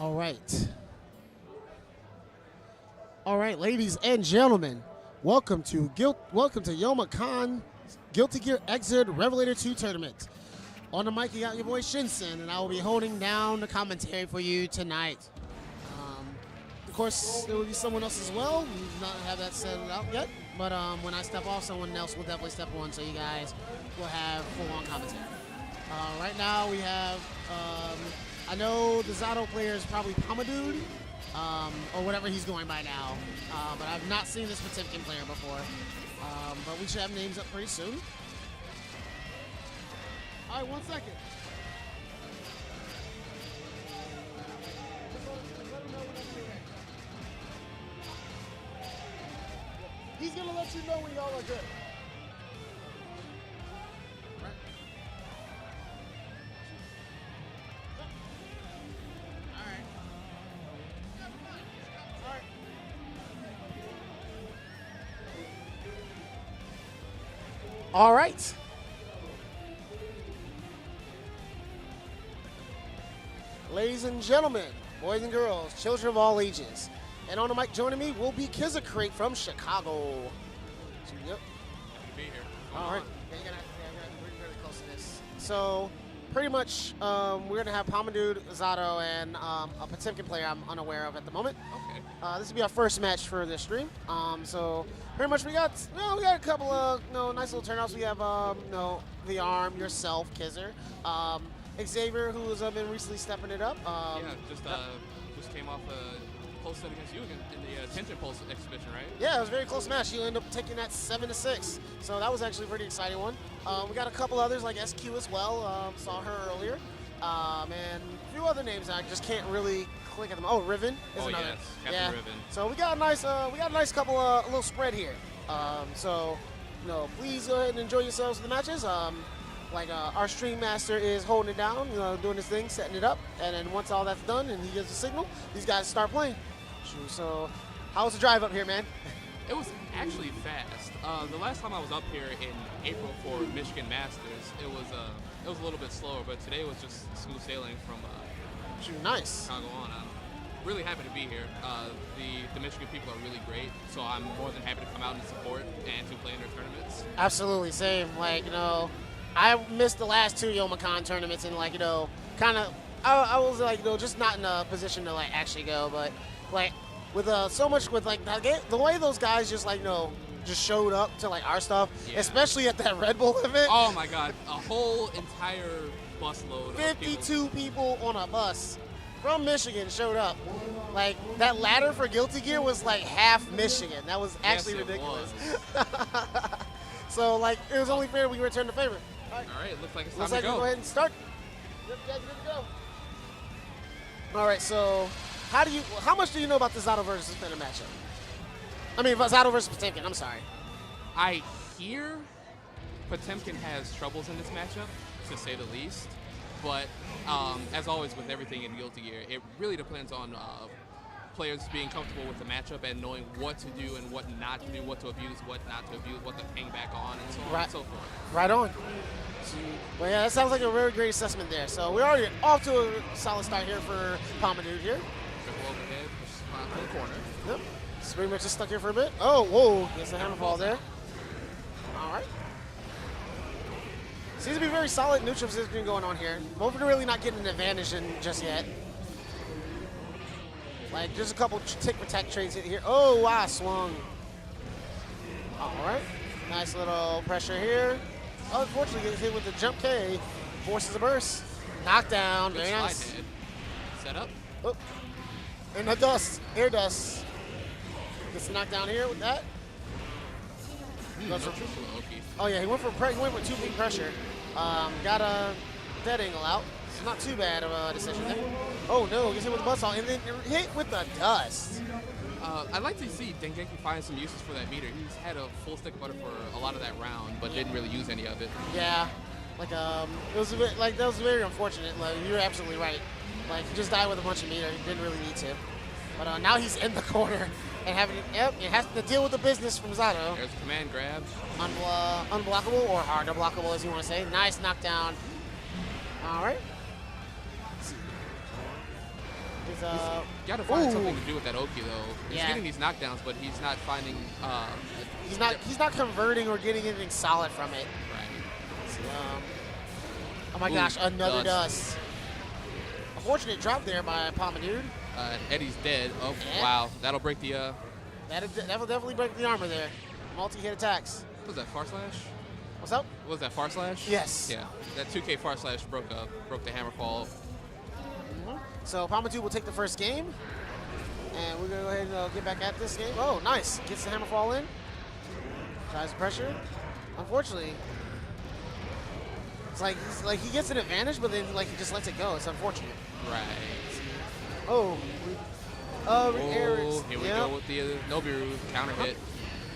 All right. All right, ladies and gentlemen, welcome to Youmacon Guilty Gear Xrd Revelator 2 Tournament. On the mic, you got your boy Shinsen, and I will be holding down the commentary for you tonight. Of course, there will be someone else as well. We do not have that set out yet, but when I step off, someone else will definitely step on, so you guys will have full-on commentary. Right now, we have, I know the Zato player is probably Pompidou, or whatever he's going by now, but I've not seen this Potemkin player before. But we should have names up pretty soon. All right, 1 second. He's gonna let you know when y'all are good. Right. All right. All right. All right. Ladies and gentlemen, boys and girls, children of all ages, and on the mic joining me will be Xavier from Chicago. Yep. Happy to be here. All right. Yeah, we're really close to this. So, pretty much, we're gonna have Pompidou, Zato, and a Potemkin player I'm unaware of at the moment. Okay. This will be our first match for this stream. So pretty much we got a couple of nice little turnouts. We have the Arm, yourself, Xavier. Xavier, who has been recently stepping it up. Just came off a close set against you in the Tension Pulse exhibition, right? Yeah, it was a very close match. You ended up taking that 7-6. So that was actually a pretty exciting one. We got a couple others like SQ as well. Saw her earlier. And a few other names I just can't really click at them. Oh, Riven is another. Yes, Captain Riven. So we got a nice couple a little spread here. So please go ahead and enjoy yourselves in the matches. Our stream master is holding it down, doing his thing, setting it up, and then once all that's done and he gives the signal, these guys start playing. So, how was the drive up here, man? It was actually fast. The last time I was up here in April for Michigan Masters, it was a little bit slower, but today was just smooth sailing from nice. Chicago on. I'm really happy to be here. The Michigan people are really great, so I'm more than happy to come out and support and to play in their tournaments. Absolutely, same. I missed the last 2 Youmacon tournaments and I was just not in a position to actually go, but with so much with the way those guys just just showed up to our stuff, especially at that Red Bull event. Oh my God, a whole entire busload 52 people on a bus from Michigan showed up. That ladder for Guilty Gear was half Michigan. That was actually ridiculous. So it was only fair we returned the favor. All right, looks like it's time to go. Go ahead and start. Yep, good to go. All right, so how much do you know about the Zato versus Potemkin matchup? I mean, Zato versus Potemkin, I'm sorry. I hear Potemkin has troubles in this matchup, to say the least. But as always with everything in Guilty Gear, it really depends on players being comfortable with the matchup and knowing what to do and what not to do, what to abuse, what not to abuse, what to ping back on, and so on and so forth. Right on. Well, yeah, that sounds like a very great assessment there. So we're already off to a solid start here for Pompidou here. Triple overhead, push spot to the corner. Yep. It's pretty much just stuck here for a bit. Oh, whoa. Gets the hammerfall there. All right. Seems to be very solid neutral position going on here. Both are really not getting an advantage in just yet. Just a couple tick for tack trades here. Oh, wow, swung. All right. Nice little pressure here. Unfortunately, gets hit with the jump K. Forces a burst. Knockdown. Very nice. Set up. Oh. And the dust. Air dust. Gets knocked down here with that. Oh, yeah, he went for 2-peak pressure. Got a dead angle out. It's not too bad of a decision there. Oh, no, gets hit with the buzzsaw, and then hit with the dust. I'd like to see Dengeki find some uses for that meter. He's had a full stick of butter for a lot of that round, but didn't really use any of it. Yeah, it was a bit, that was very unfortunate. You're absolutely right. He just died with a bunch of meter. He didn't really need to. But now he's in the corner and it has to deal with the business from Zato. There's a command grab. Unblockable or hard to blockable, as you want to say. Nice knockdown. All right. He's got to find something to do with that Oki though. He's Yeah. getting these knockdowns, but he's not finding. he's not converting or getting anything solid from it. Right. Oh my gosh, another dust. Unfortunate drop there by Pompidou. Eddie's dead. Oh Yeah. wow, that'll break the. That will definitely break the armor there. Multi-hit attacks. What was that Far Slash? What's up? What was that Far Slash? Yes. Yeah, that 2K Far Slash broke the hammer fall. So Pompidou will take the first game, and we're gonna go ahead and get back at this game. Oh, nice! Gets the hammer fall in. Tries the pressure. Unfortunately, it's like he gets an advantage, but then he just lets it go. It's unfortunate. Right. Oh. Here we go with the Nobiru counter hit.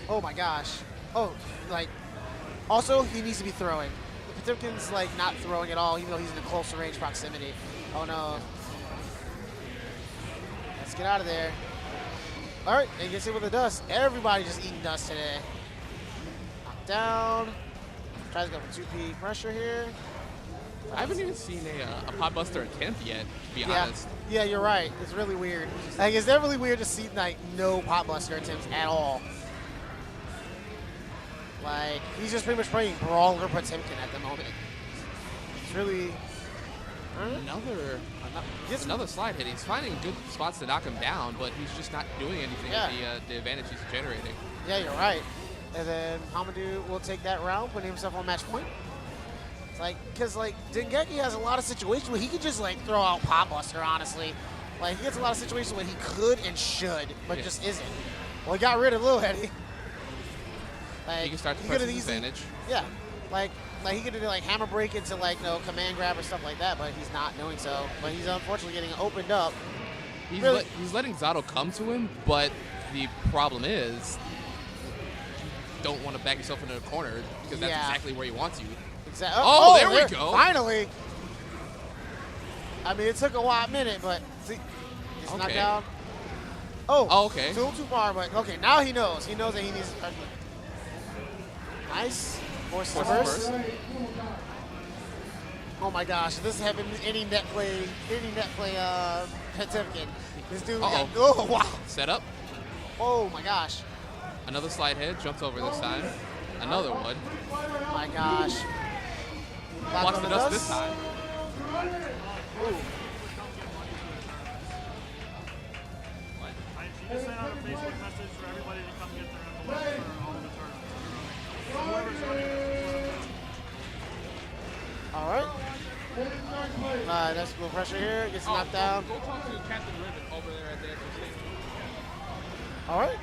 Oh my gosh. Oh, also he needs to be throwing. Potemkin's not throwing at all, even though he's in a closer range proximity. Oh no. Let's get out of there. All right, and gets hit with the dust. Everybody just eating dust today. Knocked down. Tries to go for 2P pressure here. I haven't even seen a pot buster attempt yet, to be honest. Yeah, you're right. It's really weird. It's definitely weird to see no pot buster attempts at all. He's just pretty much playing Brawler Potemkin at the moment. It's really another slide hit. He's finding good spots to knock him down, but he's just not doing anything with the advantage he's generating. Yeah, you're right. And then Pompidou will take that round, putting himself on match point. Because Dengeki has a lot of situations where he could just throw out Pot Buster, honestly. He gets a lot of situations where he could and should, but just isn't. Well, he got rid of Lil Eddie. He can start to press his advantage. Yeah. He could do hammer break into command grab or stuff like that, but he's not doing so. But he's unfortunately getting opened up. He's letting Zato come to him, but the problem is you don't want to back yourself into a corner because that's exactly where he wants you. Exactly. Oh, there we go. Finally. I mean, it took a minute, but see, he's knocked down. Oh, okay. Too far, but okay, now he knows. He knows that he needs. Nice. Force reverse. Oh my gosh, this happened any net play Potemkin. This dude got, oh wow. Set up. Oh my gosh. Another slide head, jumps over this time. Another one. Oh my gosh. Blocks the dust this time. Ooh. She just sent out a Facebook message for everybody to come get their envelopes for all the tournaments. So whoever's running this. All right. That's a little pressure here. Gets knocked down. Go talk to Captain Riven over there at the extra station. All right.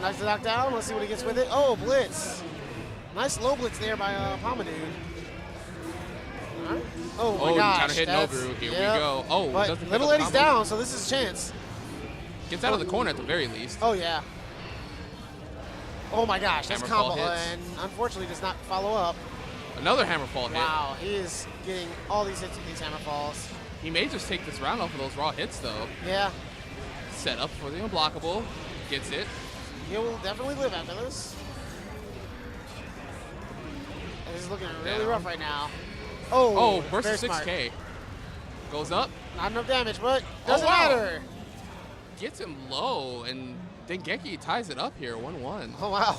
Nice to knock down. Let's see what he gets with it. Oh, blitz. Nice low blitz there by Pompidou. All right. Oh my gosh. Counter hit Nobiru. Here we go. Oh, but Little Eddie's down, so this is a chance. Gets out of the corner at the very least. Oh yeah. Oh my gosh, that's Hammer fall combo, hits. and unfortunately does not follow up. Another hammer fall hit. Wow, he is getting all these hits with these hammer falls. He may just take this round off of those raw hits though. Yeah. Set up for the unblockable. Gets it. He will definitely live after this. And this is looking really rough right now. Oh, versus very 6K. smart. Goes up. Not enough damage, but doesn't wow. matter. Gets him low, and Dengeki ties it up here, 1-1. Oh wow.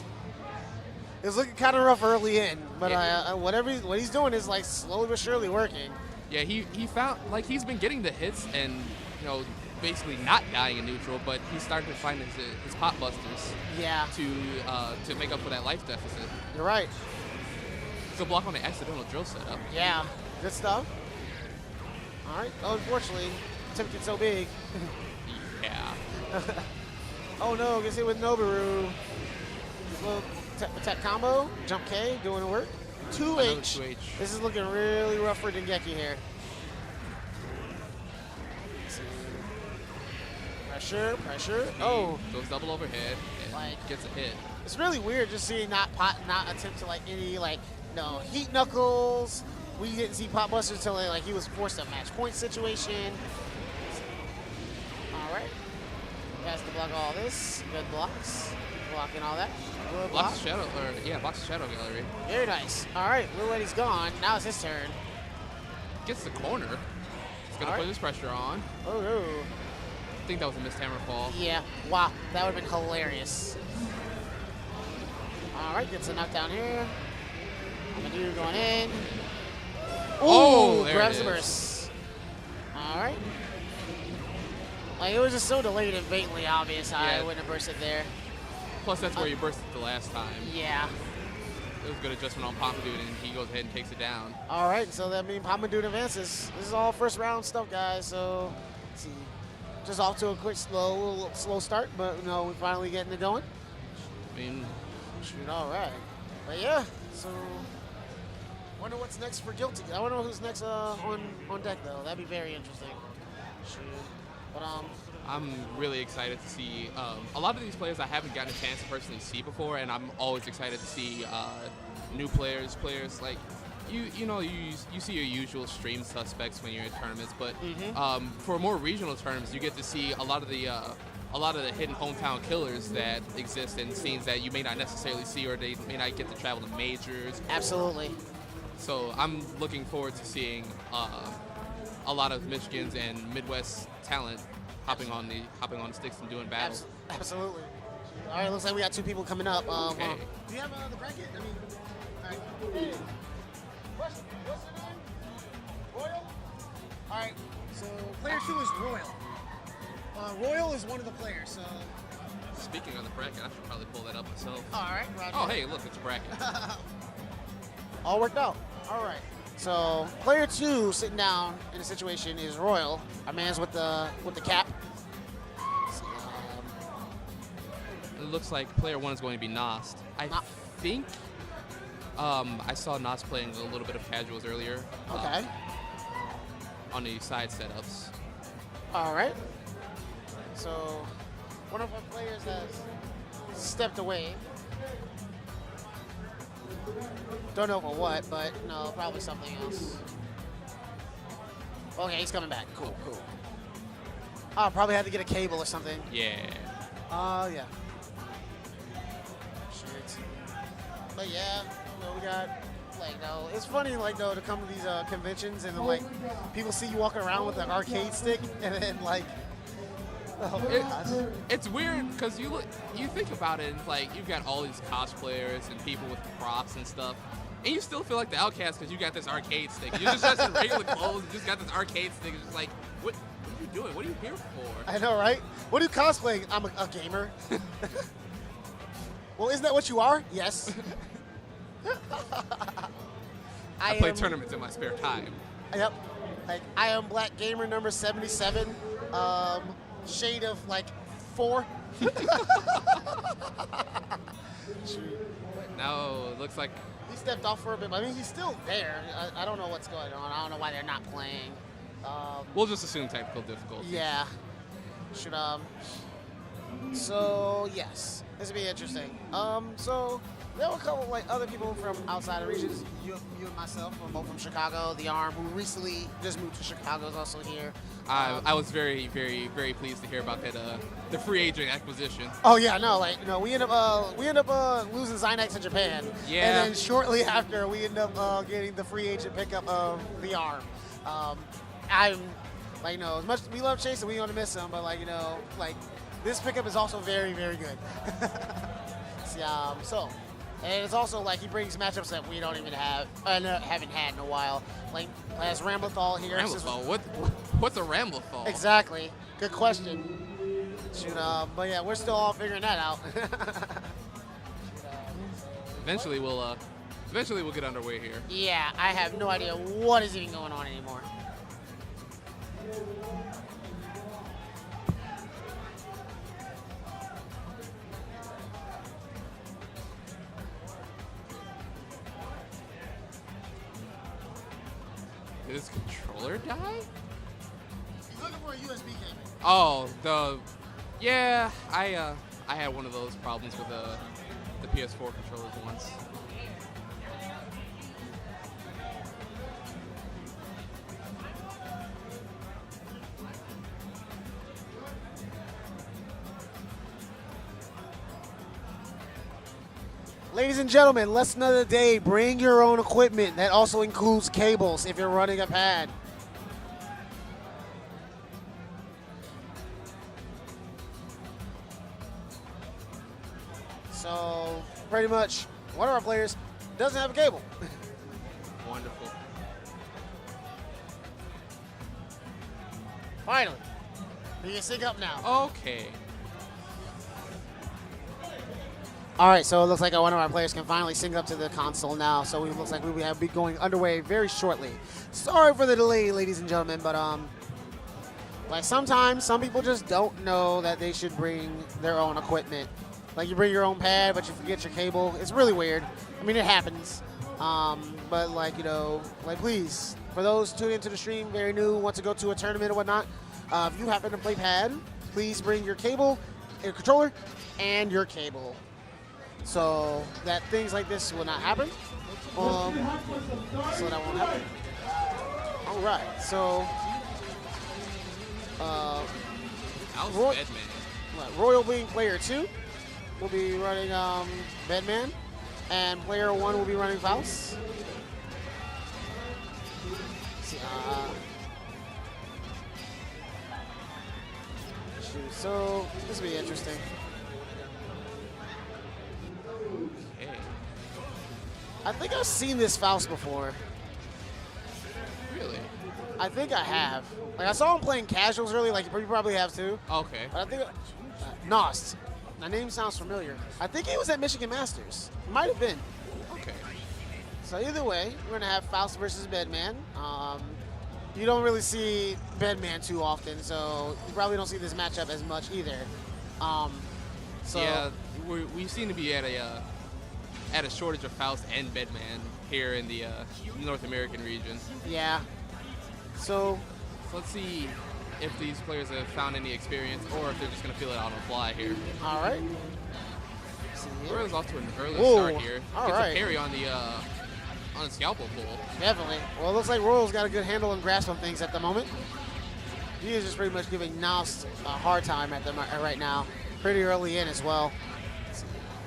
It was looking kind of rough early in, but what he's doing is slowly but surely working. Yeah, he found he's been getting the hits and basically not dying in neutral, but he's starting to find his pot busters. Yeah. To make up for that life deficit. You're right. Good block on the accidental drill setup. Yeah. Good stuff. All right. Oh, unfortunately, Potemkin's so big. Yeah. Oh no, gets hit with Nobiru. Little attack combo, jump K, doing the work. 2H. 2H. This is looking really rough for Dengeki here. Pressure. Oh. Goes double overhead and gets a hit. It's really weird just seeing not attempt to any heat knuckles. We didn't see Pot Buster until he was forced to match point situation. All right. Has to block all this. Good blocks. Blocking all that. Blocks shadow gallery. Very nice. All right, Lil Eddie's gone. Now it's his turn. Gets the corner. He's going to put his pressure on. Oh, no. I think that was a missed hammer fall. Yeah. Wow. That would have been hilarious. All right. Gets a knockdown here. Pompidou going in. Oh, there grabs it the is. burst. All right. Like, it was just so delayed and blatantly obvious. I wouldn't have bursted there. Plus, that's where you bursted the last time. Yeah. It was a good adjustment on Pompidou, and he goes ahead and takes it down. All right, so that means Pompidou advances. This is all first round stuff, guys. So, let's see. Just off to a quick, slow start, but you know, we're finally getting it going. I mean, shoot, all right. But yeah, so wonder what's next for Guilty. I wonder who's next on deck though. That'd be very interesting. Shoot. But I'm really excited to see a lot of these players I haven't gotten a chance to personally see before, and I'm always excited to see new players like you see your usual stream suspects when you're in tournaments, but for more regional tournaments, you get to see a lot of the hidden hometown killers that exist in scenes that you may not necessarily see, or they may not get to travel to majors. Absolutely. So I'm looking forward to seeing a lot of Michigan's and Midwest talent hopping on the sticks and doing battle. Absolutely. All right, looks like we got two people coming up. Okay. Do you have the bracket? I mean, all right. Hey. What's your name? Royal? All right, so player 2 is Royal. Royal is one of the players, so. Speaking of the bracket, I should probably pull that up myself. All right, Roger. Oh, hey, look, it's a bracket. All worked out. All right. So player 2 sitting down in the situation is Royal. Our man's with the cap. So, it looks like player 1 is going to be Knost. I think I saw Knost playing a little bit of casuals earlier. Okay. On the side setups. All right. So one of our players has stepped away. Don't know for what, but no, probably something else. Okay, he's coming back. Cool. Oh, probably had to get a cable or something. Yeah. Yeah. Shit. But yeah, we got, like, no, it's funny, like, though, to come to these conventions and, like, people see you walking around with an arcade stick and then, like, it's weird because you think about it, and like you've got all these cosplayers and people with props and stuff, and you still feel like the outcast because you got this arcade stick. You're just dressed in regular clothes, you just got this arcade stick. It's just like, what are you doing? What are you here for? I know, right? What are you cosplaying? I'm a gamer. Well, isn't that what you are? Yes. I play tournaments in my spare time. Yep. Like, I am Black Gamer number 77. Shade of like 4. Now it looks like he stepped off for a bit. I mean, he's still there. I don't know what's going on. I don't know why they're not playing. We'll just assume technical difficulty. Yeah. So yes, this will be interesting. So there were a couple like other people from outside the regions. You and myself, we're both from Chicago. The Arm, who recently just moved to Chicago, is also here. I was very, very, very pleased to hear about that the free agent acquisition. Oh yeah, no, like we end up losing Zynex in Japan. Yeah. And then shortly after, we end up getting the free agent pickup of the Arm. I'm like, as much as we love Chase and we want to miss him, but like this pickup is also very, very good. And it's also like he brings matchups that we don't even have, haven't had in a while. Like has Ramblethal here. Ramblethal? What's a Ramblethal? Exactly. Good question. Shoot, but yeah, we're still all figuring that out. Eventually we'll get underway here. Yeah, I have no idea what is even going on anymore. Did his controller die? He's looking for a USB cable. Oh, yeah, I had one of those problems with the PS4 controllers once. Ladies and gentlemen, lesson of the day, bring your own equipment. That also includes cables if you're running a pad. pretty much one of our players doesn't have a cable. Wonderful. Finally. We can sync up now. Okay. All right, so it looks like one of our players can finally sync up to the console now. So it looks like we have be going underway very shortly. Sorry for the delay, ladies and gentlemen, but like sometimes some people just don't know that they should bring their own equipment. Like you bring your own pad, but you forget your cable. It's really weird. I mean, it happens. But like, you know, like please, for those tuning into the stream, very new, want to go to a tournament or whatnot, if you happen to play pad, please bring your cable, your controller, and your cable. So that things like this will not happen. So that won't happen. All right, so How's Bedman? Royal being player 2 will be running Bedman, and player 1 will be running Faust. So this will be interesting. Okay. I think I've seen this Faust before. Really? I think I have. Like I saw him playing casuals early, like you probably have too. Okay. But I think Knost. My name sounds familiar. I think he was at Michigan Masters. Might have been. Okay. So either way, we're gonna have Faust versus Bedman. You don't really see Bedman too often, so you probably don't see this matchup as much either. So yeah, we seem to be at a shortage of Faust and Bedman here in the North American region. yeah. So Let's see if these players have found any experience or if they're just going to feel it out on the fly here. all right. Royal's off to an early Whoa, start here. all Gets right. a parry on the scalpel pull. Definitely. Well, it looks like Royal's got a good handle and grasp on things at the moment. He is just pretty much giving Knost a hard time at the right now. Pretty early in as well.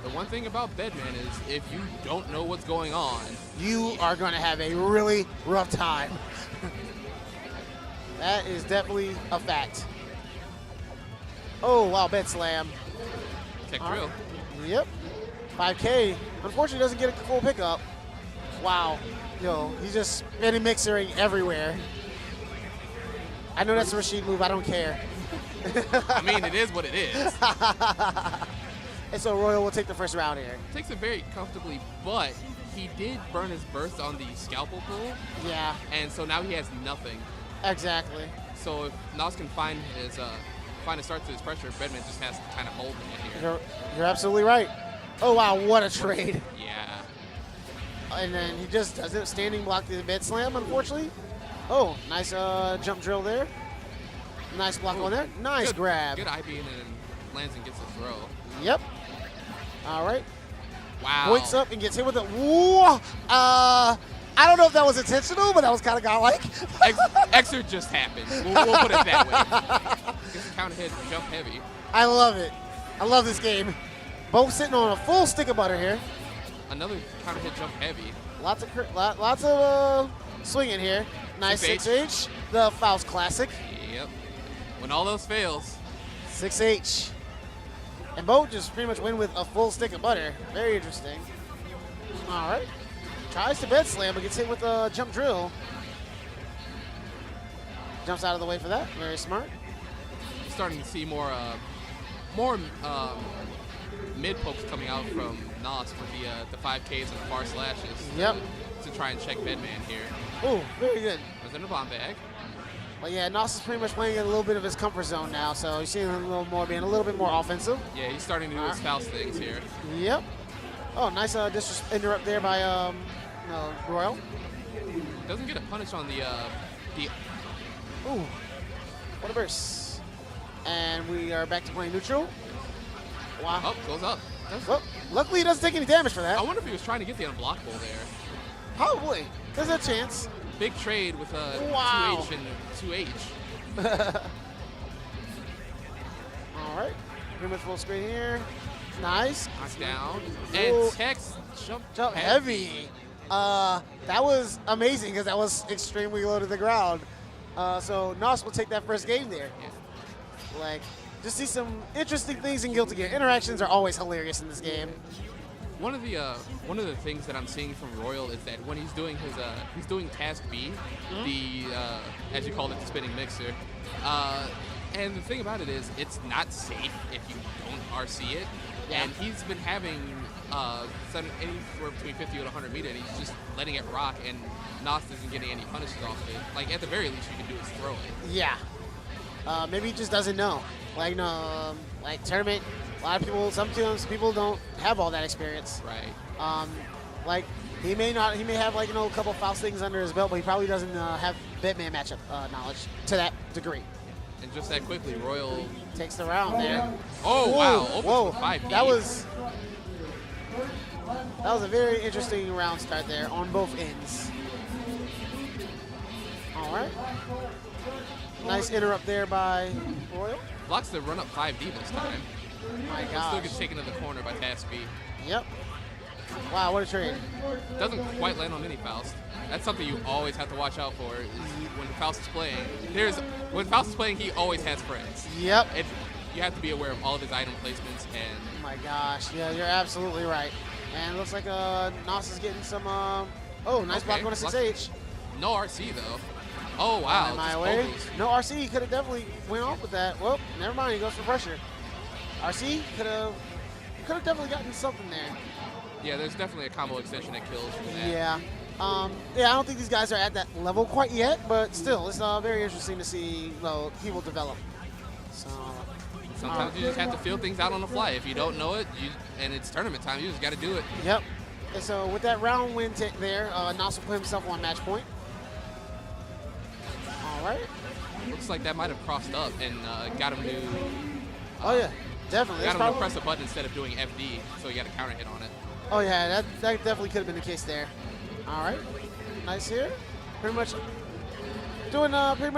The one thing about Bedman is if you don't know what's going on, You are going to have a really rough time. That is definitely a fact. Oh, wow, bed slam. tech All drill. right. Yep. 5K. Unfortunately, doesn't get a full pickup. Wow. Yo, he's just Betty mixering everywhere. I know that's a Rashid move. I don't care. I mean, it is what it is. And so Royal will take the first round here. Takes it very comfortably, but he did burn his burst on the scalpel pull, Yeah, and so now he has nothing. exactly. So if Knost can find a start to his pressure, Bedman just has to kind of hold it here. You're absolutely right. Oh, wow, what a trade. Yeah. And then he just does it. Standing block the bed slam, unfortunately. Oh, nice jump drill there. Nice block on there. Nice Good, grab. Good IB and then lands and gets a throw. Yep. All right. Wow. Points up and gets hit with a. Whoa. I don't know if that was intentional, but that was kind of godlike. Xer just happened. We'll put it that way. Gets a counter hit, jump heavy. I love it. I love this game. Both sitting on a full stick of butter here. Another counter hit, jump heavy. Lots of swinging here. Nice 6H. The Faust classic. Yep. When all those fails. 6H. And Bo just pretty much win with a full stick of butter. Very interesting. All right. Tries to bed slam, but gets hit with a jump drill. Jumps out of the way for that. Very smart. Starting to see more mid pokes coming out from Knost for the 5Ks and the far slashes. Yep. To try and check Bedman here. Oh, very good. Was in a bomb bag. Well, yeah, Knost is pretty much playing in a little bit of his comfort zone now, so you're seeing him being a little bit more offensive. Yeah, he's starting to do his Faust things here. Yep. Oh, nice interrupt there by Royal. Doesn't get a punish on the Ooh, what a burst. And we are back to playing neutral. Wow. Oh, goes up. Well, luckily he doesn't take any damage for that. I wonder if he was trying to get the unblockable there. Probably. There's a chance. Big trade with a Wow. 2H and 2H. All right. Pretty much full screen here. Nice. Knockdown. Whoa. And Tex jump heavy. That was amazing because that was extremely low to the ground. So Knost will take that first game there. Yeah. Like, just see some interesting things in Guilty Gear. Interactions are always hilarious in this game. One of the things that I'm seeing from Royal is that when he's doing his he's doing Task B, the as you called it, the spinning mixer. And the thing about it is, it's not safe if you don't RC it. Yeah. And he's been having anywhere between 50 and 100 meter, and he's just letting it rock, and Knost isn't getting any punishes off of it. Like, at the very least, you can do is throw it. Yeah. Maybe he just doesn't know. Like, no, like tournament, a lot of people, some people don't have all that experience. Right. Like, he may have like, a couple Faust things under his belt, but he probably doesn't have Bedman matchup knowledge to that degree. And just that quickly, Royal takes the round there. Oh, Whoa, wow. Opens whoa. with 5D. That was a very interesting round start there on both ends. All right. Nice interrupt there by Royal. Blocks the run up 5D this time. My But gosh. still gets taken to the corner by Task B. Yep. Wow, what a trade. Doesn't quite land on mini Faust. That's something you always have to watch out for is when Faust is playing. When Faust is playing, he always has friends. Yep. You have to be aware of all of his item placements. And Oh my gosh. Yeah, you're absolutely right. And it looks like Knost is getting some. Nice block on a 6H. no RC though. Oh wow. On my just way. pokos. No RC. He could have definitely went off with that. Well, never mind. He goes for pressure. RC could have definitely gotten something there. Yeah, there's definitely a combo extension that kills from that. Yeah. I don't think these guys are at that level quite yet, but still, it's very interesting to see people develop. So Sometimes you just have to feel things out on the fly. If you don't know it, and it's tournament time, you just got to do it. Yep. And so with that round win there, Knost will put himself on match point. All right. Looks like that might have crossed up and got him to. Oh yeah, definitely. Got That's him to press a button instead of doing FD, so he got a counter hit on it. Oh yeah, that definitely could have been the case there. All right, nice here. Pretty much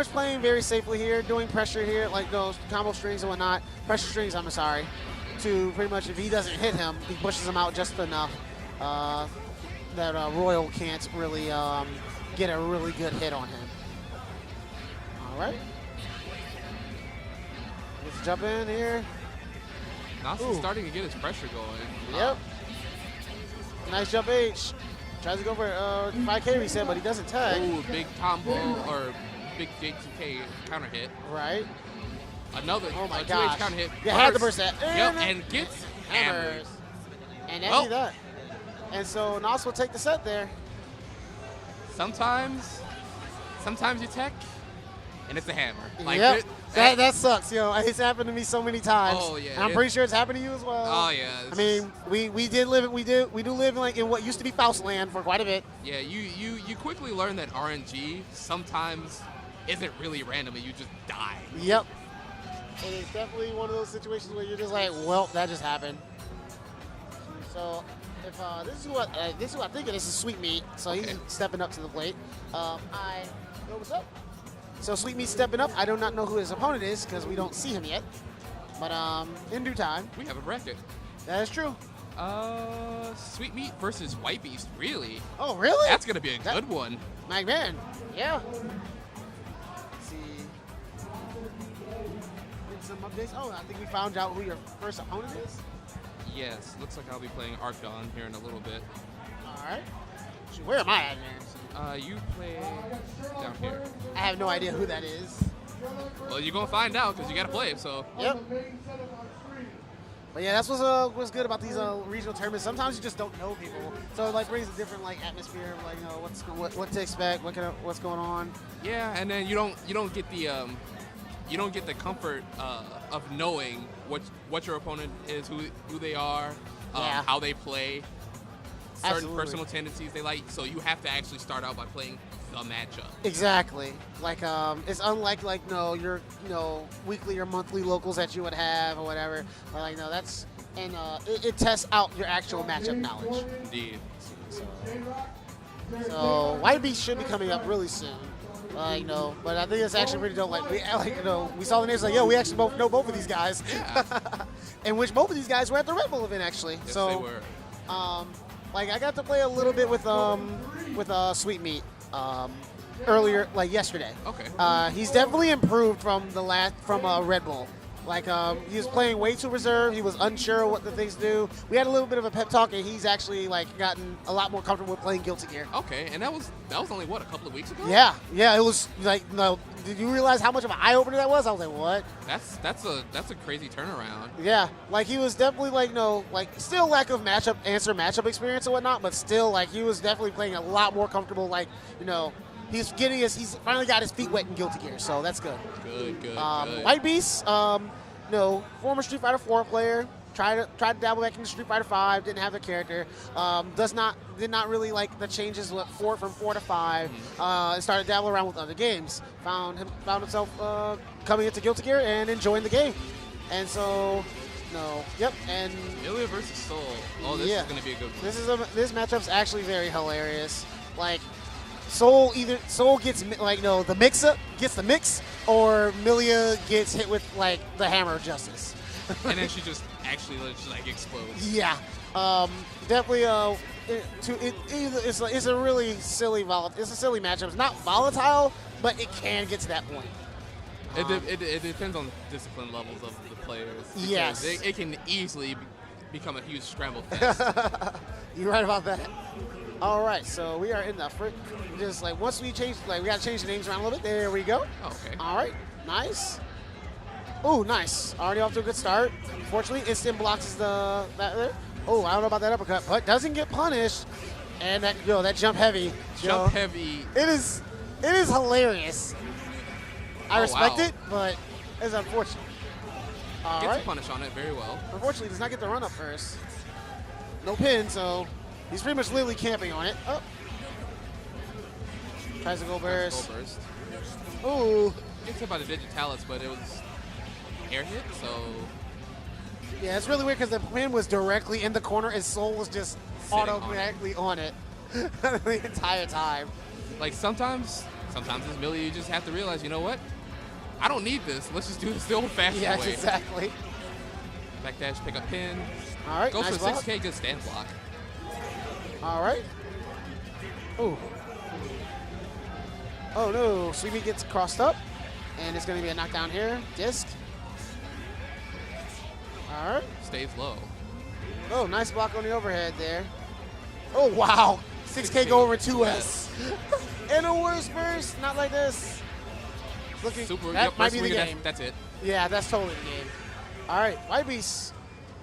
playing very safely here, doing pressure here, like those combo strings and whatnot. Pressure strings, I'm sorry. To pretty much, if he doesn't hit him, he pushes him out just enough that Royal can't really get a really good hit on him. All right. Let's jump in here. Knost is starting to get his pressure going. Yep. Nice jump H. Tries to go for 5K reset, but he doesn't tag. Ooh, big combo or big J2K counter hit. Right. Another Oh my 2H gosh. counter hit. You had to burst that. Yep, and gets hammered. And that's Well. that. And so Knost will take the set there. Sometimes you tech, and it's a hammer. Like Yep. That sucks, It's happened to me so many times. Oh, yeah. And I'm pretty sure it's happened to you as well. Oh yeah. I mean, we do live in what used to be Faust land for quite a bit. Yeah, you quickly learn that RNG sometimes isn't really random and you just die. Yep. It is definitely one of those situations where you're just like, well, that just happened. So if this is who I think it is Sweetmeat. So he's stepping up to the plate. What's up? So Sweetmeat stepping up. I do not know who his opponent is because we don't see him yet. But in due time. We have a bracket. That is true. Sweetmeat versus White Beast, really? Oh, really? That's gonna be a good one. My man. Yeah. Let's see. Get some updates. Oh, I think we found out who your first opponent is. Yes, looks like I'll be playing ArtDon here in a little bit. All right. Shoot, where am I at there? You play down here. I have no idea who that is. Well, you're gonna find out because you gotta play it. So. Yep. But yeah, that's what's good about these regional tournaments. Sometimes you just don't know people, so it brings a different atmosphere of what to expect, what's going on. Yeah, and then you don't get the comfort of knowing what your opponent is, who they are, how they play, certain Absolutely. personal tendencies they like. So you have to actually start out by playing the matchup. Exactly. It's unlike your weekly or monthly locals that you would have or whatever. But it tests out your actual matchup knowledge. Indeed. So White Beast should be coming up really soon. But I think it's actually pretty dope. We saw the names we actually both know both of these guys. Yeah. And which both of these guys were at the Red Bull event actually. Yes, so they were. I got to play a little bit with Sweetmeat earlier, yesterday. Okay. He's definitely improved from Red Bull. Like, he was playing way too reserved. He was unsure of what the things do. We had a little bit of a pep talk, and he's actually, like, gotten a lot more comfortable with playing Guilty Gear. Okay, and that was only, what, a couple of weeks ago? Yeah, it was, like, no, did you realize how much of an eye-opener that was? I was like, what? That's a crazy turnaround. Yeah, like, he was definitely, like, still lack of matchup experience and whatnot, but still, like, he was definitely playing a lot more comfortable, like, he's finally got his feet wet in Guilty Gear, so that's good. Good. White Beast, former Street Fighter 4 player, tried to dabble back into Street Fighter 5, didn't have the character, did not really like the changes from 4 to 5, and started dabbling around with other games. Found himself coming into Guilty Gear and enjoying the game, and so. And Ilya versus Soul. Oh, this is going to be a good one. This matchup's actually very hilarious. Like, Soul gets the mix-up gets the mix, or Milia gets hit with like the hammer of justice. And then she just actually like explodes. Yeah, definitely. It's a really silly It's a silly matchup. It's not volatile, but it can get to that point. It depends on discipline levels of the players. Yes, it can easily become a huge scramble fest. You're right about that. All right, so we are in the just like once we change, we gotta change the names around a little bit. There we go. Okay. All right, nice. Ooh, nice. Already off to a good start. Unfortunately, instant blocks that there. Oh, I don't know about that uppercut, but doesn't get punished. And that jump heavy. Jump heavy. It is hilarious. I respect it, but it's unfortunate. All Gets right. a punish on it very well. Unfortunately, does not get the run up first. No pin, so he's pretty much literally camping on it. Oh. Tries to go burst. Ooh. Gets hit by the Digitalis, but it was air hit, so. Yeah, it's really weird because the pin was directly in the corner and Soul was just automatically on it the entire time. Like sometimes as Millie, you just have to realize, you know what? I don't need this. Let's just do this the old-fashioned way. Yes, exactly. Backdash, pick up pin. All right, Goes nice for block. 6K, good stand block. All right. Ooh. Oh, no. Sweetmeat gets crossed up, and it's going to be a knockdown here. Disc. All right. Stays low. Oh, nice block on the overhead there. Oh, wow. 6K go over 2S. And a worse burst. Not like this. Looking, Super. That might be the game. That's it. Yeah, that's totally the game. All right. White Beast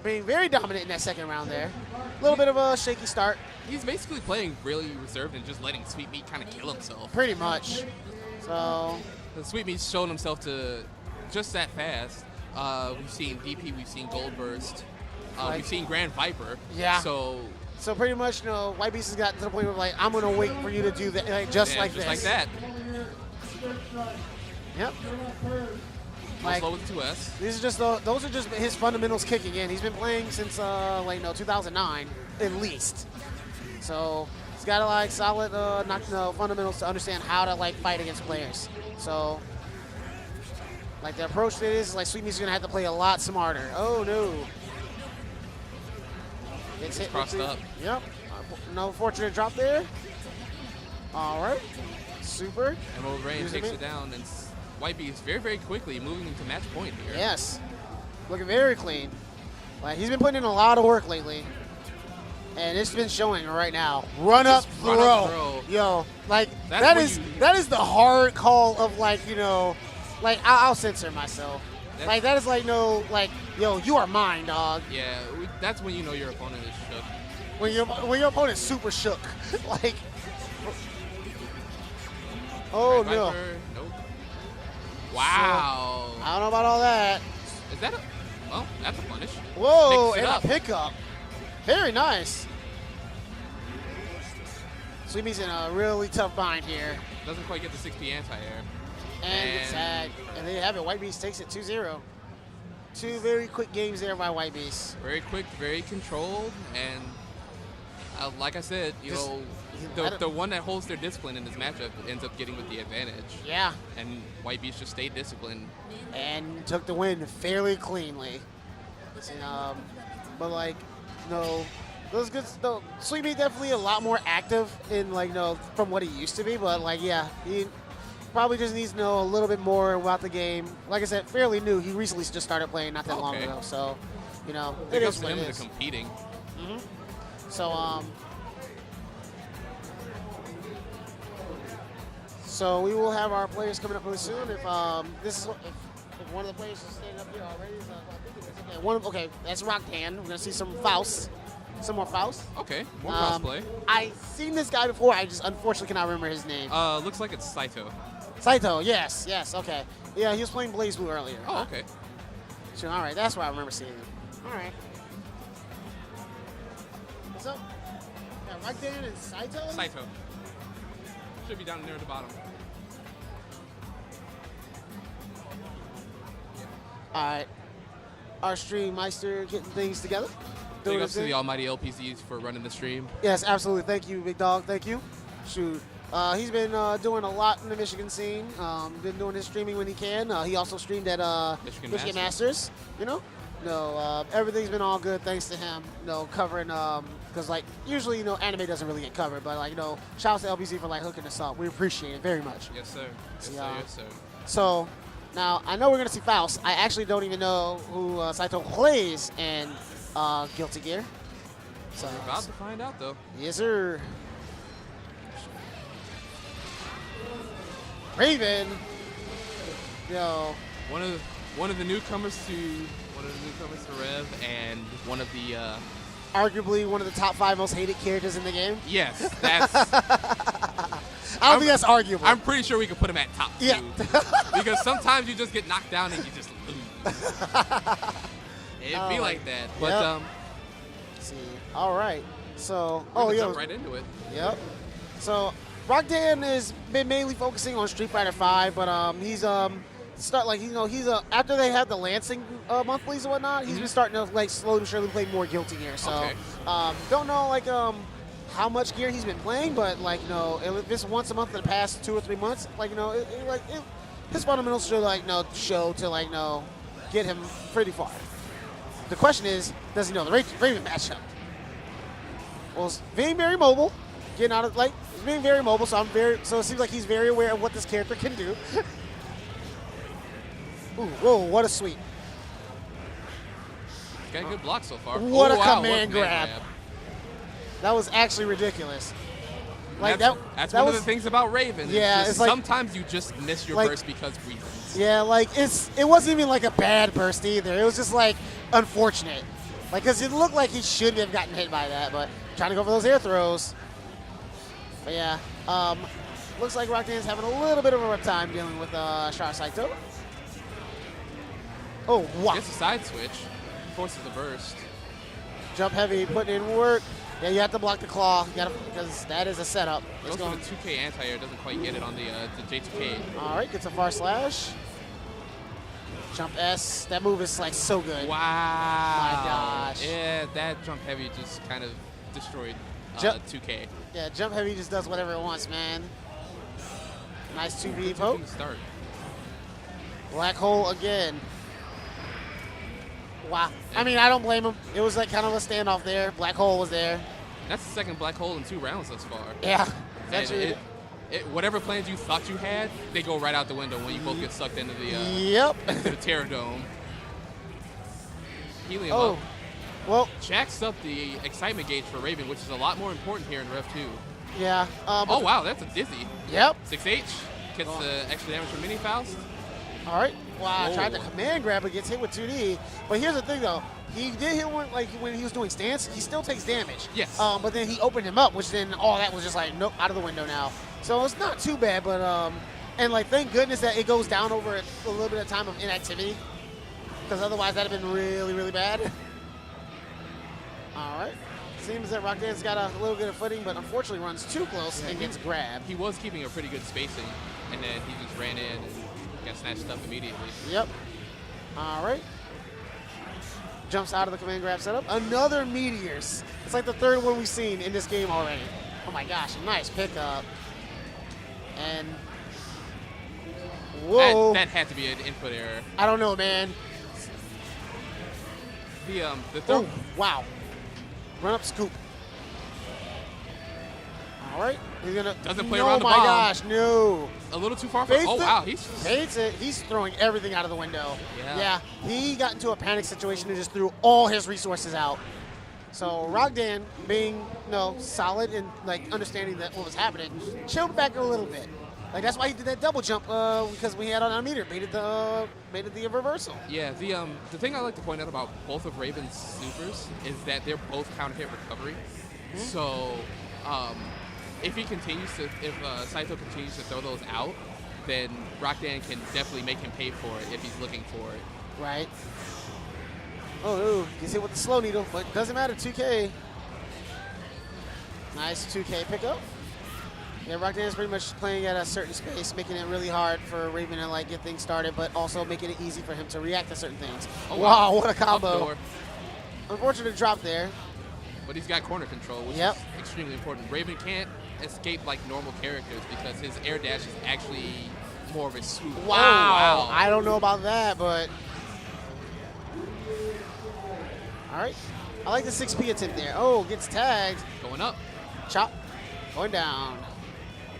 being very dominant in that second round there. A little bit of a shaky start. He's basically playing really reserved and just letting Sweetmeat kind of kill himself. Pretty much. So. Sweetmeat's shown himself to just that fast. We've seen DP, we've seen Gold Burst, we've seen Grand Viper. Yeah. So pretty much, White Beast has gotten to the point where I'm gonna wait for you to do that, just like this. Just like that. Yep. Slow with 2S. These are just those are just his fundamentals kicking in. He's been playing since 2009 at least. So he's got solid fundamentals to understand how to fight against players. So the approach to this is Sweetmeat's gonna have to play a lot smarter. Oh no. It's hit crossed up. Yep. No fortunate drop there. All right. Super. Emerald Rain takes it down, and White Beast very, very quickly moving into match point here. Yes. Looking very clean. He's been putting in a lot of work lately. And it's been showing right now. Run up throw. Yo, that is the hard call of I'll censor myself. That is yo, you are mine, dog. Yeah, that's when you know your opponent is shook. When your opponent's super shook. Oh, Grand no. Viper, nope. Wow. So, I don't know about all that. Is that well, that's a punish. Whoa, and up. a pickup. Very nice. Sweetmeat's in a really tough bind here. Doesn't quite get the 6P anti-air. And it's sad. And there you have it. White Beast takes it 2-0. Two very quick games there by White Beast. Very quick, very controlled, and like I said, the one that holds their discipline in this matchup ends up getting with the advantage. Yeah. And White Beast just stayed disciplined. And took the win fairly cleanly. But those good. Sweetmeat definitely a lot more active in from what he used to be. But yeah, probably just needs to know a little bit more about the game. Like I said, fairly new. He recently just started playing not that long ago, so you know it is what it is. Competing. So we will have our players coming up really soon. If if one of the players is standing up here already, I think it is. Okay, that's Rockdam. We're gonna see some Faust, some more Faust. Okay, more cosplay. I've seen this guy before. I just unfortunately cannot remember his name. Looks like it's Saito. Saito, yes, okay. Yeah, he was playing Blaze Blue earlier. Oh, okay. Sure, all right, that's where I remember seeing him. All right. What's up? Yeah, Rockdam and Saito? Saito. Should be down there at the bottom. All right. Our stream meister getting things together. Big ups to the almighty LPZs for running the stream. Yes, absolutely. Thank you, big dog. Thank you. Shoot. He's been doing a lot in the Michigan scene. Been doing his streaming when he can. He also streamed at Michigan Masters. You know? No, everything's been all good thanks to him. You know, covering because like usually anime doesn't really get covered, but like shout out to LBZ for like hooking us up. We appreciate it very much. Yes, sir. Yes, sir. So now I know we're gonna see Faust. I actually don't even know who Saito plays in Guilty Gear. So we're about to find out though. Yes, sir. Riven. One of the newcomers to Rev, and one of the arguably one of the top 5 most hated characters in the game. Yes, that's. I don't think that's arguable. I'm pretty sure we could put him at top 2. Yeah. Because sometimes you just get knocked down and you just lose. It'd be like that. But let's see. All right. So jump right into it. Yep. So Rockdam has been mainly focusing on Street Fighter V, but he's after they had the Lansing monthlies and whatnot, he's been starting to like slowly but surely play more Guilty Gear. So don't know how much gear he's been playing, but if it's once a month in the past 2 or 3 months, his fundamentals should show to get him pretty far. The question is, does he know the Raven matchup? Well, it's being very mobile, getting out of he's being very mobile, so it seems like he's very aware of what this character can do. Ooh, whoa, what a sweep. Got a good block so far. What a command grab. That was actually ridiculous. That's one of the things about Raven. Yeah, sometimes you just miss your burst because reasons. Yeah, it wasn't even a bad burst either. It was just unfortunate. Because it looked like he should have gotten hit by that, but trying to go for those air throws. But yeah, looks like Rockdam's having a little bit of a rough time dealing with Char Saito. Oh, wow. Gets a side switch. Forces the burst. Jump heavy, putting in work. Yeah, you have to block the claw because that is a setup. Goes for the 2K anti-air, doesn't quite get it on the J2K. All right, gets a far slash. Jump S. That move is so good. Wow. My gosh. Yeah, that jump heavy just kind of destroyed 2K. Yeah, jump heavy just does whatever it wants, man. Nice 2B poke. Start. Black hole again. Wow. I mean, I don't blame him. It was kind of a standoff there. Black hole was there. That's the second black hole in 2 rounds thus far. Yeah. Whatever plans you thought you had, they go right out the window when you both get sucked into the into the Terror Dome. Helium up. Well, jacks up the excitement gauge for Raven, which is a lot more important here in Rev 2. Yeah. Oh, wow, that's a dizzy. Yep. 6H gets the extra damage from Mini Faust. All right. Wow, tried the command grab, but gets hit with 2D. But here's the thing, though. He did hit one, when he was doing stance, he still takes damage. Yes. But then he opened him up, which then all that was just nope, out of the window now. So it's not too bad, but, and thank goodness that it goes down over a little bit of time of inactivity. Because otherwise that'd have been really, really bad. All right. Seems that Rockdam's got a little bit of footing, but unfortunately runs too close and gets grabbed. He was keeping a pretty good spacing, and then he just ran in and got snatched up immediately. Yep. All right. Jumps out of the command grab setup. Another Meteors. It's the 3rd one we've seen in this game already. Oh my gosh, nice pickup. And whoa. That had to be an input error. I don't know, man. The throw. Oh, wow. Run up scoop. All right. He's gonna doesn't play around the bomb. Oh my gosh, no. A little too far. Oh wow, Fates it. He's throwing everything out of the window. Yeah. He got into a panic situation and just threw all his resources out. So Rockdam, being solid and like understanding that what was happening, chilled back a little bit. Like that's why he did that double jump because we had on a meter, baited the reversal. Yeah, the thing I like to point out about both of Raven's supers is that they're both counter hit recovery. Mm-hmm. So if Saito continues to throw those out, then Rockdam can definitely make him pay for it if he's looking for it. Right. Oh, gets hit with the slow needle, but doesn't matter. 2K. Nice 2K pickup. Yeah, Rockdam is pretty much playing at a certain space, making it really hard for Riven to like get things started, but also making it easy for him to react to certain things. Oh, wow, what a combo! Unfortunate drop there. But he's got corner control, which is extremely important. Riven can't escape like normal characters because his air dash is actually more of a swoop. Wow. Oh, wow. I don't know about that, but all right. I like the 6P attempt there. Oh, gets tagged. Going up. Chop. Going down.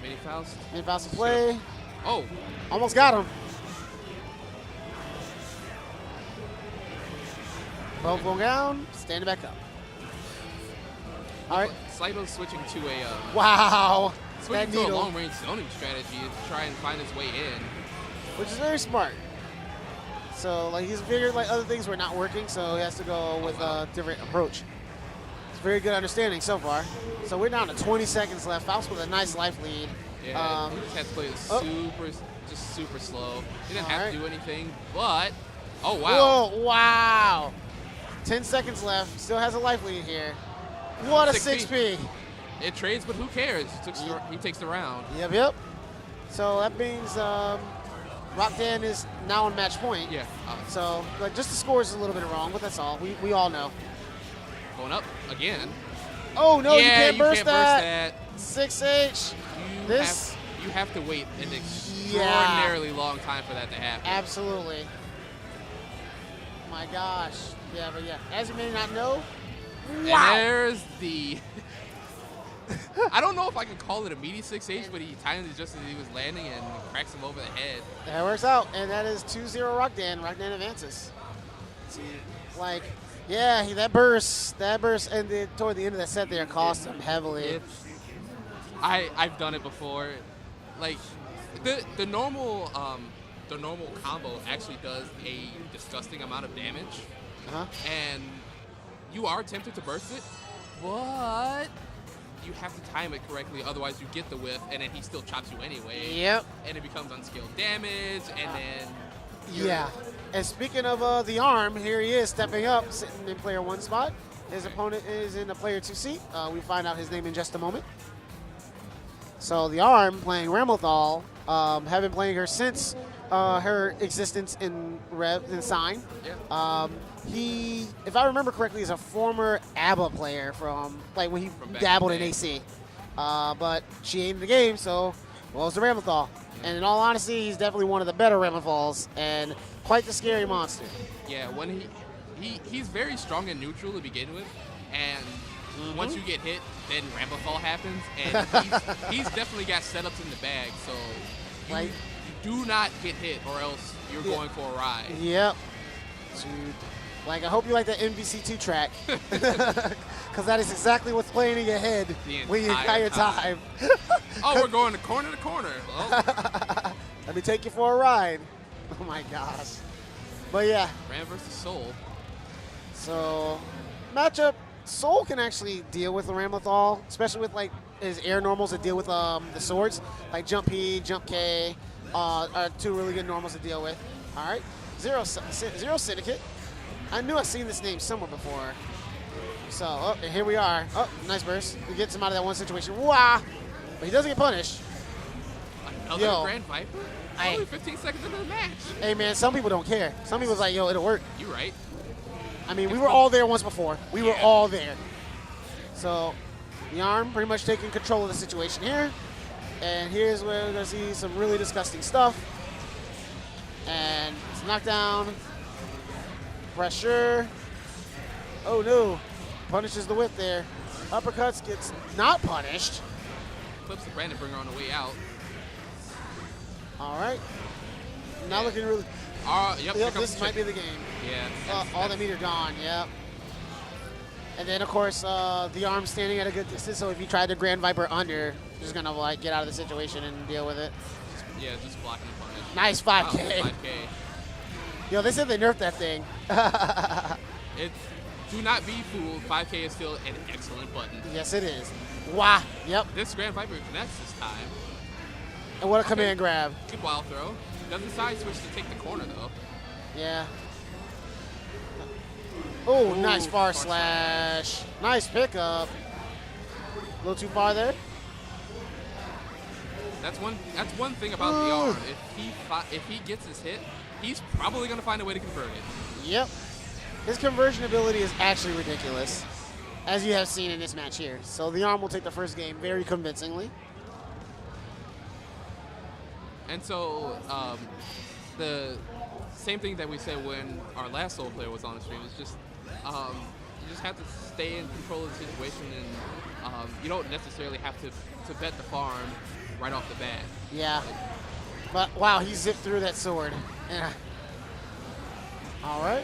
Mini Faust. Mini Faust in play. Oh. Almost got him. Both going down. Standing back up. All right. Saito's switching to a wow. Switching to a long-range zoning strategy to try and find his way in, which is very smart. So like he's figured like other things were not working, so he has to go with a different approach. It's very good understanding so far. So we're down to 20 seconds left. Faust with a nice life lead. Yeah, he just had to play this super slow. He didn't have to do anything, but oh wow. Whoa, wow. 10 seconds left. Still has a life lead here. What a 6P. It trades, but who cares? He takes the round. Yep. So that means Rockdam is now on match point. Yeah. So like just the score is a little bit wrong, but that's all. We all know. Going up again. Oh no, yeah, you can't burst that. 6H. You have to wait an extraordinarily long time for that to happen. Absolutely. My gosh. Yeah, but yeah. As you may not know. Wow. And there's the I don't know if I can call it a meaty 6H, but he timed it just as he was landing and cracks him over the head. That works out, and that is 2-0 Rockdam. Rockdam advances. Like, yeah, that burst, and toward the end of that set there cost him heavily. I've done it before. Like, the normal combo actually does a disgusting amount of damage, and you are tempted to burst it, but you have to time it correctly, otherwise you get the whiff, and then he still chops you anyway. Yep. And it becomes unskilled damage, and then... Yeah. And speaking of the arm, here he is stepping up, sitting in player 1 spot. His opponent is in the player 2 seat. We find out his name in just a moment. So the arm playing Ramlethal, have been playing her since her existence in Sign. Yeah. He, if I remember correctly, is a former ABBA player from like when he dabbled in AC. But she ain't in the game, so well, it's the Ramlethal. And in all honesty, he's definitely one of the better Ramlethals and quite the scary monster. Yeah, when he's very strong and neutral to begin with, and once you get hit, then Ramlethal happens, and he's definitely got setups in the bag, so you do not get hit or else you're going for a ride. Yep. Dude. Like, I hope you like that NBC2 track, because that is exactly what's playing in your head the entire time. Oh, we're going corner to corner. Oh. Let me take you for a ride. Oh, my gosh. But, yeah. Ram versus Soul. So, matchup, Soul can actually deal with the Ramlethal, especially with, like, his air normals that deal with the swords. Like, Jump P, Jump K are two really good normals to deal with. All right. Zero Syndicate. I knew I'd seen this name somewhere before. So, and here we are. Oh, nice burst. He gets him out of that one situation. Wow. But he doesn't get punished. Another Grand Viper? Only 15 seconds into the match. Hey, man, some people don't care. Some people's like, yo, it'll work. You're right. I mean, we were all there once before. We were all there. So, the arm pretty much taking control of the situation here. And here's where we're going to see some really disgusting stuff. And it's a knockdown. Pressure. Oh, no. Punishes the whip there. Uppercuts gets not punished. clips the Brandon Bringer on the way out. All right. Now looking really. Yep, This might be the game. Yeah. All the meat are gone. Yep. And then of course the arm standing at a good distance. So if you try to Grand Viper under, you're just gonna like get out of the situation and deal with it. Yeah, just blocking the punish. Nice 5K. Wow, 5K. Yo, they said they nerfed that thing. Do not be fooled. 5K is still an excellent button. Yes, it is. Wow. Yep. This Grand Viper connects this time. And what a command grab. Good wild throw. Doesn't side switch to take the corner though. Yeah. Oh, nice far slash. Nice pickup. A little too far there. That's one thing about the arm. If he gets his hit, he's probably gonna find a way to convert it. Yep. His conversion ability is actually ridiculous, as you have seen in this match here. So the arm will take the first game very convincingly. And so the same thing that we said when our last solo player was on the stream is just you just have to stay in control of the situation, and you don't necessarily have to bet the farm right off the bat. Yeah. But wow, he zipped through that sword. Yeah. All right.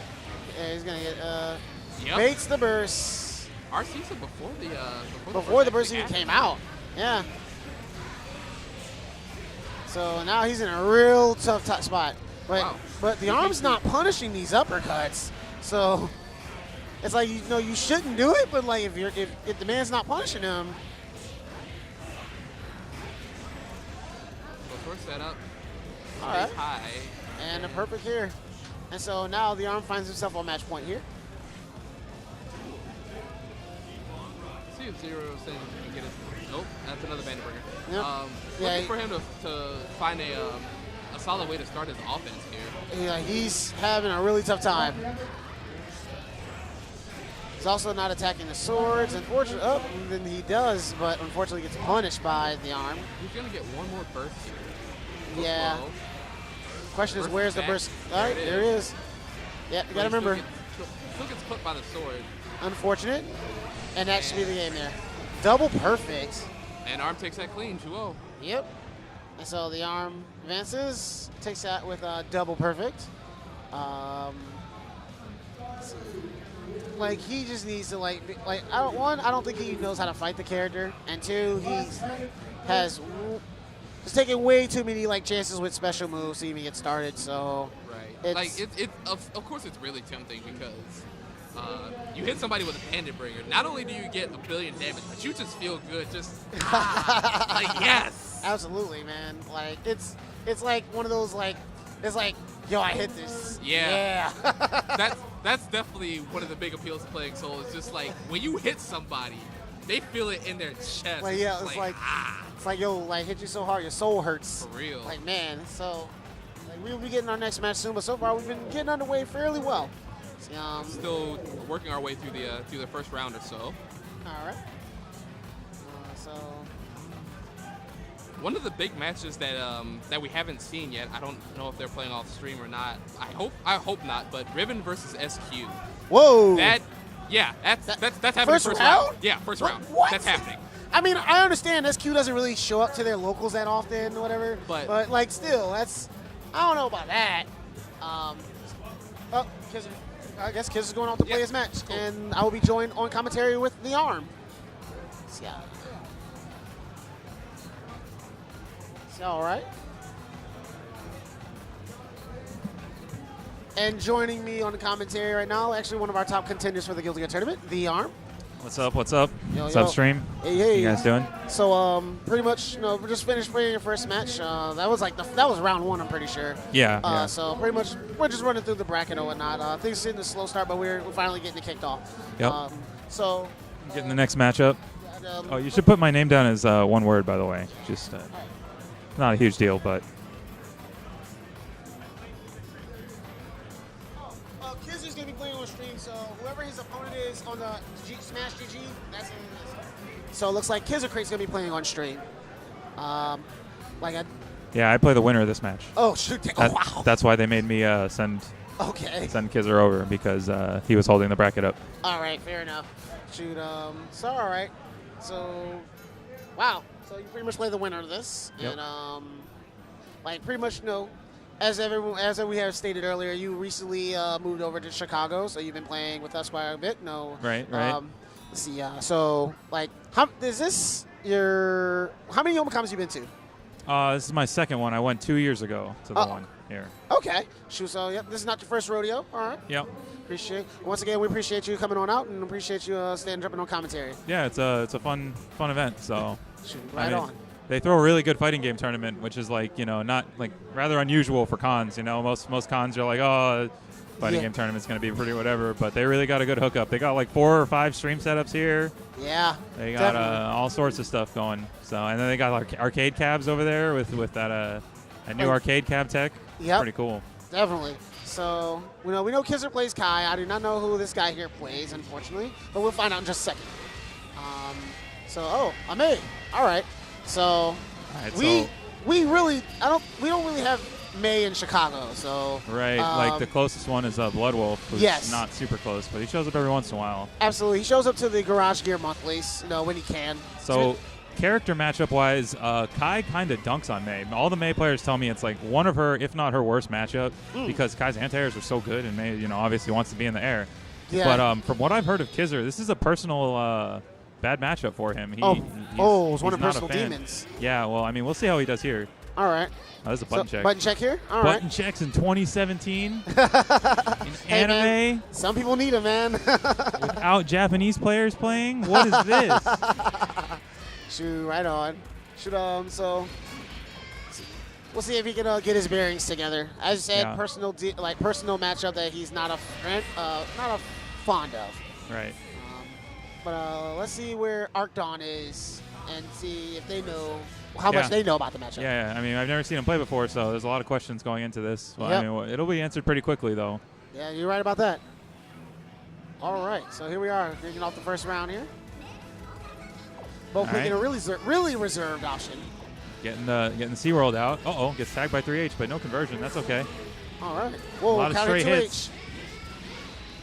Yeah, he's gonna get baits the burst. RC said before the burst even came out. Yeah. So now he's in a real tough spot. But the arm's not punishing these uppercuts. So it's like, you know, you shouldn't do it, but like if the man's not punishing him. So first setup. All right. High. And a perfect here. And so now the arm finds himself on match point here. See if Zero says he can get it. Nope, that's another Bandit Bringer. Yep. Looking for him to find a solid way to start his offense here. Yeah, he's having a really tough time. He's also not attacking the swords. Unfortunately, then he does, but unfortunately gets punished by the arm. He's going to get one more burst here. Yeah. Low. Question is, where's the burst? All right, there it is. Yeah, you got to remember. Still gets clipped by the sword. Unfortunate. And that should be the game there. Double perfect. And arm takes that clean, 2-0. Yep. And so the arm advances, takes that with a double perfect. Like, he just needs to I don't think he knows how to fight the character, and two, he's taking way too many chances with special moves to even get started. So right, of course it's really tempting because you hit somebody with a Bandit Bringer. Not only do you get a billion damage, but you just feel good. Just yes, absolutely, man. Like it's like one of those it's like, yo, I hit this. Yeah. That's definitely one of the big appeals to playing Soul. It's just like when you hit somebody, they feel it in their chest. It's like, yo, hit you so hard, your soul hurts. For real. Like, man, so we'll be getting our next match soon, but so far we've been getting underway fairly well. Still working our way through the first round or so. All right. One of the big matches that we haven't seen yet, I don't know if they're playing off stream or not. I hope not, but Riven versus SQ. Whoa. That's happening first round? Yeah, first round. What? That's happening. I mean, I understand SQ doesn't really show up to their locals that often, or whatever. But still, I don't know about that. I guess Kiz is going off to play his match, cool. And I will be joined on commentary with the arm. Yeah. All right. And joining me on the commentary right now, actually one of our top contenders for the Guilty Gear tournament, the arm. What's up? What's up? Yo, What's up, stream? Hey. You guys doing? So pretty much, we just finished playing your first match. That was round one, I'm pretty sure. Yeah. So pretty much, we're just running through the bracket and whatnot. Things in the slow start, but we're finally getting it kicked off. Yep. So getting the next matchup. You should put my name down as one word, by the way. Just not a huge deal, but. Kiz is going to be playing on stream, so whoever his opponent is on the Smash GG, that's who it is. So it looks like Kiz Crate's going to be playing on stream. Yeah, I play the winner of this match. Oh, shoot. Wow. That's why they made me send Kizzer over, because he was holding the bracket up. All right, fair enough. Shoot, so all right. So, wow. So you pretty much play the winner of this, Yep. and like pretty much as we have stated earlier, you recently moved over to Chicago, so you've been playing with us quite a bit. Right. Let's see. So like, how many Youmacons you been to? This is my second one. I went 2 years ago to the one here. Okay. Shoot. So yep, this is not your first rodeo. All right. Yep. Appreciate. Once again, we appreciate you coming on out and appreciate you jumping on commentary. Yeah, it's a fun event. So Shoot, right on. They throw a really good fighting game tournament, which is like, not like rather unusual for cons. Most cons are like, oh, fighting game tournament's going to be pretty whatever, but they really got a good hookup. They got like 4 or 5 stream setups here. Yeah. They got all sorts of stuff going. So, and then they got like arcade cabs over there with that new arcade cab tech. Yep. Pretty cool. Definitely. So, we know Kizzer plays Kai. I do not know who this guy here plays, unfortunately, but we'll find out in just a second. Ame. All right. So, we don't really have May in Chicago, so. Right, like the closest one is Blood Wolf, who's not super close, but he shows up every once in a while. Absolutely. He shows up to the Garage Gear monthlies, when he can. So, character matchup-wise, Kai kind of dunks on May. All the May players tell me it's like one of her, if not her worst matchup, because Kai's anti-airs are so good, and May, obviously wants to be in the air. Yeah. But from what I've heard of Kizzer, this is a personal bad matchup for him. It's one of personal demons. Yeah, well, I mean, we'll see how he does here. All right. Oh, this is a button check. Button check here? All button checks in 2017. In anime. Man, some people need them, man. Without Japanese players playing? What is this? Shoot, right on. So we'll see if he can get his bearings together. As you said, personal matchup that he's not a fond of. Right. But let's see where ArtDon is and see if they know how much they know about the matchup. Yeah, I mean, I've never seen him play before, so there's a lot of questions going into this. Well, I mean, it'll be answered pretty quickly, though. Yeah, you're right about that. All right, so here we are, kicking off the first round here. Both picking a really reserved option. Getting the SeaWorld out. Gets tagged by 3H, but no conversion. That's okay. All right. Whoa, a lot of straight hits.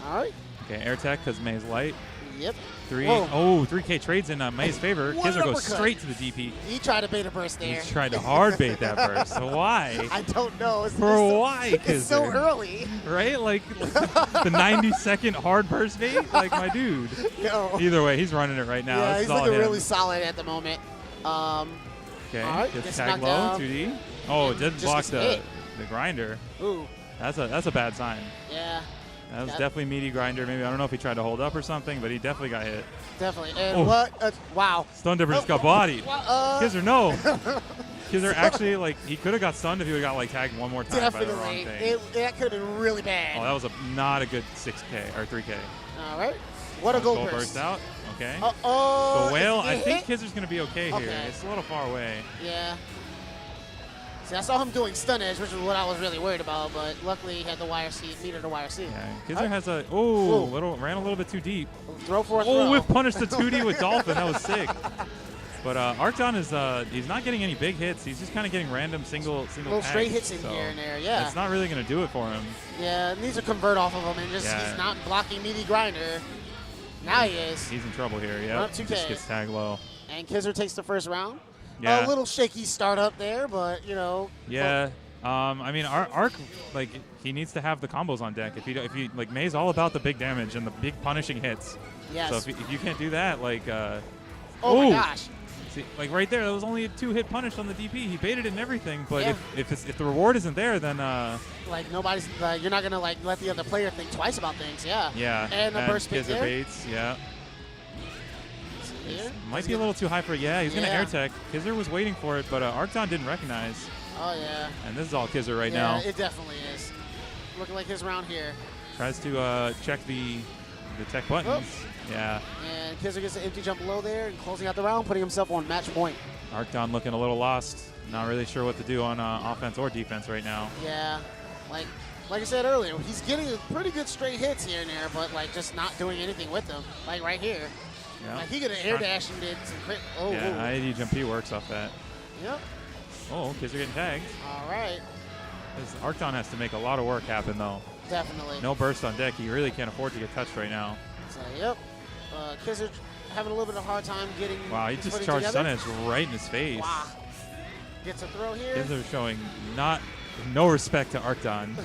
All right. Okay, air tech because May's light. Yep. 3K trades in May's favor. Kizzer goes straight to the DP. He tried to bait a burst there. He tried to hard bait that burst. So why? I don't know. Why? It's so early. Right? Like the 90-second hard burst bait? Like my dude. No. Either way, he's running it right now. Yeah, he's looking really solid at the moment. Okay, right, gets tag low, 2D. Oh, it did block the grinder. Ooh. That's a bad sign. Yeah. That was definitely meaty grinder. Maybe I don't know if he tried to hold up or something, but he definitely got hit. Definitely. And what? Wow. Stun Dipper just got bodied. Kizzer, no. Kizzer actually, he could have got stunned if he would have got tagged one more time by the wrong thing. That could have been really bad. Oh, that was not a good 6K or 3K. All right. What a gold burst out. Okay. The whale. I think Kizzer's going to be okay here. It's a little far away. Yeah. See, I saw him doing stun edge, which is what I was really worried about, but luckily he had the wire C, meter to wire C. Yeah, Kizzer has ran a little bit too deep. Throw for a throw. Whip punish the 2D with Dolphin. That was sick. But ArtDon is he's not getting any big hits. He's just kind of getting random single little straight hits in here and there. Yeah. It's not really going to do it for him. Yeah, needs to convert off of him and he's not blocking meaty grinder. Now he is. He's in trouble here. Yeah. Just gets tagged low. And Kizzer takes the first round. Yeah. A little shaky start up there, but Yeah. I mean, Arc, he needs to have the combos on deck. If he May's all about the big damage and the big punishing hits. Yes. So if you can't do that, oh my gosh. See, right there, that was only a 2-hit punish on the DP. He baited it and everything, but if the reward isn't there, then nobody's you're not gonna let the other player think twice about things. Yeah. Yeah. And the burst pick there. Baits. Yeah. Might be a little too high for it. Yeah, he's going to air tech. Kizzer was waiting for it, but ArtDon didn't recognize. Oh, yeah. And this is all Kizzer right now. Yeah, it definitely is. Looking like his round here. Tries to check the tech buttons. Yeah. And Kizzer gets an empty jump low there and closing out the round, putting himself on match point. ArtDon looking a little lost. Not really sure what to do on offense or defense right now. Yeah. Like I said earlier, he's getting pretty good straight hits here and there, but just not doing anything with them. Like right here. Yeah. He got an air dash and did some crit. Oh, yeah, IAD jump P works off that. Yep. Oh, Kizzer getting tagged. All right. ArtDon has to make a lot of work happen, though. Definitely. No burst on deck. He really can't afford to get touched right now. So, yep. Kizzer having a little bit of a hard time getting. Wow, he his just footing charged together. Sun Edge right in his face. Wow. Gets a throw here. Kids are showing no respect to ArtDon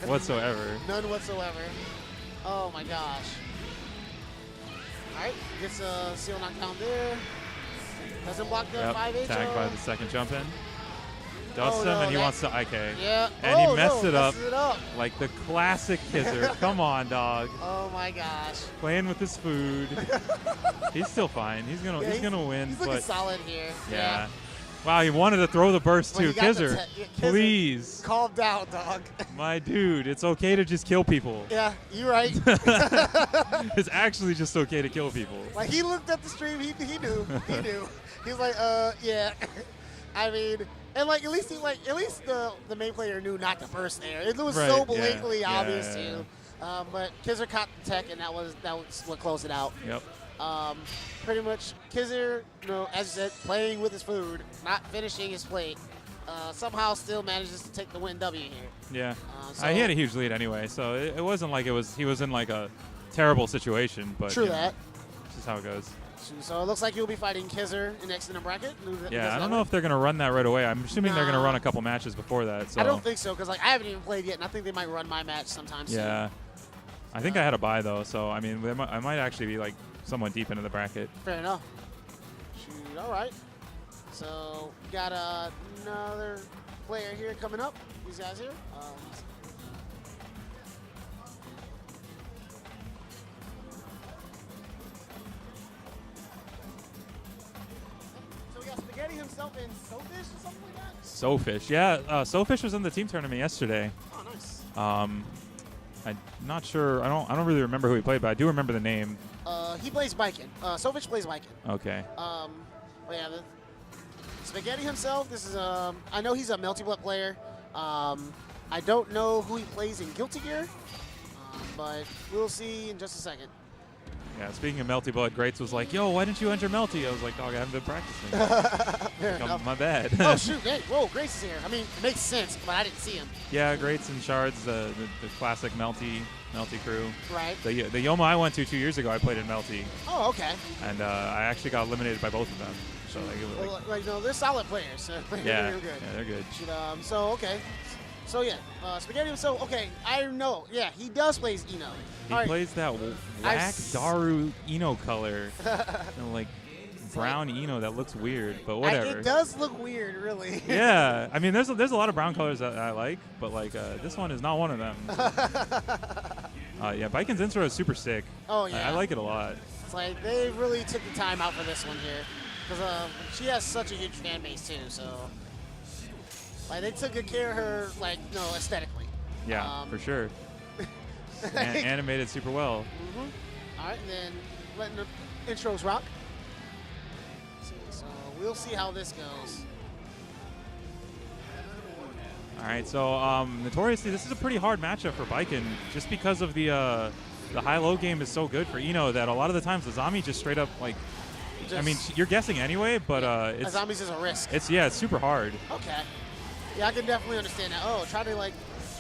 whatsoever. None whatsoever. Oh my gosh. All right, gets a seal knockdown there. Doesn't block the 5H. Tagged by the second jump in. Does him, no, and he wants to IK. Yeah. And he messed it up messes it up. like the classic kisser. Come on, dog. Oh my gosh. Playing with his food. He's still fine. He's gonna win. He's looking but solid here. yeah. Wow, he wanted to throw the burst Well, too. he got the Kisser, Kisser, please. calm down, dog. My dude, it's okay to just kill people. Yeah, you're right. It's actually just okay to kill people. Like, he looked at the stream, he knew. He knew. He was like, yeah. I mean, and like at least the main player knew not to burst there. It was Right, so blatantly yeah, obvious yeah. too. But Kizzer caught the tech, and that was what closed it out. Yep. Pretty much, Kizzer, as you said, playing with his food, not finishing his plate, somehow still manages to take the win W here. Yeah. So He had a huge lead anyway, so it wasn't like he was in like a terrible situation. But true you know, that. this is how it goes. So it looks like you'll be fighting Kizzer next in the bracket. Yeah, I don't know if they're going to run that right away. I'm assuming they're going to Nah. run a couple matches before that. So. I don't think so, because like I haven't even played yet, and I think they might run my match sometime soon. Yeah. I think I had a bye, though, so, I mean, I might actually be, like, somewhat deep into the bracket. Fair enough. Shoot, all right. So we got another player here coming up. These guys here. So we got Spaghetti himself and Sofish or something like that? Sofish, yeah. Sofish was in the team tournament yesterday. Oh, nice. I'm not sure. I don't really remember who he played, but I do remember the name. He plays Viking. Sofish plays Viking. Okay. But yeah, the Spaghetti himself, this is I know he's a multi-blood player. I don't know who he plays in Guilty Gear, but we'll see in just a second. Yeah, speaking of Melty Blood, Greats was like, yo, why didn't you enter Melty? I was like, dog, I haven't been practicing. Fair enough. My bad. Oh, shoot. Hey, whoa, Grace is here. I mean, it makes sense, but I didn't see him. Yeah, Greats and Shards, the classic Melty crew. Right. The Yoma I went to 2 years ago, I played in Melty. Oh, okay. And I actually got eliminated by both of them. So like, it was Well, no, they're solid players. So yeah, they're good. yeah, they're good. Shoot, so, okay. So, yeah, Spaghetti himself, okay, I know. Yeah, he does play Eno. He All plays that whack Daru Eno color, like brown Eno that looks weird, but whatever. It does look weird, really. Yeah, I mean, there's a lot of brown colors that I like, but like this one is not one of them. Yeah, Biken's intro is super sick. Oh, yeah. I like it a lot. It's like they really took the time out for this one here, because she has such a huge fan base too. So, like, they took good care of her, like, aesthetically. Yeah, for sure. Animated super well. Mm-hmm. All right, and then letting the intros rock. So we'll see how this goes. All right, so notoriously, this is a pretty hard matchup for Biken, just because of the high-low game is so good for Eno that a lot of the times the Zami just straight up like. I mean, you're guessing anyway, but it's. Zombies is a risk. It's super hard. Okay. Yeah, I can definitely understand that. Oh, try to like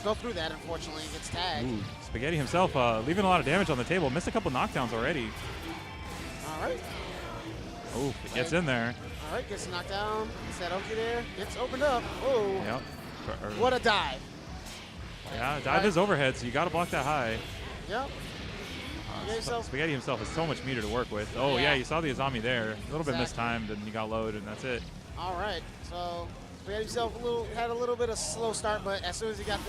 go through that. Unfortunately, gets tagged. Ooh, Spaghetti himself leaving a lot of damage on the table. Missed a couple knockdowns already. All right. Oh, it gets in there. All right, gets knocked down. Gets that Oki there. Gets opened up. Oh. Yep. What a dive. Yeah, dive is overhead, so you got to block that high. Yep. Spaghetti himself has so much meter to work with. Oh, yeah, you saw the Azami there. A little bit Exactly. mistimed, and you got low, and that's it. All right. So Spaghetti himself had a little bit of slow start, but as soon as he got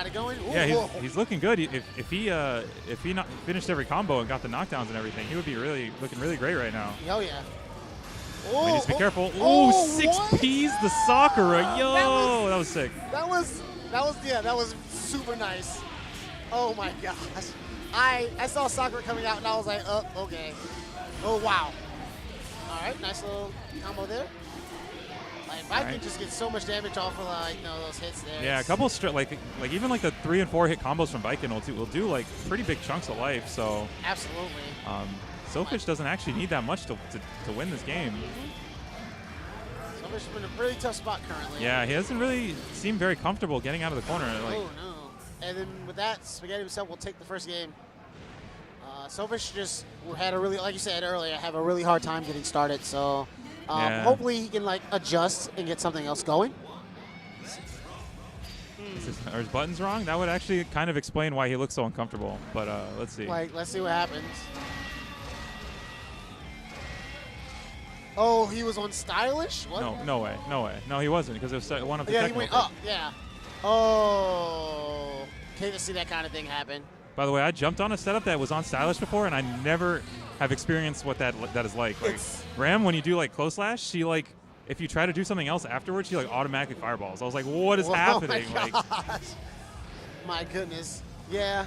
it going, ooh, yeah, he's looking good. If he not finished every combo and got the knockdowns and everything, he would be looking really great right now. Oh yeah. Oh, he needs to be careful. Oh, Oh, 6Ps the Sakura. Yo, that was sick. That was super nice. Oh my gosh. I saw Sakura coming out and I was like, oh, okay. Oh wow. All right, nice little combo there. Like, if I could just get so much damage off of those hits there. Yeah, a couple like even like the 3 and 4 hit combos from Biken will do like pretty big chunks of life. So absolutely. Sofish doesn't actually need that much to win this game. Sofish is in a pretty tough spot currently. Yeah, he doesn't really seem very comfortable getting out of the corner. Like, oh no. And then with that, Spaghetti himself will take the first game. Selfish just had a really, like you said earlier, have a really hard time getting started. So hopefully he can like adjust and get something else going. Are his buttons wrong? That would actually kind of explain why he looks so uncomfortable. But let's see. Like, let's see what happens. Oh, he was on stylish? What? No way. No, he wasn't because it was one of the technical. Yeah, he went up. Yeah. Oh, hate to see that kind of thing happen. By the way, I jumped on a setup that was on stylish before, and I never have experienced what that is like. Like Ram, when you do like close slash, she like if you try to do something else afterwards, she like automatically fireballs. I was like, what is happening? My gosh. My goodness. Yeah,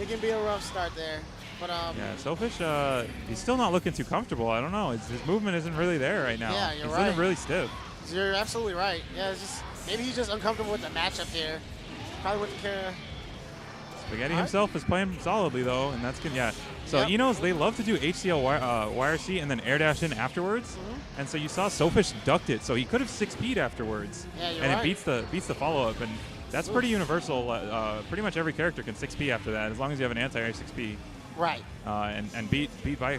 it can be a rough start there. But yeah, Selfish, he's still not looking too comfortable. I don't know. His movement isn't really there right now. Yeah, you're he's right. looking really stiff. You're absolutely right. Yeah, it's just maybe he's just uncomfortable with the matchup here. Probably wouldn't care. Spaghetti himself is playing solidly though, and that's good. Yeah. So Enos, they love to do HCL YRC and then air dash in afterwards, and so you saw Selfish ducked it, so he could have 6P'd afterwards, yeah, you're and right. it beats the follow up, and that's pretty universal. Pretty much every character can 6P after that, as long as you have an anti-air 6P. Right. And beat by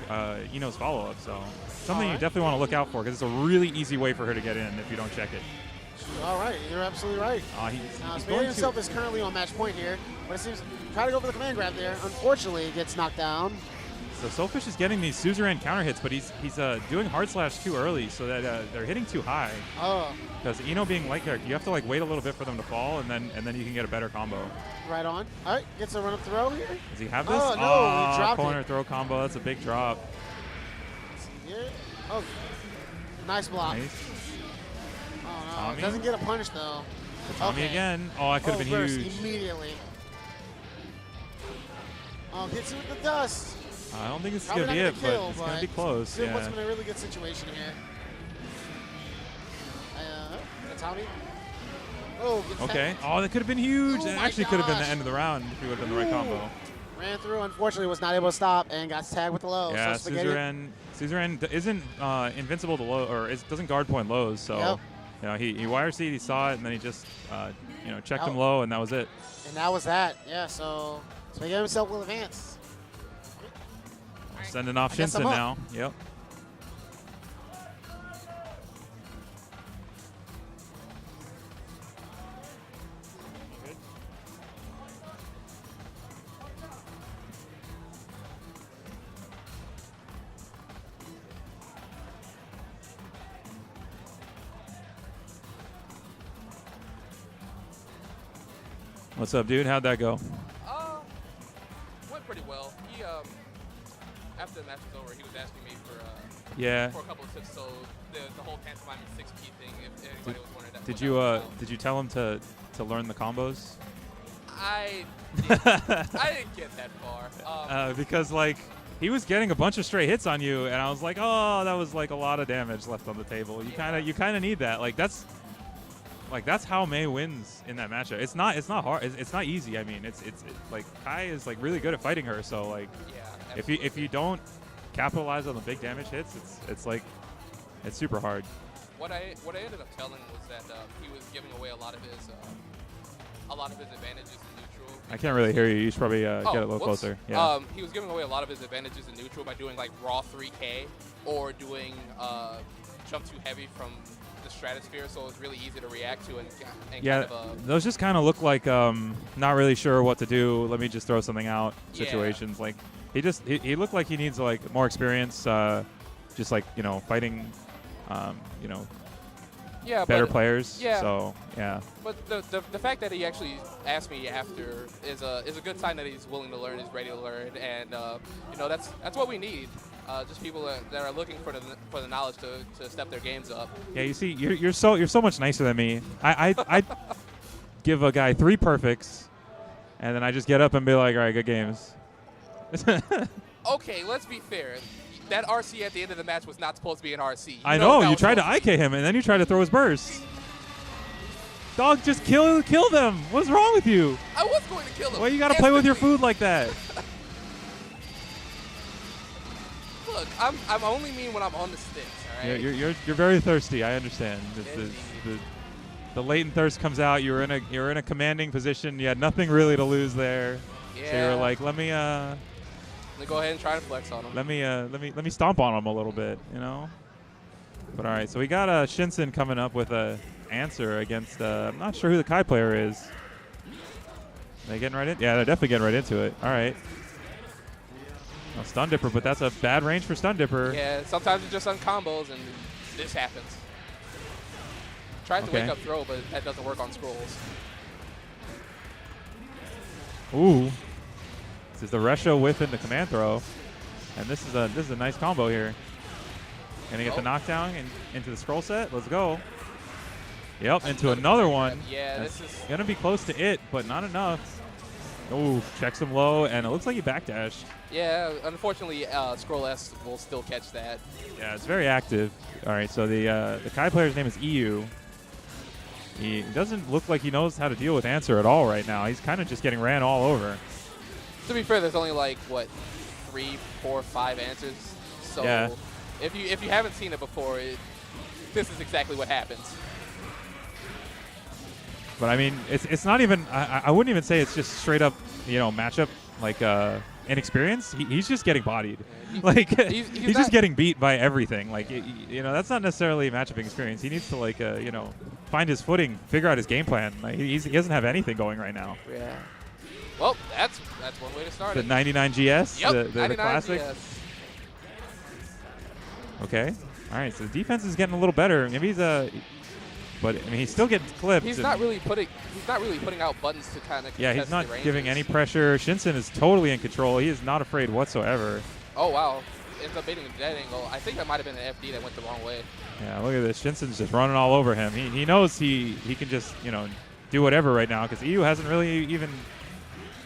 Eno's follow up. So something you definitely want to look out for because it's a really easy way for her to get in if you don't check it. All right, you're absolutely right. Spaghetti himself is currently on match point here, but it seems try to go for the command grab there. Unfortunately, it gets knocked down. So Selfish is getting these suzerain counter hits, but he's doing hard slash too early, so that they're hitting too high. Oh. Because Eno being light character, you have to like wait a little bit for them to fall, and then you can get a better combo. Right on. All right, gets a run up throw here. Does he have this? Oh no, he dropped corner it. throw combo. That's a big drop. Yeah. Oh, nice block. Nice. Oh no, Tommy? doesn't get a punish though. Tommy again. Oh, that could have been burst huge. Immediately. Oh, hits you with the dust. I don't think this is Probably going to be not it, gonna kill, but it's going to be close. It Yeah. puts him in a really good situation here. Tommy. Oh, gets Okay. tagged. Oh, that could have been huge. Oh That my actually could have been the gosh. end of the round if he would have been the right combo. Ran through, unfortunately was not able to stop and got tagged with the low. Yeah, So Spaghetti. Suzerain isn't invincible to low, or doesn't guard point lows. So, you know, he YRC'd, he saw it, and then he just, checked him low, and that was it. And that was that. Yeah, so Spaghetti himself will advance. Sending off I guess Shinsen I'm up. now. Yep. What's up, dude? How'd that go? Went pretty well. He after the match was over, he was asking me for a couple of tips. So the whole pantomime 6P thing, if anybody was wondering that. Did you tell him to learn the combos? I didn't get that far. Because like he was getting a bunch of straight hits on you, and I was like, oh, that was like a lot of damage left on the table. You kind of need that. Like that's how Mei wins in that matchup. It's not hard. It's not easy. I mean, it's like Kai is like really good at fighting her. So like, if you don't capitalize on the big damage hits, it's super hard. What I ended up telling was that he was giving away a lot of his advantages in neutral. I can't really hear you. You should probably get a little closer. Yeah. He was giving away a lot of his advantages in neutral by doing like raw 3K or doing jump too heavy from the stratosphere, so it was really easy to react to and yeah, kind of those just kind of look like not really sure what to do. Let me just throw something out situations. Like he looked like he needs like more experience, just like fighting, better players. Yeah. So yeah. But the fact that he actually asked me after is a good sign that he's willing to learn, he's ready to learn, and that's what we need. Just people that are looking for the knowledge to step their games up. Yeah, you see, you're so much nicer than me. I give a guy 3 perfects, and then I just get up and be like, all right, good games. Okay, let's be fair. That RC at the end of the match was not supposed to be an RC. I know you tried to IK him, and then you tried to throw his burst. Dog, just kill them. What's wrong with you? I was going to kill him. Why you gotta play with your food like that? Look, I'm only mean when I'm on the sticks. All right. You're very thirsty. I understand. The latent thirst comes out. You're in a commanding position. You had nothing really to lose there. Yeah. So you were like, let me Let me go ahead and try to flex on him. Let me stomp on him a little bit, you know. But all right, so we got Shinsen coming up with a answer against. I'm not sure who the Kai player is. Are they getting right in? Yeah, they're definitely getting right into it. All right. No, Stun Dipper, but that's a bad range for Stun Dipper. Yeah, sometimes it's just on combos, and this happens. Tries to wake up throw, but that doesn't work on scrolls. Ooh. This is the Resho whiff into command throw. And this is a nice combo here. Gonna get the knockdown and into the scroll set. Let's go. Yep, into another one. Yeah, this is gonna be close to it, but not enough. Ooh, checks him low, and it looks like he backdashed. Yeah, unfortunately, Scroll S will still catch that. Yeah, it's very active. All right, so the Kai player's name is EU. He doesn't look like he knows how to deal with answer at all right now. He's kind of just getting ran all over. To be fair, there's only like, what, 3, 4, 5 answers? So yeah. if you haven't seen it before, this is exactly what happens. But I mean, it's not even. I wouldn't even say it's just straight up, you know, matchup like inexperience. He's just getting bodied. Like he's just getting beat by everything. Like you know, that's not necessarily matchup experience. He needs to like you know, find his footing, figure out his game plan. Like he doesn't have anything going right now. Yeah. Well, that's one way to start the it. 99 GS, yep, the classic. GS. Okay. All right. So the defense is getting a little better. Maybe he's but I mean, he's still getting clipped. He's not really putting out buttons to kind of. Yeah, he's not giving any pressure. Shinsen is totally in control. He is not afraid whatsoever. Oh wow! Ends up baiting a dead angle. I think that might have been an FD that went the wrong way. Yeah, look at this. Shinsen's just running all over him. He knows he can just, you know, do whatever right now because EU hasn't really even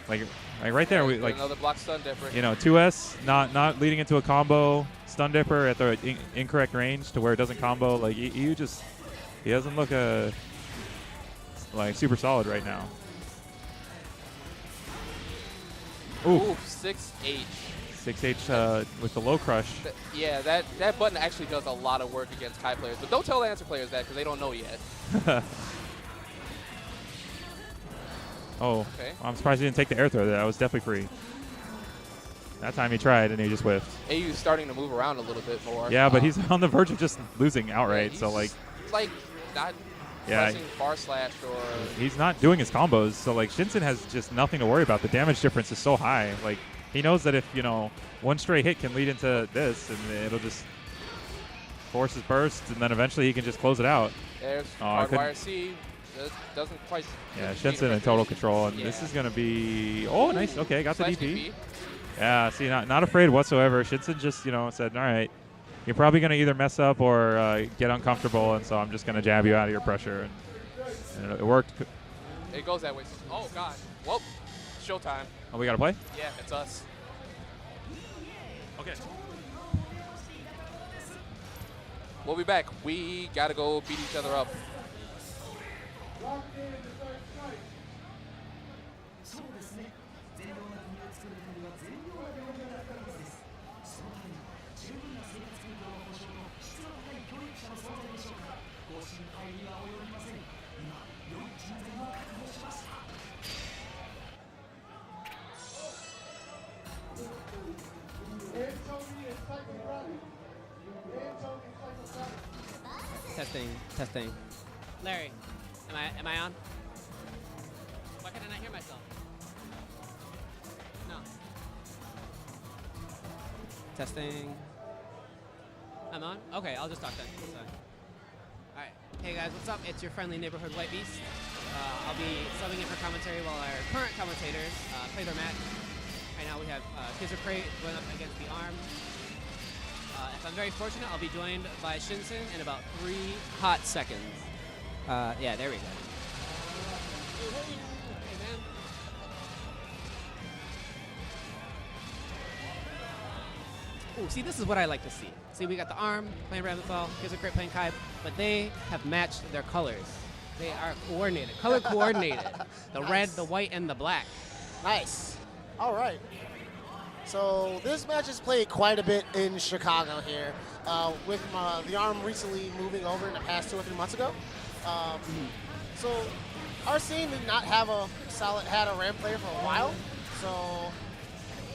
like right there. We like another block stun dipper. You know, 2S not leading into a combo stun dipper at the incorrect range to where it doesn't combo. Like EU just. He doesn't look like super solid right now. Ooh, 6H. 6H with the low crush. Yeah, that button actually does a lot of work against Kai players. But don't tell the answer players that because they don't know yet. Oh, okay. I'm surprised he didn't take the air throw there. That was definitely free. That time he tried and he just whiffed. AU's starting to move around a little bit more. Yeah, but he's on the verge of just losing outright. Yeah, so like not pressing far slash or he's not doing his combos. So like Shinsen has just nothing to worry about. The damage difference is so high. Like he knows that if, you know, one stray hit can lead into this and it'll just force his burst and then eventually he can just close it out. There's hardwire C. Doesn't quite. Yeah, Shinsen in total control, and this is gonna be nice. Okay, got the DP. Yeah, see, not afraid whatsoever. Shinsen just, you know, said, all right, you're probably going to either mess up or get uncomfortable, and so I'm just going to jab you out of your pressure. And it worked. It goes that way. Oh, God. Well, showtime. Oh, we got to play? Yeah, it's us. Okay. We'll be back. We got to go beat each other up. Testing. Larry, am I on? Why can I not hear myself? No. Testing. I'm on? Okay, I'll just talk then. All right. Hey guys, what's up? It's your friendly neighborhood White Beast. I'll be subbing in for commentary while our current commentators play their match. Right now we have Kizzer going up against the Arm. If I'm very fortunate, I'll be joined by Shinsen in about 3 hot seconds. Yeah, there we go. Hey, man. Ooh, see, this is what I like to see. See, we got the Arm playing Ramthal, Kizzer playing Kai, but they have matched their colors. They are coordinated, color coordinated. The red, the white, and the black. Nice. All right. So this match is played quite a bit in Chicago here, with the Arm recently moving over in the past 2 or 3 months ago. So our scene did not have a solid, had a ramp player for a while. So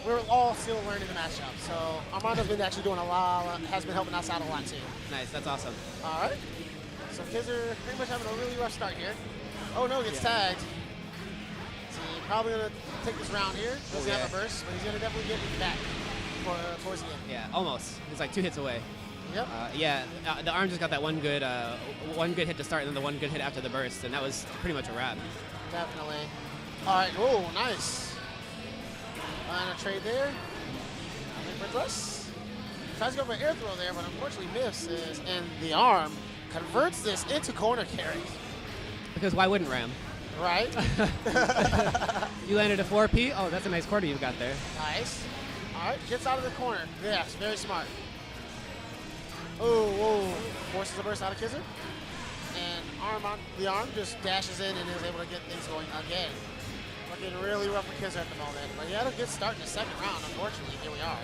we're all still learning the matchup. So Armando's been actually doing has been helping us out a lot too. Nice, that's awesome. All right. So kids are pretty much having a really rough start here. Oh no, gets tagged. So he's probably gonna take this round here. Doesn't have a burst, but he's gonna definitely get it back towards the end. Yeah, almost. He's like 2 hits away. Yep. The arm just got that one good hit to start, and then the one good hit after the burst, and that was pretty much a wrap. Definitely. All right. Oh, nice. And a trade there. For thrust. Tries to go for an air throw there, but unfortunately misses, and the arm converts this into corner carry. Because why wouldn't Ram? Right. You landed a 4P. Oh, that's a nice quarter you've got there. Nice. All right, gets out of the corner. Yes, very smart. Oh, whoa. Forces a burst out of Kizzer. And the arm just dashes in and is able to get things going again. Looking really rough for Kizzer at the moment. But he had a good start in the second round, unfortunately. Here we are.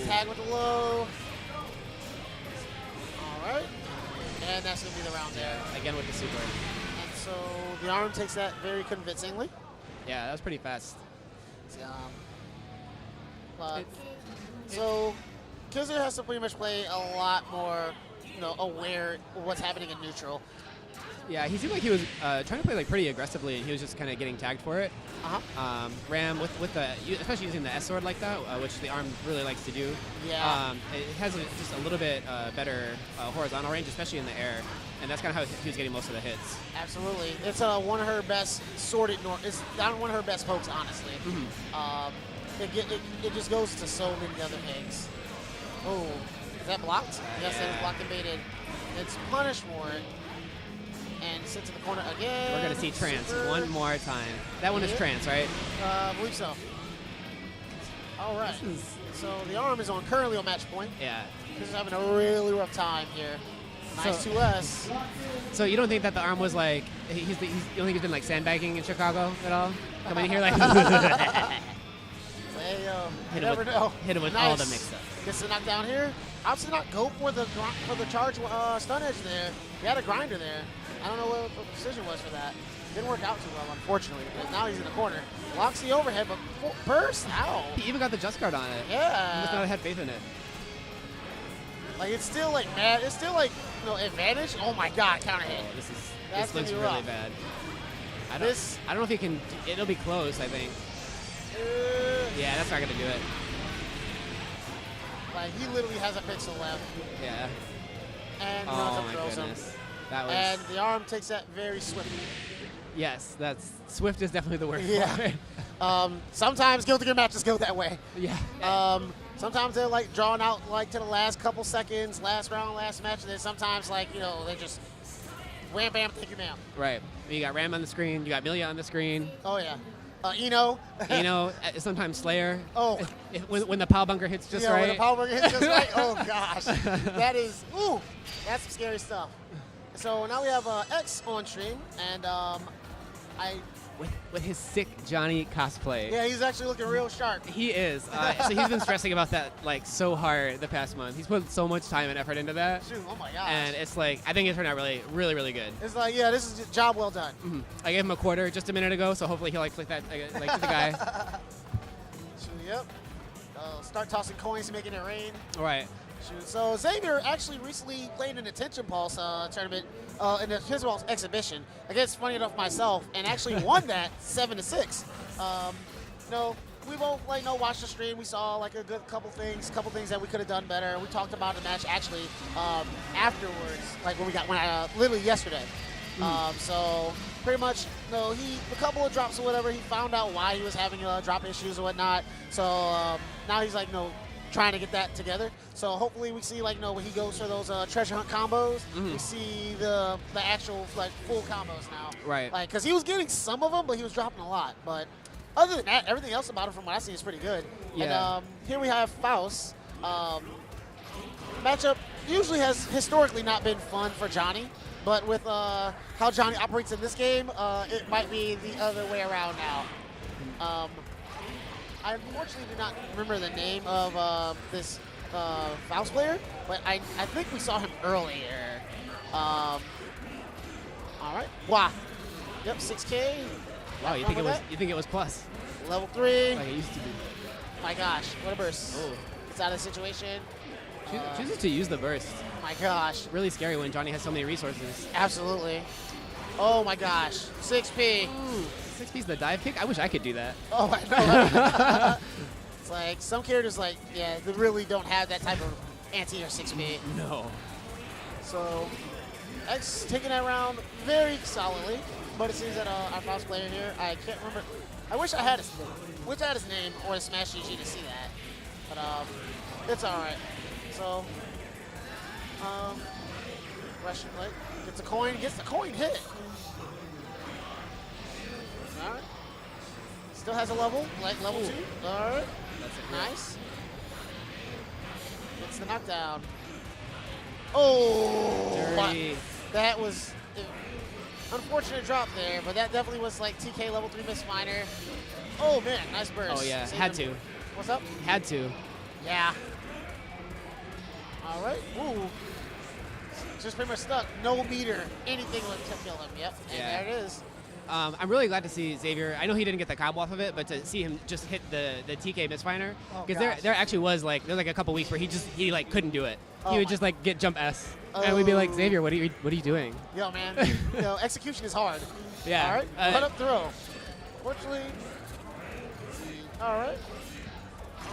Tag with the low. All right. And that's going to be the round there. Again with the super. And so the arm takes that very convincingly. Yeah, that was pretty fast. So Kizzer has to pretty much play a lot more, aware of what's happening in neutral. Yeah, he seemed like he was trying to play like pretty aggressively, and he was just kind of getting tagged for it. Ram with especially using the S sword like that, which the arm really likes to do. Yeah. It has just a little bit better horizontal range, especially in the air, and that's kind of how he was getting most of the hits. Absolutely, it's one of her best sorted. It's not one of her best pokes, honestly. It just goes to so many other things. Oh, is that blocked? Yes, that is blocked and baited. It's punished for it. And sent to the corner again. We're going to see trance one more time. That one is trance, right? I believe so. All right. So the arm is currently on match point. Yeah. This is having a really rough time here. Nice to us. So you don't think that the arm was like, you don't think he's been like sandbagging in Chicago at all? Coming in here like. You never know. Hit him with all the mix-ups. Gets the knockdown here. Obviously not go for the charge stun edge there. He had a grinder there. I don't know what the decision was for that. Didn't work out too well, unfortunately. But now he's in the corner. Locks the overhead, but burst. Ow. He even got the just guard on it. Yeah. He must not have had faith in it. Like it's still like mad. It's still like advantage. Oh my God, counter hit. Oh, This looks really rough. bad. I don't know if he can. It'll be close, I think. Yeah, that's not gonna do it. Like he literally has a pixel left. Yeah. And oh runs up my throws goodness. him. That was. And the arm takes that very swiftly. Yes, that's Swift is definitely the word. Yeah. For it. Sometimes Guilty Gear matches go that way. Yeah. Sometimes they're like drawn out like to the last couple seconds, last round, last match, and then sometimes like they just wham bam, thank you ma'am. Right. You got Ram on the screen. You got Milia on the screen. Oh yeah. Eno. Sometimes Slayer. Oh. When the power bunker hits just right. When the power bunker hits just right. Oh gosh. That's some scary stuff. So now we have X on stream, and with his sick Johnny cosplay. Yeah, he's actually looking real sharp. He is. So he's been stressing about that like so hard the past month. He's put so much time and effort into that. Shoot, oh my gosh. And it's like, I think it turned out really, really, really good. It's like, yeah, this is a job well done. Mm-hmm. I gave him a quarter just a minute ago, so hopefully he'll flick that like to the guy. Shoot, yep. Start tossing coins, making it rain. All right. Shoot. So Xavier actually recently played an Attention Pulse tournament in the Hizwall's exhibition against, funny enough, myself, and actually won that 7-6. We both watched the stream. We saw like a good couple things that we could have done better. We talked about the match actually afterwards, like literally yesterday. So pretty much, a couple of drops or whatever. He found out why he was having drop issues or whatnot. So now he's trying to get that together. So hopefully we see when he goes for those treasure hunt combos, we see the actual full combos now. Right. Because he was getting some of them, but he was dropping a lot. But other than that, everything else about him from what I see is pretty good. Yeah. And here we have Faust. Matchup usually has historically not been fun for Johnny, but with how Johnny operates in this game, it might be the other way around now. I unfortunately do not remember the name of this Faust player, but I think we saw him earlier. All right. Wow. Yep, 6K. Wow, you think it was plus? level 3. Like it used to be. My gosh, what a burst. Oh. It's out of the situation. Chooses to use the burst. My gosh. Really scary when Johnny has so many resources. Absolutely. Oh my gosh. 6P. Ooh, 6P's the dive kick? I wish I could do that. Oh, I know. It's like some characters, like, yeah, they really don't have that type of anti or 6P. No. So, X taking that round very solidly, but it seems that our Faust player here, I can't remember. I wish I had his name or the Smash GG to see that, but it's all right. So, Russian Blade gets the coin hit. All right. Still has a level, like level 2. All right. That's it. Nice. Gets the knockdown. Oh, Dirty. that was unfortunate drop there, but that definitely was like TK level 3 miss minor. Oh man, nice burst. Oh yeah, Saved had him. to. What's up? Had to. Yeah. All right. Ooh. Just pretty much stuck. No meter. Anything to kill him. Yep. And Yeah. there it is. I'm really glad to see Xavier. I know he didn't get the combo off of it, but to see him just hit the TK misfire, Oh, because gosh. there actually was like a couple weeks where he like couldn't do it. Oh, he would my- just like get jump S, and we'd be like, Oh. Xavier, what are you doing? Yo, man. Yo, execution is hard. Yeah. All right. Put up throw. Fortunately. All right.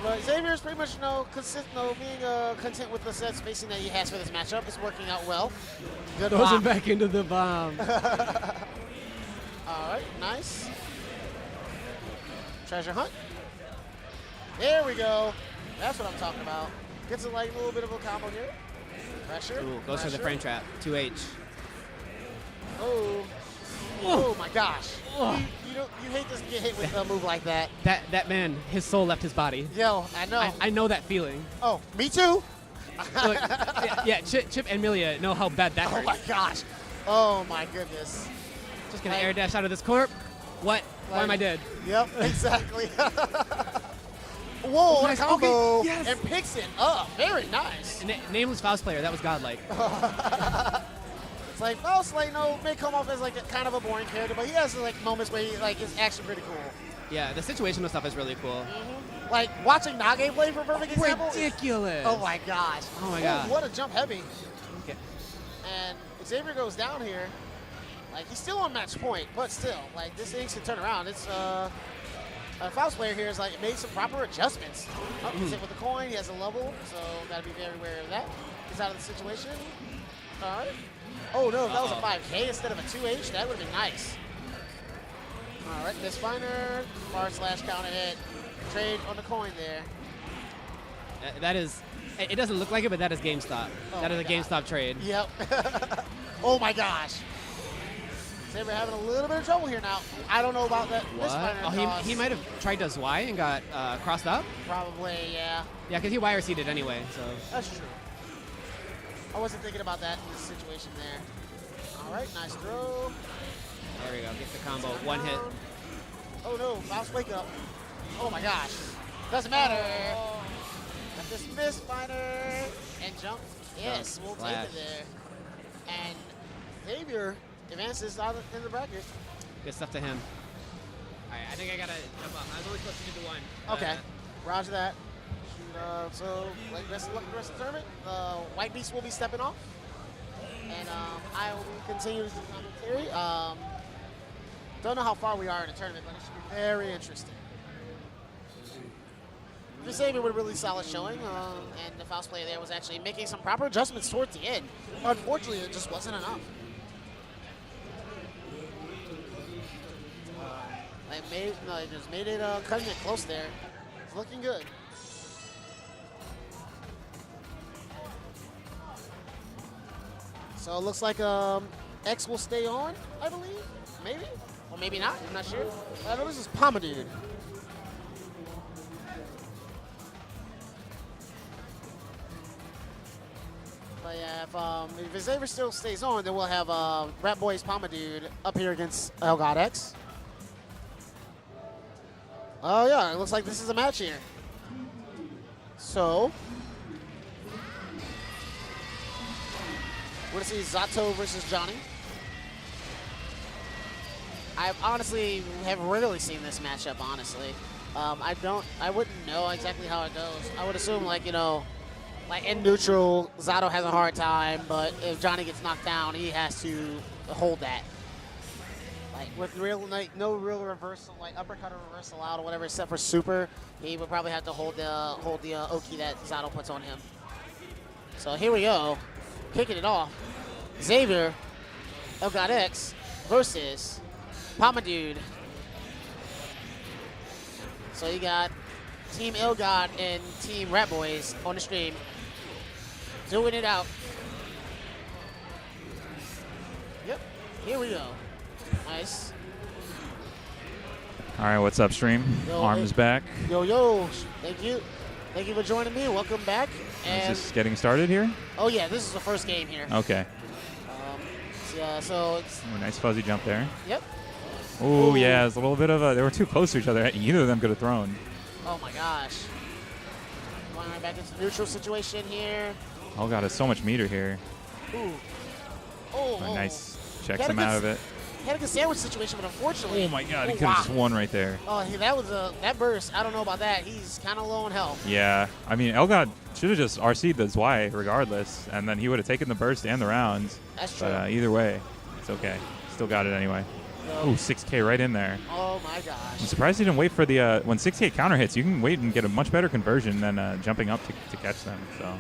But Xavier's pretty much being content with the set spacing that he has for this matchup. It's working out well. Good Throws him block. back into the bomb. All right, nice. Treasure hunt. There we go. That's what I'm talking about. Gets like a little bit of a combo here. Pressure. Ooh, goes for the pressure. frame trap. 2H. Oh. Oh my gosh. You hate to get hit with a move like that. That man, his soul left his body. Yo, I know. I know that feeling. Oh, me too. Look, yeah, Chip and Milia know how bad that Oh hurt. my gosh. Oh my goodness. Just gonna Like- air dash out of this corp. What? Why am I Like- dead? Yep, exactly. Whoa, what a Nice. combo. Okay, yes. And picks it up. Very nice. Nameless Faust player. That was godlike. It's like Faust, may come off as like a kind of a boring character, but he has like moments where he like is actually pretty cool. Yeah, the situational stuff is really cool. Like watching Nage play for a perfect example. Ridiculous. Oh my gosh. Oh my Ooh, God. What a jump heavy. Okay. And Xavier goes down here. Like he's still on match point, but still, like this thing can turn around. It's a Faust player here is like made some proper adjustments. Oh, he's hit with the coin. He has a level, so gotta be very aware of that. He's out of the situation. All right. Oh no, if that was a 5K instead of a 2H, that would have been nice. All right, this finer, bar slash counter hit, trade on the coin there. That is. It doesn't look like it, but that is GameStop. Oh That is my a God. GameStop trade. Yep. Oh my gosh. Xavier having a little bit of trouble here now. I don't know about that. This What? finer Oh, toss. he might have tried to Y and got crossed up. Probably, yeah. Yeah, because he wire seated anyway. So That's true. I wasn't thinking about that in this situation there. All right, nice throw. there we go. Get the combo. One hit. Oh no, Faust wake up. Oh my gosh. Doesn't matter. Got this miss fighter and jump. Yes, we'll take Flash. it there. And Xavier advances out in the bracket. Good stuff to him. All right, I think I gotta jump up. I was only supposed to do the one. Okay, roger that. So, like, best of luck the rest of the tournament. White Beast will be stepping off. And I will be continuing the commentary. Don't know how far we are in the tournament, but it should be very interesting. Xavier with a really solid showing, and the Faust player there was actually making some proper adjustments towards the end. Unfortunately, it just wasn't enough. It just made it cutting it close there. It's looking good. So it looks like X will stay on, I believe. Maybe. Or maybe not. I'm not sure. I know this is Pompidou. But yeah, if Xavier still stays on, then we'll have Rat Boy's Pompidou up here against El God X. Oh yeah, it looks like this is a match here. So we're gonna see Zato versus Johnny. I honestly have rarely seen this matchup, honestly. I wouldn't know exactly how it goes. I would assume, like, you know, like in neutral, Zato has a hard time, but if Johnny gets knocked down, he has to hold that. Like with no real reversal, like uppercut or reversal out or whatever, except for super, he would probably have to hold the Oki that Zato puts on him. So here we go, kicking it off. Xavier, Elgod X versus Pompidou. So you got Team Elgod and Team Rat Boys on the stream, doing it out. Yep, here we go. Nice. All right, what's up, stream? Yo, Arm is back. Yo, thank you. Thank you for joining me. Welcome back. And Is this getting started here? oh yeah, this is the first game here. Okay. Yeah, so it's Ooh, nice fuzzy jump there. yep. Ooh, Ooh. yeah, it's a little bit of a. They were too close to each other. Either of them could have thrown. Oh my gosh. Going right back into neutral situation here. Oh god, it's so much meter here. Ooh. Oh, Oh, nice. Had Checks a him good out of it. Had a good sandwich situation, but unfortunately. Oh my god, he oh, could have wow. just won right there. Oh, that was that burst. I don't know about that. He's kind of low on health. Yeah, I mean, Elgod should have just RC'd the Y regardless, and then he would have taken the burst and the rounds. That's true. But either way, it's okay. Still got it anyway. So- Ooh, 6K right in there. oh my I'm gosh. surprised he didn't wait for the when 6K counter hits. You can wait and get a much better conversion than jumping up to catch them. So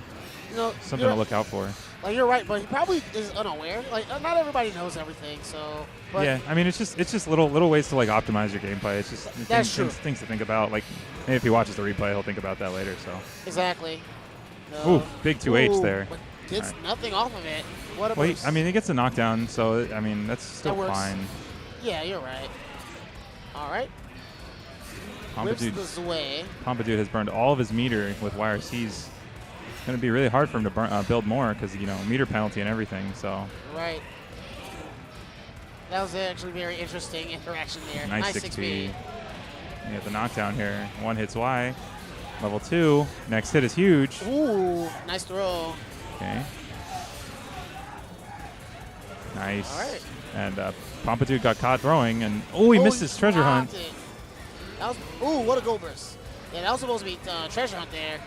You know, something to look out for. Like you're right, but he probably is unaware. Like not everybody knows everything, so. But Yeah, I mean, it's just little ways to like optimize your gameplay. It's just That's true. things to think about. Like maybe if he watches the replay, he'll think about that later. So Exactly. No. ooh, big 2H Ooh, there. But gets All nothing off of it. What a Well, boost. I mean, he gets a knockdown, so I mean that's still That works. fine. Yeah, you're right. All right. Whips Pompidou, the Zway. Pompidou has burned all of his meter with YRCs. It's going to be really hard for him to build more because, you know, meter penalty and everything. So Right. That was actually very interesting interaction there. nice 6B. You get the knockdown here. One hits Y. Level 2. Next hit is huge. Ooh, nice throw. Okay. Nice. All right. And Pompidou got caught throwing, and he missed his treasure hunt. blocked it. That was, ooh, what a gold burst. Yeah, that was supposed to be treasure hunt there.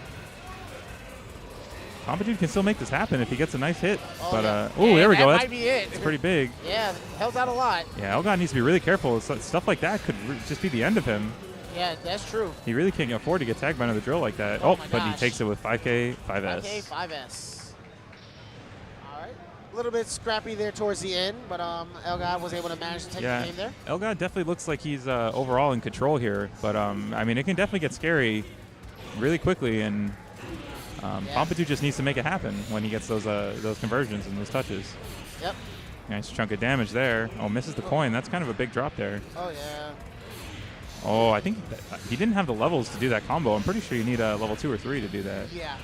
Pompidou can still make this happen if he gets a nice hit. Oh, But yeah. there we that go. might be it. That's pretty big. Yeah, helped out a lot. Yeah, Elgod needs to be really careful. Stuff like that could just be the end of him. Yeah, that's true. He really can't afford to get tagged by another drill like that. Oh my But he gosh. takes it with 5K, 5S. 5K, 5S. All right. A little bit scrappy there towards the end, but Elgod was able to manage to take the game there. Elgod definitely looks like he's overall in control here. But, I mean, it can definitely get scary really quickly. And Pompidou just needs to make it happen when he gets those conversions and those touches. Yep. Nice chunk of damage there. Oh, misses the coin. That's kind of a big drop there. Oh, yeah. Oh, I think he didn't have the levels to do that combo. I'm pretty sure you need a level 2 or 3 to do that. Yeah.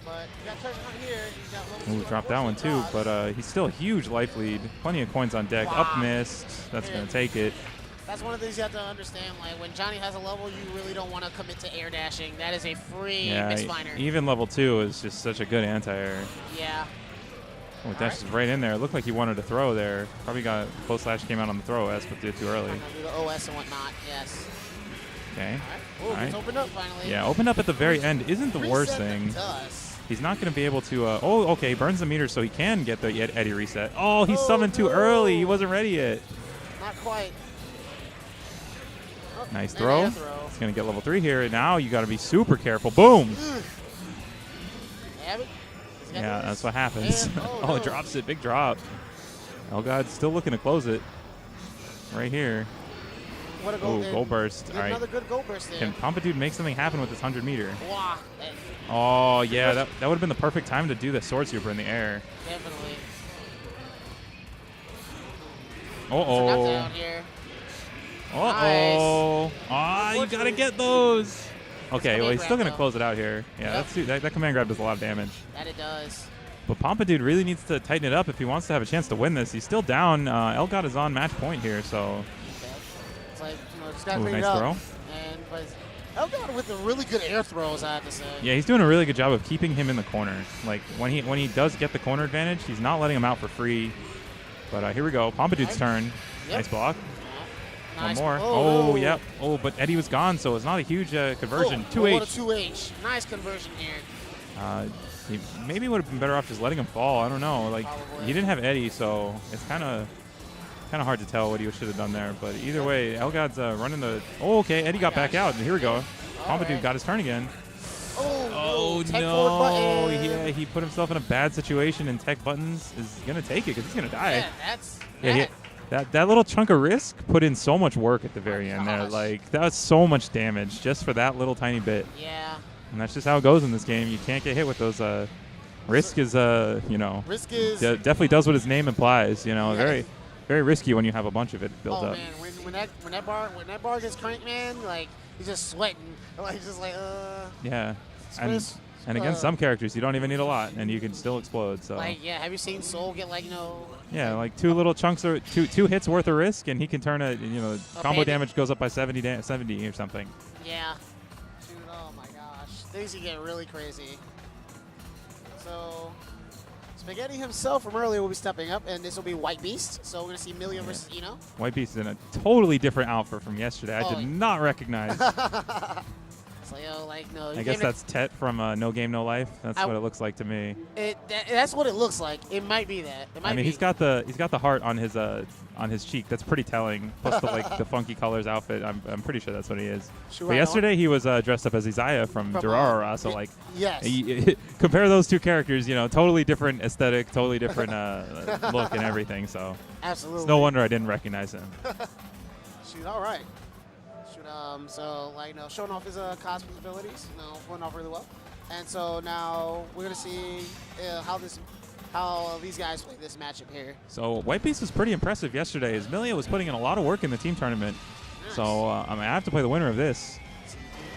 But you got treasure hunt here. You got level Ooh, 2 dropped that one too, unfortunate but he's still a huge life lead. Plenty of coins on deck. Wow. Up missed. That's going to take it. That's one of the things you have to understand. Like when Johnny has a level, you really don't want to commit to air dashing. That is a free Yeah, misfinder. even level 2 is just such a good anti-air. Yeah. Oh, dashes right in there. It looked like he wanted to throw there. Probably got close slash came out on the throw S, but did it too early. I'm gonna do the OS and whatnot. Yes. Okay. All right. Oh, All it's right. opened up finally. Yeah, opened up at the very end isn't the worst Reset thing. the dust. He's not going to be able to. Okay, burns the meter so he can get the Eddie reset. Oh, he Oh, summoned too no. early. He wasn't ready yet. Not quite. Oh, Nice and throw. air throw. It's going to get level 3 here. And now you got to be super careful. Boom. Have it? He's got Yeah, this. that's what happens. And- Oh, no. it drops it. Big drop. Elgod's still looking to close it. Right here. What a goal. Oh, goal burst. All right. Another good goal burst there. Can Pompidou make something happen with this 100 meter? Wow. Oh, yeah. That would have been the perfect time to do the sword super in the air. Definitely. Uh-oh. Knockdown here. Uh-oh. Ah, you got to get those. Okay, command well, he's still grab, going to though. close it out here. Yeah, Yep. that command grab does a lot of damage. That it does. But Pompidou really needs to tighten it up if he wants to have a chance to win this. He's still down. Elgod is on match point here, so. Okay. It's like, just got to Ooh, clean nice it up. throw. And, but Elgod with the really good air throws, I have to say. Yeah, he's doing a really good job of keeping him in the corner. Like, when he does get the corner advantage, he's not letting him out for free. But here we go. Pompidou's turn. Yep. Nice block. Nice. One more. Oh, no. Yep. Oh, but Eddie was gone, so it's not a huge conversion. Oh, 2H. What a 2H. Nice conversion here. He maybe would have been better off just letting him fall. I don't know. Like Probably. he didn't have Eddie, so it's kind of hard to tell what he should have done there. But either way, Elgaard's running the. Oh, okay. Eddie got back out, and here we go. Pompidou right. got his turn again. Oh, tech no! forward button. Yeah, he put himself in a bad situation, and Tech Buttons is gonna take it because he's gonna die. Yeah, that's Yeah, that little chunk of risk put in so much work at the very end there. gosh. Like that was so much damage just for that little tiny bit. Yeah. And that's just how it goes in this game. You can't get hit with those. Risk is, Risk is. definitely does what his name implies. Yeah. Very, very risky when you have a bunch of it built Oh up. man, when that bar gets cranked, man, like he's just sweating, like just like Yeah, Swiss, and against some characters you don't even need a lot, and you can still explode. So like yeah. Have you seen Soul get like yeah, like two little chunks or two hits worth of risk, and he can turn combo bandit. damage goes up by 70 or something. Yeah. Dude, oh my gosh, things can get really crazy. So, Spaghetti himself from earlier will be stepping up, and this will be White Beast. So we're gonna see Millia versus Eno. White Beast is in a totally different outfit from yesterday. I did not recognize. So no. I guess that's Tet from No Game No Life. That's what it looks like to me. That's what it looks like. It might be that. It might I mean, be. he's got the heart on his cheek. That's pretty telling. Plus the funky colors outfit. I'm pretty sure that's what he is. Sure, But yesterday he was dressed up as Isaiah from Durarara. So yes. Compare those two characters. Totally different aesthetic, totally different look and everything. So Absolutely. it's no wonder I didn't recognize him. Shoot, all right. So showing off his cosplay abilities, went off really well. And so now we're gonna see how these guys play this matchup here. So White Beast was pretty impressive yesterday. As Millia was putting in a lot of work in the team tournament. Nice. So I have to play the winner of this.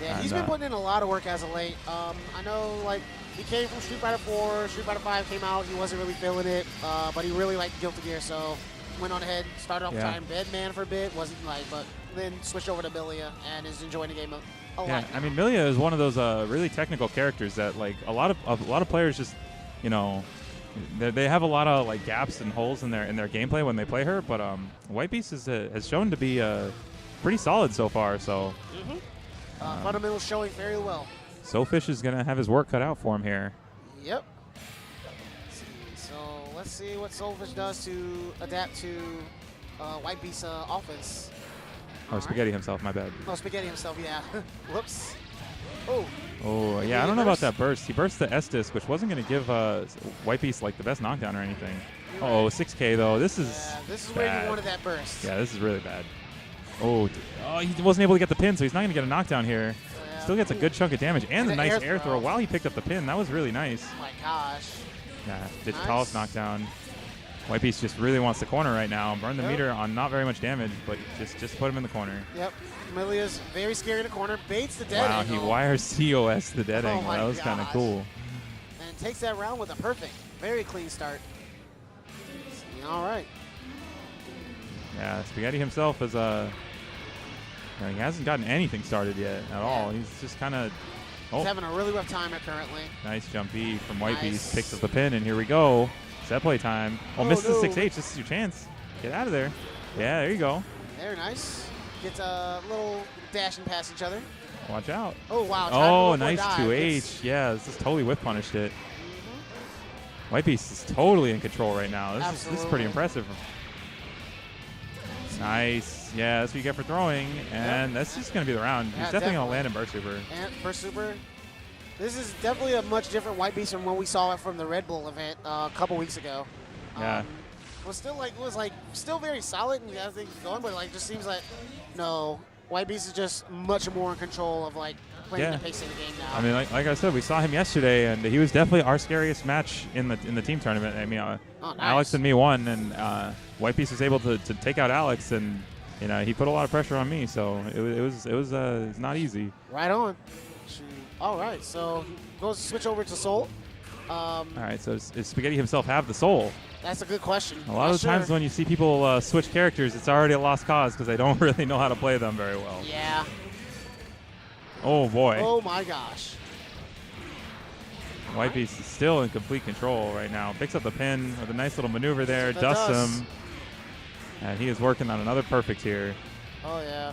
Yeah, he's been putting in a lot of work as of late. I know he came from Street Fighter 4, Street Fighter 5 came out, he wasn't really feeling it, but he really liked Guilty Gear, so went on ahead, started off trying Bedman for a bit, but then switched over to Millia and is enjoying the game a lot. Yeah, I mean Millia is one of those really technical characters that a lot of players just they have a lot of gaps and holes in their gameplay when they play her, but White Beast has shown to be pretty solid so far. So fundamentals showing very well. Soulfish is gonna have his work cut out for him here. Yep. So let's see what Soulfish does to adapt to White Beast's offense. Spaghetti himself, my bad. Oh, Spaghetti himself, yeah. Whoops. Oh, yeah, I don't know about that burst. He burst the S-Disc, which wasn't going to give White Beast the best knockdown or anything. Oh, 6K, though. This is this is bad. where you wanted that burst. Yeah, this is really bad. Oh, he wasn't able to get the pin, so he's not going to get a knockdown here. Yeah. Still gets a good chunk of damage and a the nice air air throw while he picked up the pin. That was really nice. Oh, my gosh. Yeah, did Nice. Talus knockdown. White Beast just really wants the corner right now. Burn the meter on not very much damage, but just put him in the corner. Yep. Milia's very scary in the corner. Baits the dead Wow, angle. he wires COS the dead angle. my That was kind of gosh. cool. And takes that round with a perfect, very clean start. All right. Yeah, Spaghetti himself is he hasn't gotten anything started yet at all. He's just kind of He's having a really rough time currently. nice jump B from White Nice. Beast, picks up the pin, and here we go. Set play time. Oh, misses no. the 6H. This is your chance. Get out of there. Yeah, there you go. Very nice. Gets a little dashing past each other. Watch out. Oh, wow. Oh, time before nice dive. 2H. Yeah, this is totally whip punished it. White Beast is totally in control right now. This is pretty Absolutely. impressive. Nice. Yeah, that's what you get for throwing. And that's just going to be the round. He's Yeah, definitely going to definitely. land in Burst Super. And first super. This is definitely a much different White Beast from when we saw it from the Red Bull event a couple weeks ago. Yeah. Was still very solid and got things going, but just seems like no. White Beast is just much more in control of playing Yeah. the pace of the game now. I mean, like I said, we saw him yesterday, and he was definitely our scariest match in the team tournament. I mean, nice. Alex and me won, and White Beast was able to take out Alex, and he put a lot of pressure on me, so it was not easy. Right on. Shoot. All right, so goes to switch over to Soul. All right, so does Spaghetti himself have the soul? That's a good question. A lot of the times when you see people switch characters, it's already a lost cause because they don't really know how to play them very well. Yeah. Oh boy. Oh my gosh. White Beast is still in complete control right now. Picks up the pin with a nice little maneuver there, That dusts does. him. And he is working on another perfect here. Oh, yeah.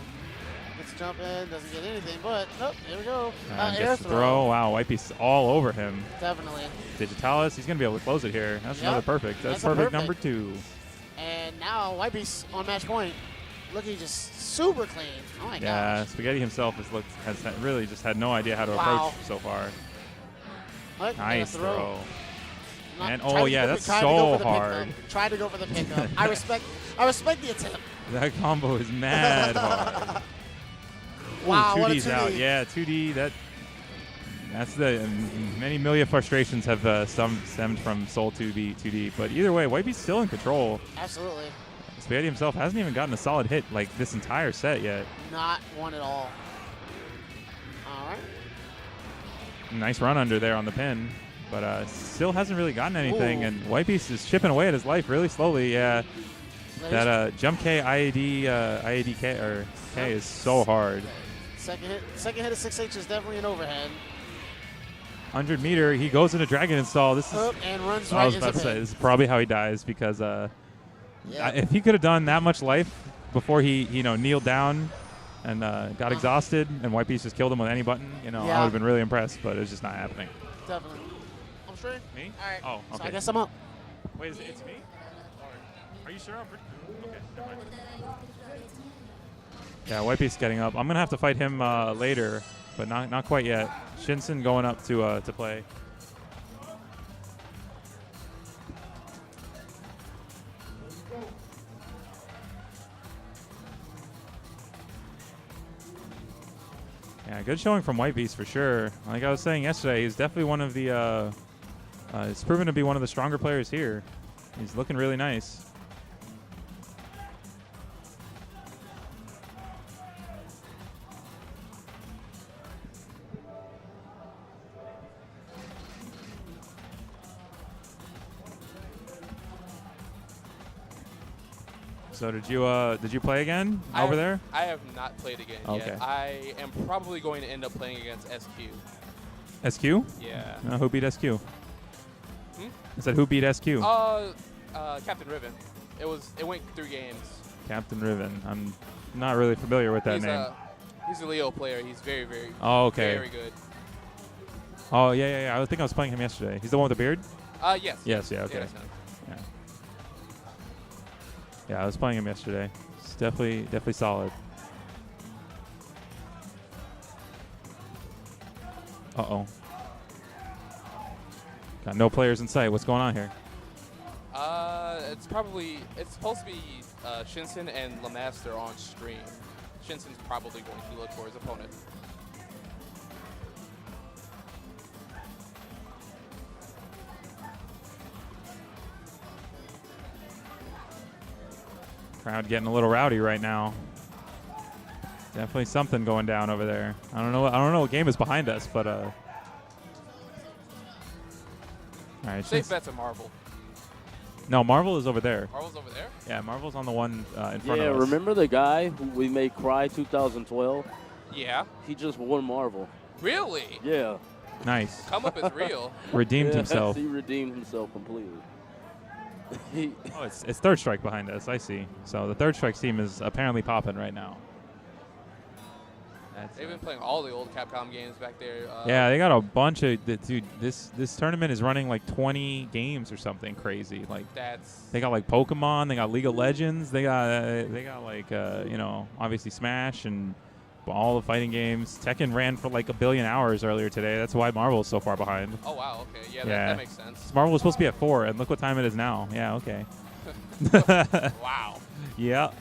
Gets a jump in, doesn't get anything, but nope, here we go. Air Gets the throw. Wow, White Beast all over him. Definitely. Digitalis, he's going to be able to close it here. That's another perfect. That's perfect number 2. And now White Beast on match point. Looking just super clean. Oh, my gosh. Yeah, Spaghetti himself has really just had no idea how to approach so far. Look, nice throw. And that's tried so hard. Tried to go for the pickup. I respect the attempt. That combo is mad hard. Wow, Ooh, what a 2D's 2D. out. Yeah, 2D. That's the many Milia frustrations have stemmed from Soul 2D. But either way, White Beast's still in control. Absolutely. Spaghetti himself hasn't even gotten a solid hit like this entire set yet. Not one at all. All right. Nice run under there on the pin, but still hasn't really gotten anything. Ooh. And White Beast is chipping away at his life really slowly. Yeah. That jump K IAD K or K is so hard. Second hit of 6H is definitely an overhead. 100 meter, he goes into Dragon Install. This is and runs I right was into about to say, pin. this is probably how he dies because if he could have done that much life before he kneeled down and got exhausted and White Beast just killed him with any button, I would have been really impressed, but it's just not happening. Definitely. I'm straight. Me? All right. Oh, okay. So I guess I'm up. Wait, it's me? Are you sure? Okay, never mind. Yeah, White Beast getting up. I'm going to have to fight him later, but not quite yet. Shinsen going up to play. Yeah, good showing from White Beast for sure. Like I was saying yesterday, he's definitely one of the he's proven to be one of the stronger players here. He's looking really nice. So did you play again over there? I have not played again yet. I am probably going to end up playing against SQ. SQ? Yeah. Who beat SQ? I said who beat SQ? Captain Riven. It went 3 games. Captain Riven. I'm not really familiar with that name. He's a Leo player. He's very, very very good. Oh yeah. I think I was playing him yesterday. He's the one with the beard? Yes. Yes, yeah, okay. Yeah, that's him. Yeah, I was playing him yesterday. It's definitely solid. Uh-oh. Got no players in sight. What's going on here? It's supposed to be Shinsen and Lannister on stream. Shinsen's probably going to look for his opponent. Crowd getting a little rowdy right now. Definitely something going down over there. I don't know what game is behind us, but all right. Safe bet's a Marvel. No, Marvel is over there. Marvel's over there? Yeah, Marvel's on the one in front of us. Yeah, remember the guy who we made cry 2012? Yeah. He just won Marvel. Really? Yeah. Nice. Come up is real. Redeemed himself. He redeemed himself completely. Oh, it's Third Strike behind us. I see. So the Third Strike team is apparently popping right now. They've been playing all the old Capcom games back there. Yeah, they got a bunch of dude. This tournament is running like 20 games or something crazy. Like they got like Pokemon, they got League of Legends, they got like obviously Smash and all the fighting games. Tekken ran for like 1 billion hours earlier today. That's why Marvel is so far behind. Oh wow, okay, yeah, that makes sense. Marvel was supposed to be at 4, and look what time it is now. Yeah, okay. Wow. Yeah.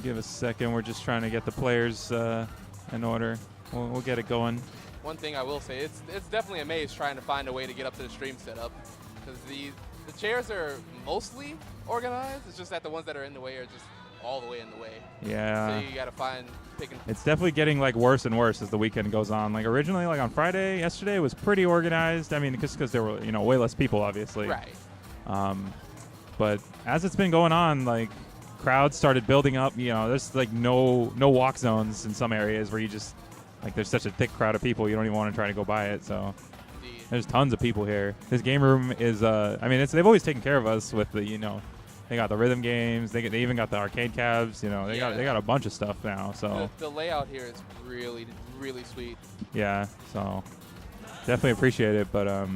Give us a second. We're just trying to get the players in order. We'll get it going. One thing I will say, it's definitely a maze trying to find a way to get up to the stream setup, because the chairs are mostly organized. It's just that the ones that are in the way are just all the way in the way. Yeah. So you got to pick and. It's definitely getting like worse and worse as the weekend goes on. Like originally, like on Friday, yesterday was pretty organized. I mean, because there were way less people, obviously. Right. But as it's been going on, like crowds started building up. You know, there's like no walk zones in some areas where you just like there's such a thick crowd of people you don't even want to try to go by it. So there's tons of people here. This game room is I mean they've always taken care of us with the they got the rhythm games. They even got the arcade cabs. You know, they got a bunch of stuff now. So the layout here is really sweet. Yeah, so definitely appreciate it, but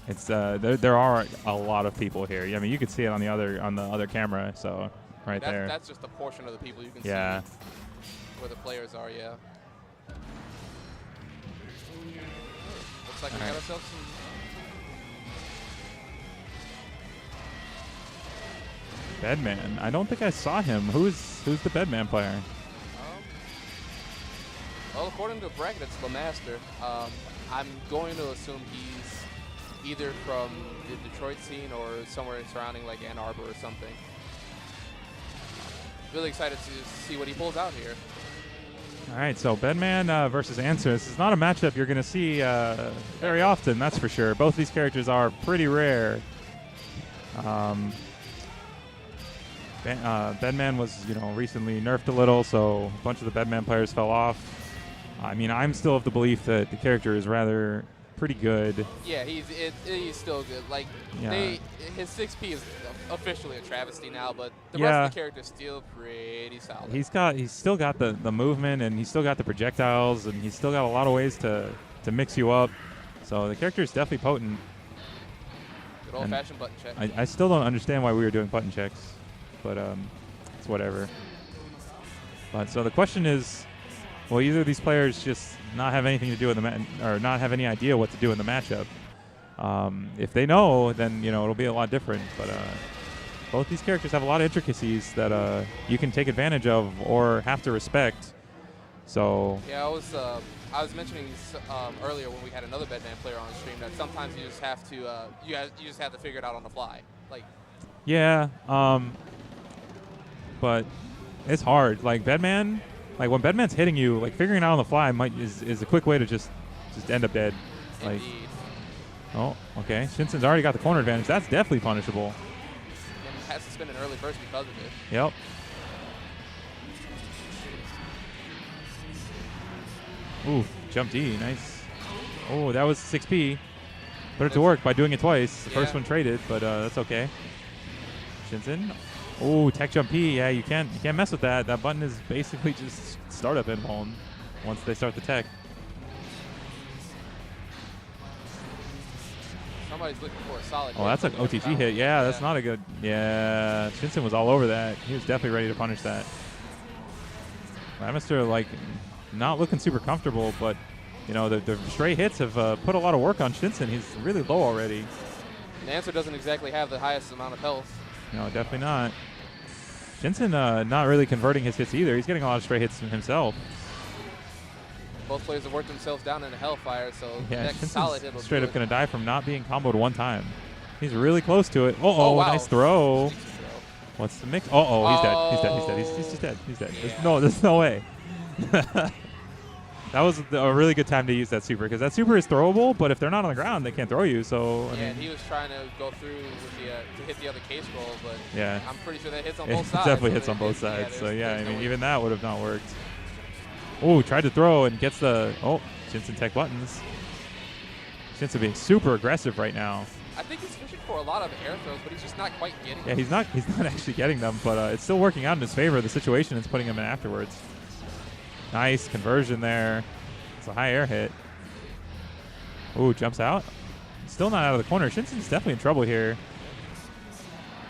it's there are a lot of people here. I mean, you could see it on the other camera. So there. That's just a portion of the people you can see where the players are. Yeah. Looks like we got ourselves some. Bedman. I don't think I saw him. Who's the Bedman player? Well, according to the bracket, it's Lannister. I'm going to assume he's either from the Detroit scene or somewhere surrounding like Ann Arbor or something. Really excited to see what he pulls out here. All right, so Bedman versus Answer. This is not a matchup you're going to see very often, that's for sure. Both these characters are pretty rare. Bedman was, recently nerfed a little, so a bunch of the Bedman players fell off. I mean, I'm still of the belief that the character is rather pretty good. Yeah, he's still good. Like his 6P is officially a travesty now, but the rest of the character is still pretty solid. He's still got the movement, and he's still got the projectiles, and he's still got a lot of ways to mix you up. So the character is definitely potent. Good old-fashioned button check. I still don't understand why we were doing button checks, but it's whatever. But so the question is, will either of these players just not have anything to do with or not have any idea what to do in the matchup? If they know, then it'll be a lot different. But both these characters have a lot of intricacies that you can take advantage of or have to respect. So yeah, I was mentioning earlier when we had another Bedman player on the stream that sometimes you just have to you just have to figure it out on the fly. Like yeah, but it's hard. Like Bedman. Like when Bedman's hitting you, like figuring it out on the fly is a quick way to just end up dead. Like, indeed. Oh, okay. Shinsen's already got the corner advantage. That's definitely punishable. And has to spend an early burst because of it. Yep. Ooh, jump D, nice. Oh, that was 6P. Put it to work by doing it twice. The first one traded, but that's okay. Shinsen. Oh, tech jump P. Yeah, you can't mess with that. That button is basically just startup invuln once they start the tech. Somebody's looking for a solid. Oh, that's an OTG hit. Yeah, that's not a good. Yeah, Shinsen was all over that. He was definitely ready to punish that. Lannister, like, not looking super comfortable, but the stray hits have put a lot of work on Shinsen. He's really low already. And Answer doesn't exactly have the highest amount of health. No, definitely not. Shinsen not really converting his hits either. He's getting a lot of stray hits himself. Both players have worked themselves down in a Hellfire, so yeah, next Shinsen's solid hit will straight up going to die from not being comboed one time. He's really close to it. Oh, wow. Nice throw. What's the mix? He's dead. He's just dead. He's dead. Yeah. There's no way. That was a really good time to use that super, because that super is throwable, but if they're not on the ground, they can't throw you. So I mean, and he was trying to go through with to hit the other case roll, but yeah, I'm pretty sure that hits on both sides. It definitely hits on both sides. So yeah, I mean, even that would have not worked. Oh, tried to throw and gets the Shinsen tech buttons. Shinsen being super aggressive right now. I think he's fishing for a lot of air throws, but he's just not quite getting them. Yeah, he's not actually getting them, but it's still working out in his favor. The situation is putting him in afterwards. Nice conversion there. It's a high air hit. Ooh, jumps out. Still not out of the corner. Shinsen's definitely in trouble here.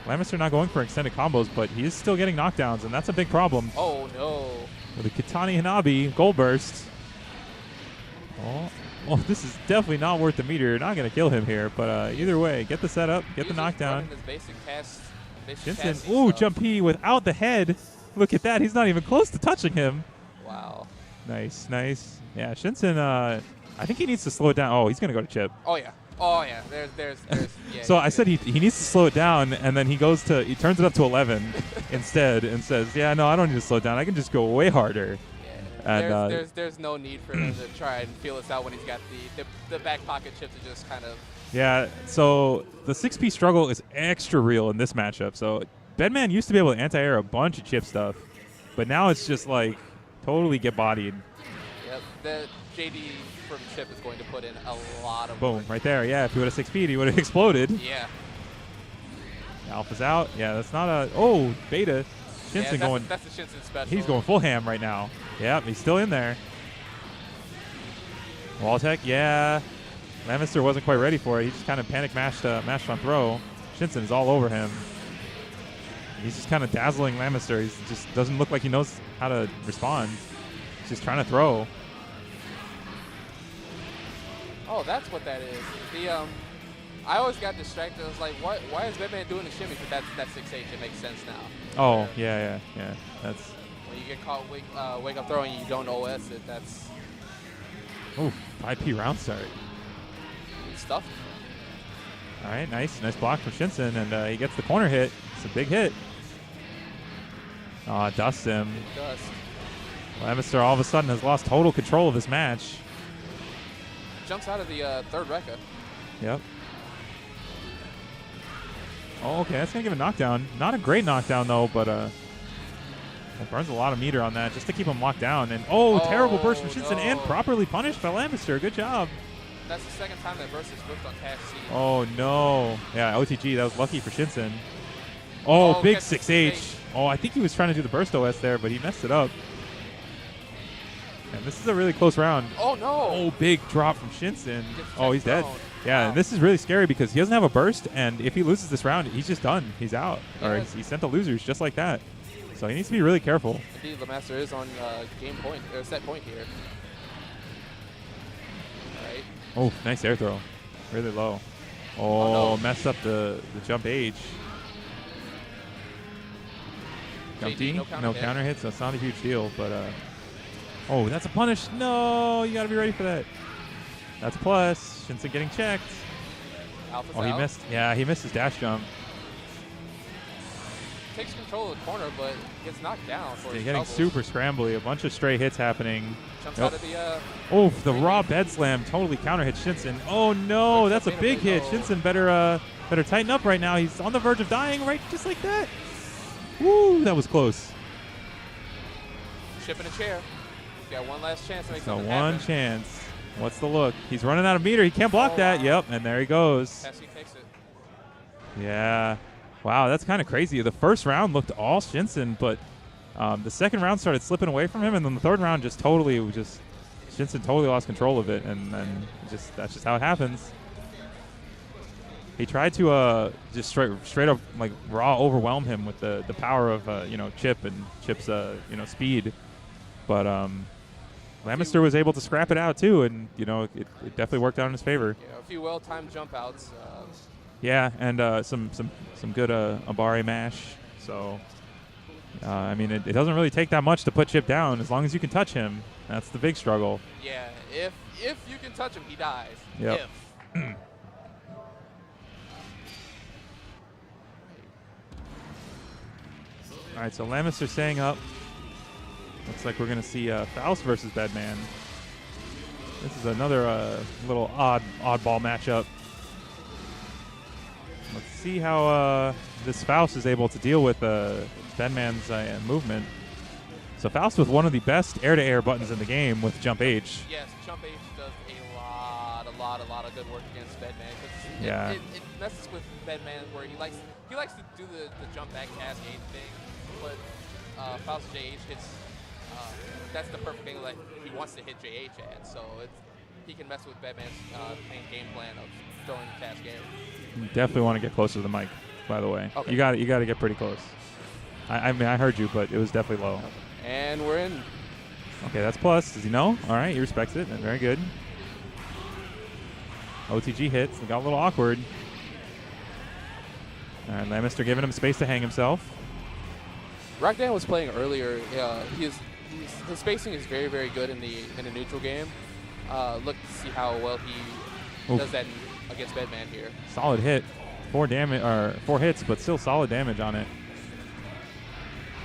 Lannister not going for extended combos, but he is still getting knockdowns, and that's a big problem. Oh, no. With the Kitani Hanabi gold burst. Oh, this is definitely not worth the meter. Not going to kill him here, but either way, get the setup, get the knockdown. Shinsen, ooh, jump P without the head. Look at that. He's not even close to touching him. Wow. Nice. Yeah, Shinsen, I think he needs to slow it down. Oh, he's going to go to chip. Oh, yeah. There's yeah. So I said he needs to slow it down, and then he turns it up to 11 instead and says, yeah, no, I don't need to slow it down. I can just go way harder. Yeah. And there's no need for him to try and feel us out when he's got the back pocket chip to just kind of. Yeah, so the 6P struggle is extra real in this matchup. So Bedman used to be able to anti-air a bunch of chip stuff, but now it's just like totally get bodied. Yep, the JD from Chip is going to put in a lot of Boom, work. right there. Yeah, if he would have 6 feet, he would have exploded. Yeah. Alpha's out. Yeah, that's not a... Oh, Beta. Shinsen going... That's the Shinsen special. He's going full ham right now. Yep, he's still in there. Wall tech, yeah. Lannister wasn't quite ready for it. He just kind of panic mashed on throw. Shinsen is all over him. He's just kind of dazzling Lannister. He just doesn't look like he knows how to respond. He's just trying to throw. Oh, that's what that is. The I always got distracted. I was like, why is Bedman doing the shimmy? But that's 6H. It makes sense now. Oh, yeah. That's... When you get caught wake up throwing and you don't OS it, that's... Ooh, 5P round start. Stuff. All right, nice block from Shinsen, and he gets the corner hit. It's a big hit. Dusts him. Dust. Lannister all of a sudden has lost total control of this match. Jumps out of the third Rekka. Yep. Oh, okay, that's going to give a knockdown. Not a great knockdown, though, but it burns a lot of meter on that just to keep him locked down. And, terrible burst from Shinsen and properly punished by Lannister. Good job. That's the second time that burst has flipped on Cash C. Oh, no. Yeah, OTG, that was lucky for Shinsen. Oh, big 6H. Oh, I think he was trying to do the burst OS there, but he messed it up. And this is a really close round. Oh, no. Oh, big drop from Shinsen. Oh, he's dead. Wow. Yeah, and this is really scary because he doesn't have a burst, and if he loses this round, he's just done. He's out. Or he's sent to losers just like that. So he needs to be really careful. Indeed, the master is on game point, or set point here. All right. Oh, nice air throw. Really low. Oh, messed up the jump H. Jump D, no counter hit, so it's not a huge deal, but oh, that's a punish. No, you got to be ready for that. That's a plus. Shinsen getting checked. Alpha's he out. missed. Yeah, he missed his dash jump. Takes control of the corner, but gets knocked down. He's getting super scrambly. A bunch of stray hits happening. Jumps out of the... Oh, the raw bed slam totally counter hit Shinsen. Oh, no, that's a big hit. Shinsen better tighten up right now. He's on the verge of dying right just like that. Woo, that was close. Chip in a chair. Got one last chance to make So something one happen. chance. What's the look? He's running out of meter. He can't block that. Wow. Yep, and there he goes. Cassie takes it. Yeah. Wow, that's kind of crazy. The first round looked all Shinsen, but the second round started slipping away from him, and then the third round Shinsen totally lost control of it, and that's just how it happens. He tried to just straight up like raw overwhelm him with the power of Chip and Chip's speed, but Lannister was able to scrap it out too, and it definitely worked out in his favor. Yeah, a few well-timed jump outs. Yeah, and some good Abare mash. So I mean, it doesn't really take that much to put Chip down as long as you can touch him. That's the big struggle. Yeah, if you can touch him, he dies. Yep. If. All right, so Lannister staying up. Looks like we're going to see Faust versus Bedman. This is another little oddball matchup. Let's see how this Faust is able to deal with Bedman's movement. So Faust with one of the best air-to-air buttons in the game with Jump H. Yes, Jump H does a lot of good work against Bedman. Yeah. It messes with Bedman where he likes to do the jump back cascade thing, but Faust JH hits. That's the perfect thing that he wants to hit JH at. So he can mess with Bedman's main game plan of throwing the cascade. You definitely want to get closer to the mic, by the way. Okay. You got to get pretty close. I mean, I heard you, but it was definitely low. And we're in. Okay, that's plus. Does he know? All right, he respects it. Very good. OTG hits. It got a little awkward. All right, Lannister giving him space to hang himself. Rockdam was playing earlier. His spacing is very, very good in the neutral game. Look to see how well he does that against Bedman here. Solid hit. 4 hits, but still solid damage on it.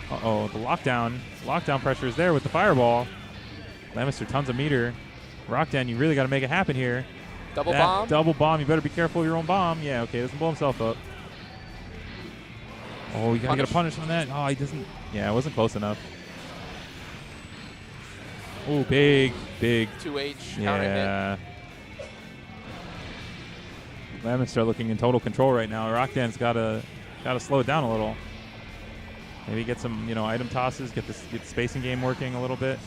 Uh-oh, the lockdown. Lockdown pressure is there with the fireball. Lannister, tons of meter. Rockdam, you really got to make it happen here. Double bomb? Double bomb. You better be careful of your own bomb. Yeah, okay, doesn't blow himself up. Oh, you got to get a punish on that. Oh, he doesn't. Yeah, it wasn't close enough. Oh, big. 2H counter hit. Yeah. Lannister looking in total control right now. Rockdan's got to slow it down a little. Maybe get some, item tosses, get the spacing game working a little bit.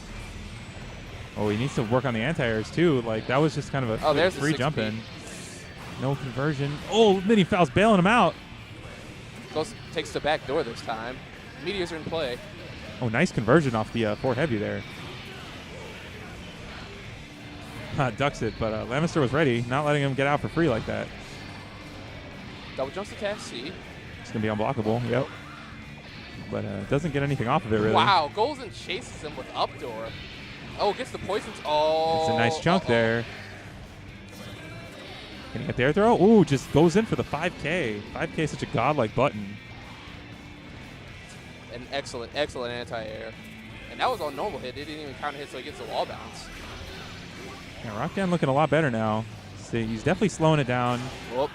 Oh, he needs to work on the anti-airs too. Like, that was just kind of a free jump in. No conversion. Oh, mini Faust bailing him out. Takes the back door this time. Meteors are in play. Oh, nice conversion off the 4 heavy there. Ducks it, but Lannister was ready, not letting him get out for free like that. Double jumps to Task C. It's going to be unblockable, yep. But doesn't get anything off of it, really. Wow, goes and chases him with up door. Oh, gets the poisons. Oh. It's a nice chunk there. Can he get the air throw? Ooh, just goes in for the 5K. 5K is such a godlike button. An excellent anti-air. And that was on normal hit. It didn't even counter hit, so he gets the wall bounce. Yeah, Rockdam looking a lot better now. See, he's definitely slowing it down. Whoop.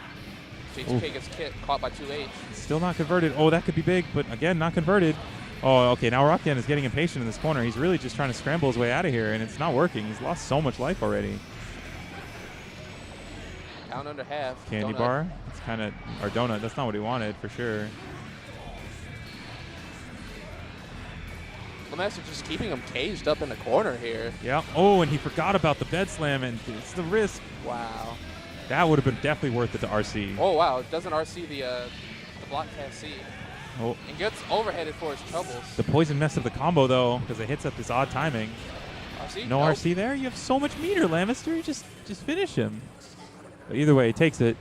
JTK gets caught by 2H. Still not converted. Oh, that could be big, but again, not converted. Oh, okay, now Rockdam is getting impatient in this corner. He's really just trying to scramble his way out of here, and it's not working. He's lost so much life already. Down under half. Candy donut. bar. It's kind of, or donut. That's not what he wanted, for sure. Lannister just keeping him caged up in the corner here. Yeah. Oh, and he forgot about the bed slam, and it's the risk. Wow. That would have been definitely worth it to RC. Oh, wow. Doesn't RC the block Task C. Oh. And gets overheaded for his troubles. The poison messed up the combo, though, because it hits at this odd timing. RC? No RC there? You have so much meter, Lannister. Just finish him. But either way, he takes it.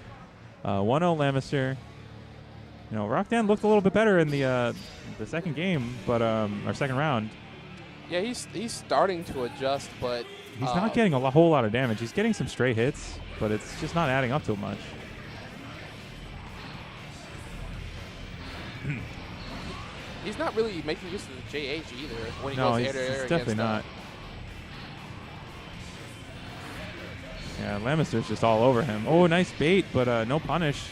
1-0 Lannister. Rockdam looked a little bit better in the second game, but or second round. Yeah, he's starting to adjust, but he's not getting a whole lot of damage. He's getting some straight hits, but it's just not adding up to much. He's not really making use of the JH either when he No, goes he's air to air against definitely not. Yeah, Lannister's just all over him. Oh, nice bait, but no punish.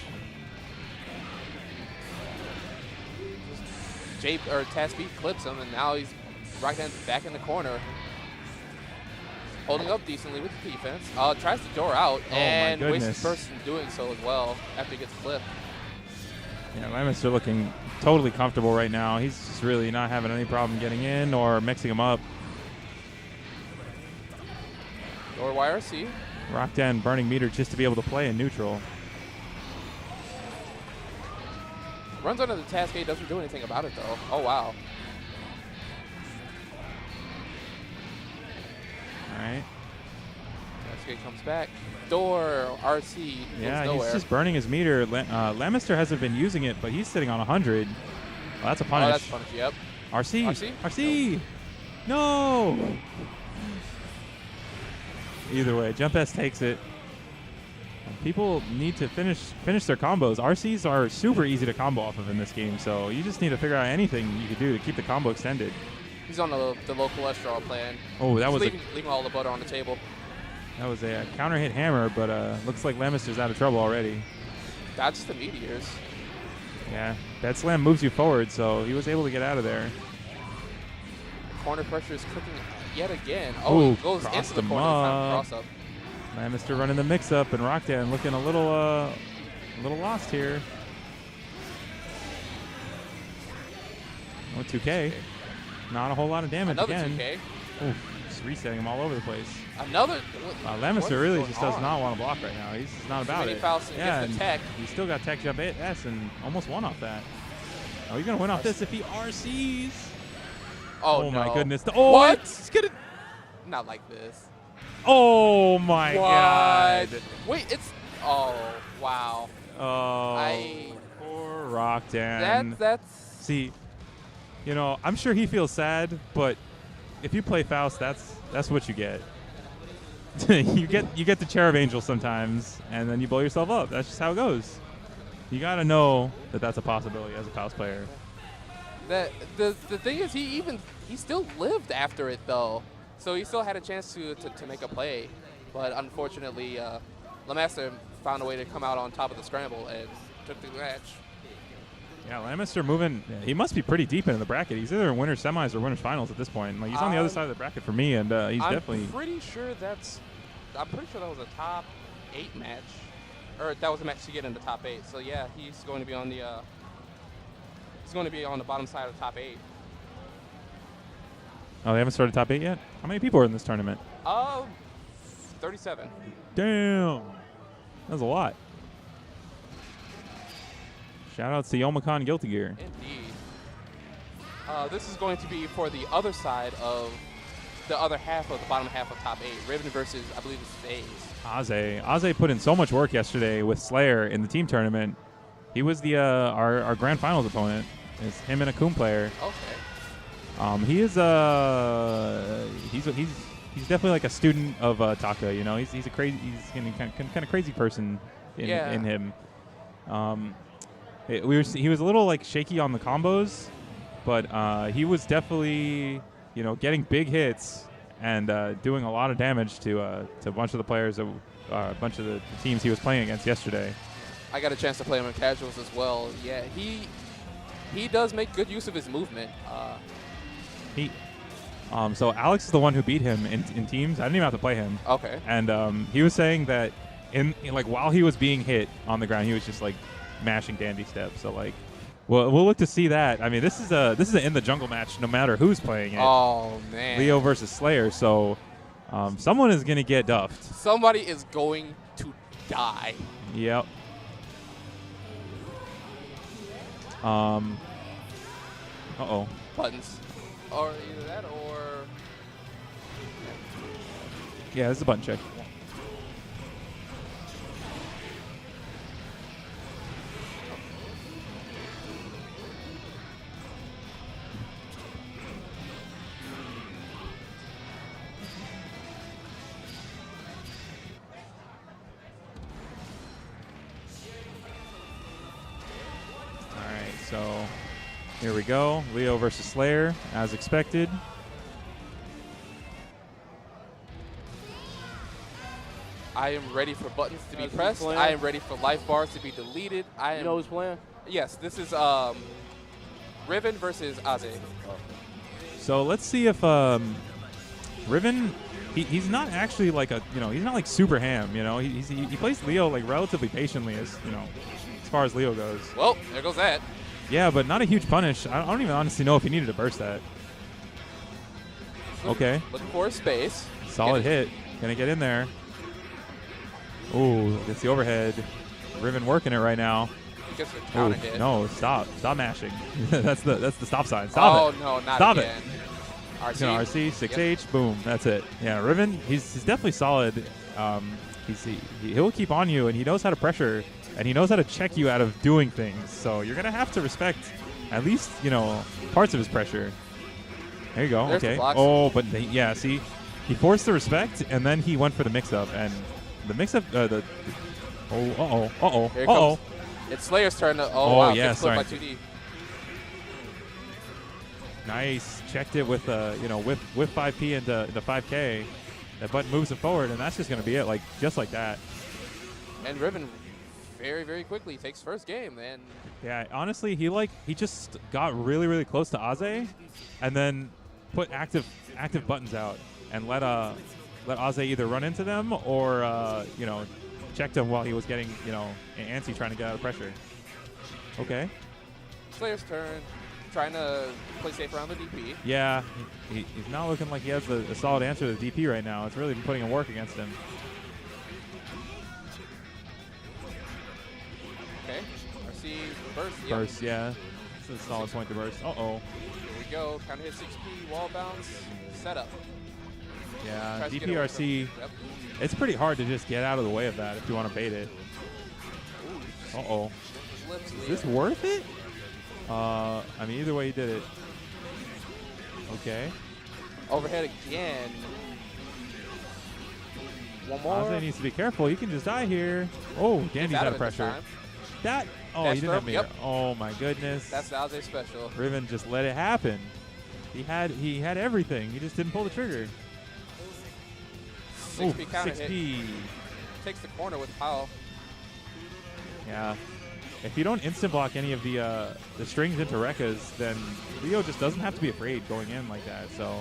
Task B clips him, and now he's Rockdam's back in the corner. Holding up decently with the defense. Tries to door out, and wastes his burst in doing so as well after he gets clipped. Yeah, Lannister looking totally comfortable right now. He's just really not having any problem getting in or mixing him up. Door YRC. Rockdam burning meter just to be able to play in neutral. Runs under the Task A, doesn't do anything about it though. Oh wow. Alright. Task A comes back. Door, RC, yeah, nowhere. He's just burning his meter. Lannister hasn't been using it, but he's sitting on 100. Well, that's a punish. Oh, that's a punish, yep. RC. RC? RC! No! Either way, Jump S takes it. People need to finish their combos. RCs are super easy to combo off of in this game, so you just need to figure out anything you can do to keep the combo extended. He's on the low cholesterol plan. Oh, that was leaving all the butter on the table. That was a counter hit hammer, but looks like Lannister's out of trouble already. Dodges the meteors. Yeah, that slam moves you forward, so he was able to get out of there. Corner pressure is cooking yet again. Oh, he goes into the corner. Cross up. Lannister running the mix-up, and Rockdam looking a little lost here. Oh, 2K. Not a whole lot of damage Another again. 2K. Oof, just resetting him all over the place. Another. Lannister really just does not want to block right now. He's just not about it. Yeah, and tech. He's still got tech jump S and almost won off that. Oh, he's going to win off this if he RCs. Oh, no. My goodness. Oh, what? He's gonna... Not like this. Oh, my God. Wait, it's... Oh, wow. Oh, poor Rockdam. That's... See, I'm sure he feels sad, but if you play Faust, that's what you get. you get the chair of angels sometimes, and then you blow yourself up. That's just how it goes. You got to know that that's a possibility as a Faust player. The thing is, he still lived after it, though. So he still had a chance to make a play. But unfortunately, Lannister found a way to come out on top of the scramble and took the match. Yeah, Lannister moving. He must be pretty deep into the bracket. He's either in winners semis or winners finals at this point. Like he's on the other side of the bracket for me, and he's definitely. I'm pretty sure that was a top 8 match, or that was a match to get in the top 8. So yeah, he's going to be on the. He's going to be on the bottom side of the top 8. Oh, they haven't started top 8 yet? How many people are in this tournament? 37. Damn. That's a lot. Shout outs to Youmacon Guilty Gear. Indeed. This is going to be for the other side of the other half of the bottom half of top 8. Riven versus, I believe it's FaZe. Ozzy put in so much work yesterday with Slayer in the team tournament. He was the our grand finals opponent. It's him and a Coon player. Okay. He is he's definitely like a student of Taka. You know, he's a crazy, he's kind of crazy person in him. He was a little like shaky on the combos, but he was definitely getting big hits and doing a lot of damage to a bunch of the players, a bunch of the teams he was playing against yesterday. I got a chance to play him in casuals as well. Yeah, he does make good use of his movement. So Alex is the one who beat him in teams. I didn't even have to play him. Okay. And he was saying that in like while he was being hit on the ground, he was just like mashing dandy steps. So like, we'll look to see that. I mean, this is an in the jungle match, no matter who's playing it. Oh man. Leo versus Slayer. So someone is gonna get duffed. Somebody is going to die. Yep. Uh-oh. Buttons. Or either that or... Yeah, this is a button check. So here we go. Leo versus Slayer, as expected. I am ready for buttons to be pressed. I am ready for life bars to be deleted. You know who's playing? Yes, this is Riven versus Ozzy. So let's see if Riven, he's not actually like he's not like super ham. He plays Leo like relatively patiently as far as Leo goes. Well, there goes that. Yeah, but not a huge punish. I don't even honestly know if he needed to burst that. Okay. Looking for a space. Solid hit. Gonna get in there. Ooh, gets the overhead. Riven working it right now. Gets a counter hit. No, stop. Stop mashing. that's the stop sign. Stop it. Oh, no, not stop again. It. RC, 6H, boom. That's it. Yeah, Riven, he's definitely solid. He'll keep on you, and he knows how to pressure. And he knows how to check you out of doing things. So you're going to have to respect at least, parts of his pressure. There you go. There's okay. The oh, but yeah, see, he forced the respect, and then he went for the mix-up. And the mix-up, uh-oh. It's Slayer's turn to, wow, yeah, sorry. By 2D. Nice. Checked it with, with 5P into 5K. That button moves it forward, and that's just going to be it, just like that. And Riven very, very quickly takes first game, and yeah, honestly, he just got really, really close to Ozzy, and then put active buttons out and let Ozzy either run into them or checked him while he was getting antsy trying to get out of pressure. Okay. Slayer's turn, trying to play safe around the DP. Yeah, he's not looking like he has a solid answer to the DP right now. It's really been putting in work against him. Okay, RC burst. Yep. Burst, yeah. It's a solid point to burst. Uh-oh. Here we go. Counter hit 6P, wall bounce, setup. Yeah, DPRC, it's pretty hard to just get out of the way of that if you want to bait it. Uh-oh. Is this worth it? I mean, either way he did it. Okay. Overhead again. One more. Ozzy needs to be careful. He can just die here. Oh, Dandy's out of pressure. That. Oh, he didn't have me. Yep. Oh my goodness. That's the Ozzy special. Riven just let it happen. He had everything. He just didn't pull the trigger. 6P counter 6P. hit. Takes the corner with Powell. Yeah. if you don't instant block any of the strings into Rekkas, then Leo just doesn't have to be afraid going in like that. So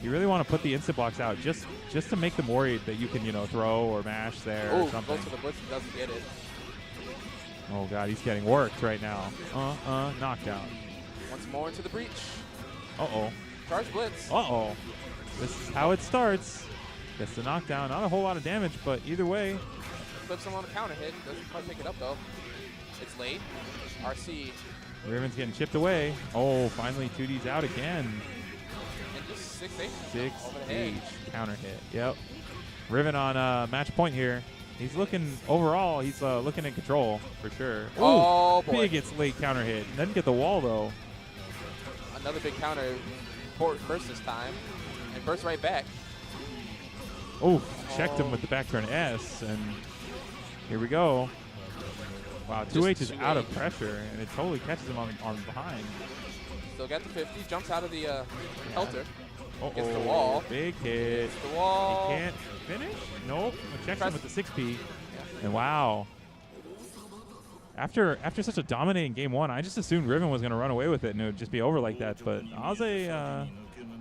you really want to put the instant blocks out just to make them worried that you can, you know, throw or mash there or something. Goes for the blitz and doesn't get it. Oh God, he's getting worked right now. Knockdown. Once more into the breach. Uh-oh. Charge blitz. Uh-oh. This is how it starts. Gets the knockdown. Not a whole lot of damage, but either way. Flips him on the counter hit. Doesn't quite pick it up, though. It's late. RC. Riven's getting chipped away. Oh, finally 2D's out again. And just 6H. 6H. Counter hit. Yep. Riven on match point here. He's looking, overall, he's looking in control for sure. Oh, boy. Big gets late counter hit. Doesn't get the wall, though. Another big counter. Burst this time. And burst right back. Oh, checked him with the back turn S. And here we go. Wow, 2H is out of pressure, and it totally catches him on behind. Still got the 50. Jumps out of the helter. Uh-oh. Gets the wall. Big hit. Gets the wall. He can't finish? Nope. Checks him with the 6P. And wow. After such a dominating game one, I just assumed Riven was going to run away with it and it would just be over like that. But Ozzy,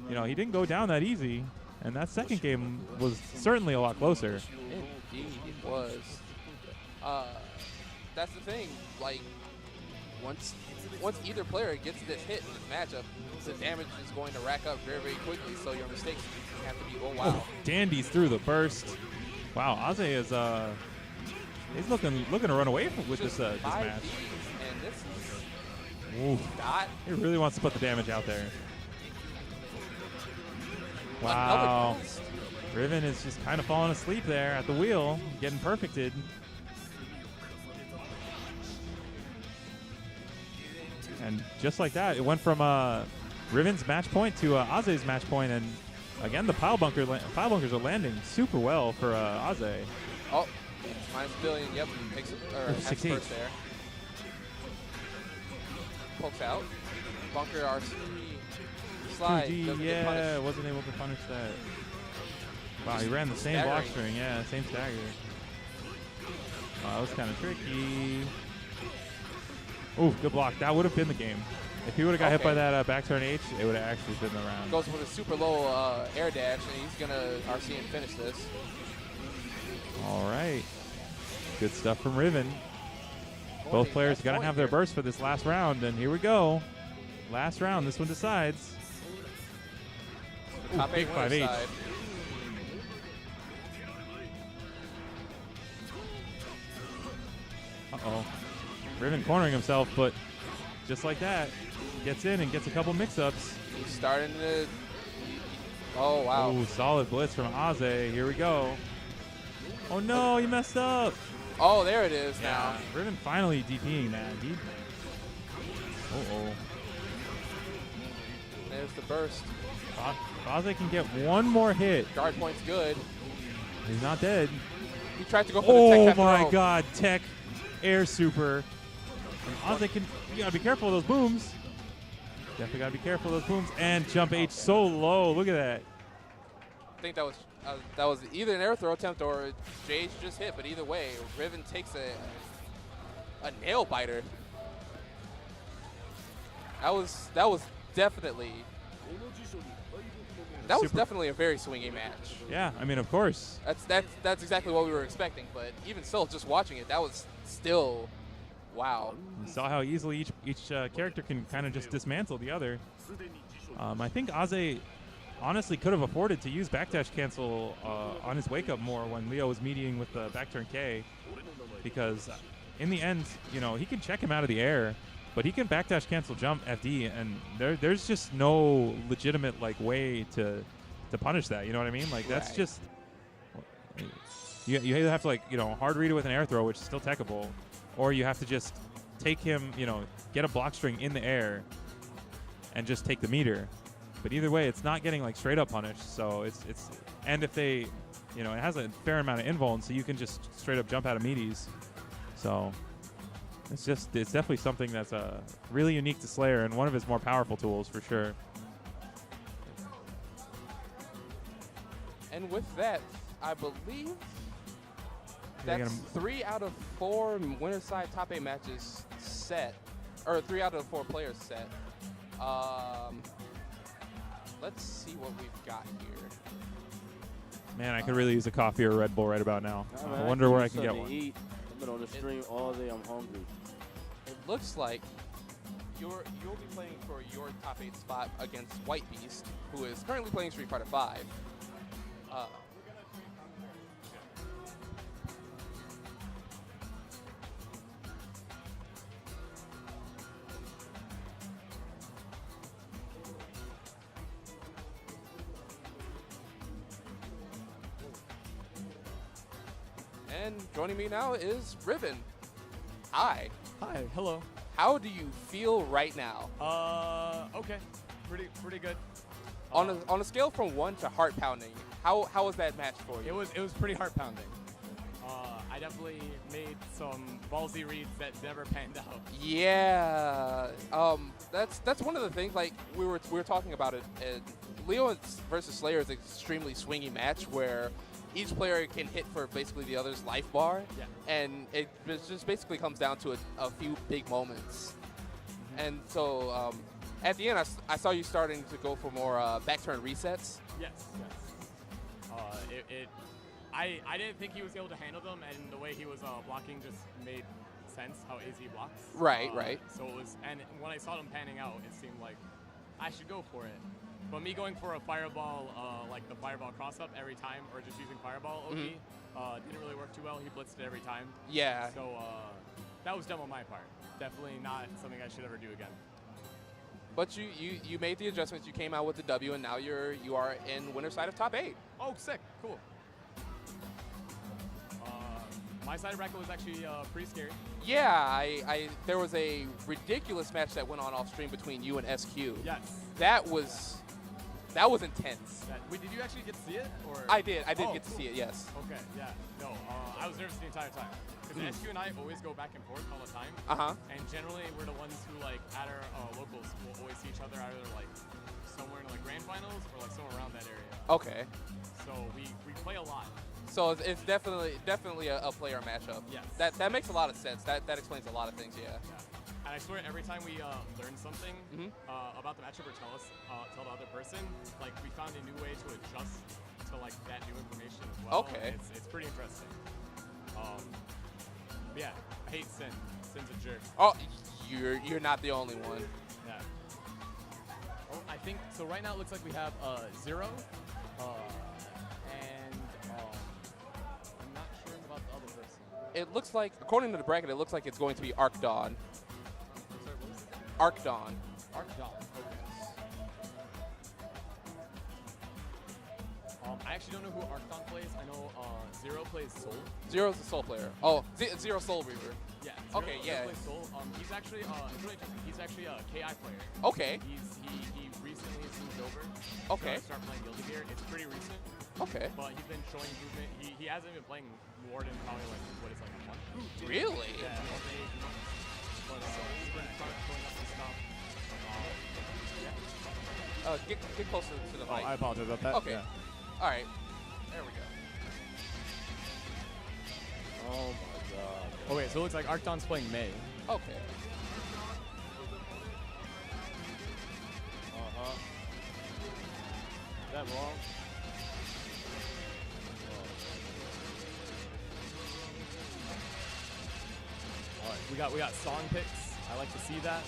you know, he didn't go down that easy. And that second game was certainly a lot closer. Indeed, it was. That's the thing. Like, once either player gets this hit in this matchup, the damage is going to rack up very, very quickly. So your mistakes have to be, oh, wow. Oh, Dandy's through the burst. Wow, Ozzy is he's looking to run away with this match. And this is Oof. dot. He really wants to put the damage out there. Wow. Riven is just kind of falling asleep there at the wheel, getting perfected. And just like that, it went from Riven's match point to Ozzy's match point, and again the pile bunkers are landing super well for Ozzy. Oh, minus billion. Yep, takes has first there. Pokes out. Bunker RC. Slide. 2D, yeah, wasn't able to punish that. Wow, he ran the same block string, yeah, same stagger. That was kind of tricky. Ooh, good block. That would have been the game. If he would have got hit by that back turn H, it would have actually been the round. Goes with a super low air dash, and he's going to RC and finish this. All right. Good stuff from Riven. Both players got to have their burst for this last round, and here we go. Last round, this one decides. Top big 5H. Uh-oh. Riven cornering himself, but just like that, gets in and gets a couple mix-ups. He's starting to... Oh, wow. Ooh, solid blitz from Ozzy. Here we go. Oh, no, he messed up. Oh, there it is now. Riven finally DPing that. Uh-oh. There's the burst. Ozzy can get one more hit. Guard point's good. He's not dead. He tried to go for the tech. Oh, my God. Tech air super. And Ozzy can... You got to be careful of those booms. Definitely got to be careful of those booms. And jump H so low. Look at that. I think that was either an air throw attempt or JH just hit, but either way, Riven takes a nail biter. That was definitely a very swingy match. Yeah, I mean, of course. That's exactly what we were expecting, but even still, just watching it, that was still wow. You saw how easily each character can kind of just dismantle the other. I think Ozzy honestly could have afforded to use backdash cancel on his wake up more when Leo was mediating with the back turn K, because in the end, you know, he can check him out of the air, but he can backdash cancel jump FD, and there's just no legitimate like way to punish that. You know what I mean? Like that's just you either have to like, you know, hard read it with an air throw, which is still techable, or you have to just take him, you know, get a block string in the air and just take the meter. But either way, it's not getting like straight up punished. So it's and if they, you know, it has a fair amount of invuln, so you can just straight up jump out of meaties. So it's definitely something that's really unique to Slayer and one of his more powerful tools for sure. And with that, I believe That's 3 out of 4 winner side top 8 matches set, or 3 out of 4 players set. Let's see what we've got here. Man, I could really use a coffee or a Red Bull right about now. I wonder where I can get one. Eat. I've been on the stream all day. I'm hungry. It looks like you'll be playing for your top 8 spot against White Beast, who is currently playing Street Fighter 5. And joining me now is Riven. Hi. Hi, hello. How do you feel right now? Okay, pretty good. On a scale from 1 to heart pounding, how was that match for you? It was pretty heart pounding. I definitely made some ballsy reads that never panned out. Yeah, that's one of the things. Like we were talking about it. Leo versus Slayer is an extremely swingy match where each player can hit for basically the other's life bar, and it just basically comes down to a few big moments. And so at the end, I saw you starting to go for more back turn resets. Yes. I didn't think he was able to handle them, and the way he was blocking just made sense how easy he blocks. Right. So it was, and when I saw them panning out, it seemed like I should go for it. But me going for a fireball, like the fireball cross-up every time, or just using fireball OP, didn't really work too well. He blitzed it every time. Yeah. So that was dumb on my part. Definitely not something I should ever do again. But you made the adjustments. You came out with the W, and now you are in winner side of top 8. Oh, sick. Cool. My side of bracket was actually pretty scary. Yeah, there was a ridiculous match that went on off stream between you and SQ. Yes. That was intense. Wait, did you actually get to see it? Or? I did get to see it, yes. Okay, yeah. No, I was nervous the entire time. Because SQ and I always go back and forth all the time. And generally, we're the ones who, like, at our locals will always see each other either, like, somewhere in, like, grand finals or, like, somewhere around that area. Okay. So we play a lot. So it's definitely a player matchup. Yes. That makes a lot of sense. That explains a lot of things, yeah. And I swear, every time we learn something about the matchup or tell the other person, like, we found a new way to adjust to, like, that new information as well. Okay. It's pretty interesting. Yeah, I hate Sin. Sin's a jerk. Oh, you're not the only one. Yeah. Oh, I think so. Right now, it looks like we have 0, and I'm not sure about the other person. It looks like, according to the bracket, it looks like it's going to be ArtDon. Sorry, what was it? ArtDon. ArtDon. Okay. I actually don't know who ArtDon plays. I know 0 plays Soul. Zero's the Soul player. Oh, Zero Soul Reaver. Yeah. Okay, yeah. Plays Soul. He's actually it's really interesting. He's actually a KI player. Okay. He recently moved over. Okay. To start playing Guilty Gear. It's pretty recent. Okay. But he's been showing movement. He hasn't been playing more than probably like what is like a month. Really? Yeah. But he's been showing up and stuff. Get closer to the mic. I apologize about that. Okay. Yeah. All right. There we go. Oh my god. Oh wait, so it looks like ArtDon's playing May. Okay. Is that wrong? All right, we got song picks. I like to see that.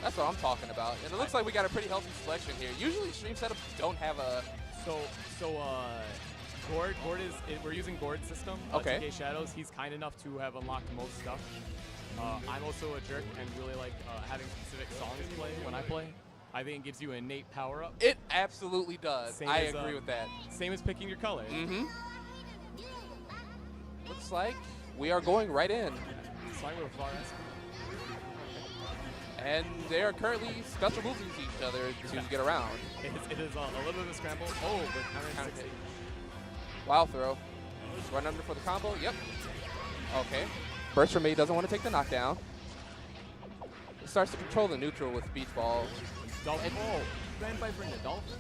That's what I'm talking about. And it looks like we got a pretty healthy selection here. Usually stream setups don't have a... Gord is, we're using Gord system. Okay. TK Shadows, he's kind enough to have unlocked most stuff. I'm also a jerk and really like having specific songs play when I play. I think it gives you an innate power up. It absolutely does. I agree with that. Same as picking your color. Mm-hmm. Looks like we are going right in. And they are currently special moving to each other to get around. It is a little bit of a scramble. Oh, but counter 60. Wild throw. Run under for the combo. Yep. Okay. Burst from me doesn't want to take the knockdown. It starts to control the neutral with Beach Ball. Dolphin. Oh, Grand Viper in the Dolphin.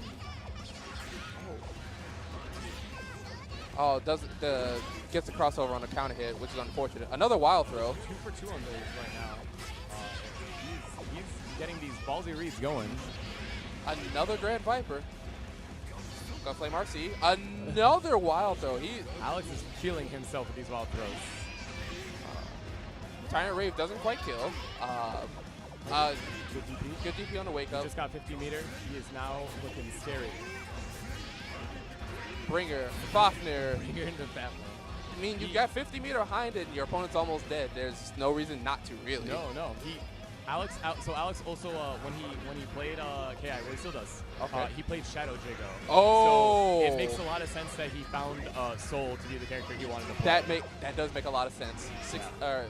Oh, gets the crossover on a counter hit, which is unfortunate. Another wild throw. 2 for 2 on those right now. He's getting these ballsy reads going. Another Grand Viper. Gunflame RC. Another wild throw. Alex is feeling himself with these wild throws. Tyrant Rave doesn't quite kill. Good DP. Good DP on the wake He up. just got 50 meter. He is now looking scary. Bringer, Fafnir. Bringer into Batman. I mean, you've got 50 meter behind it and your opponent's almost dead. There's no reason not to, really. No. So Alex also, when he played KI, well, he still does. Okay. He played Shadow Jago. Oh. So it makes a lot of sense that he found Soul to be the character he wanted to play. That does make a lot of sense. 6H.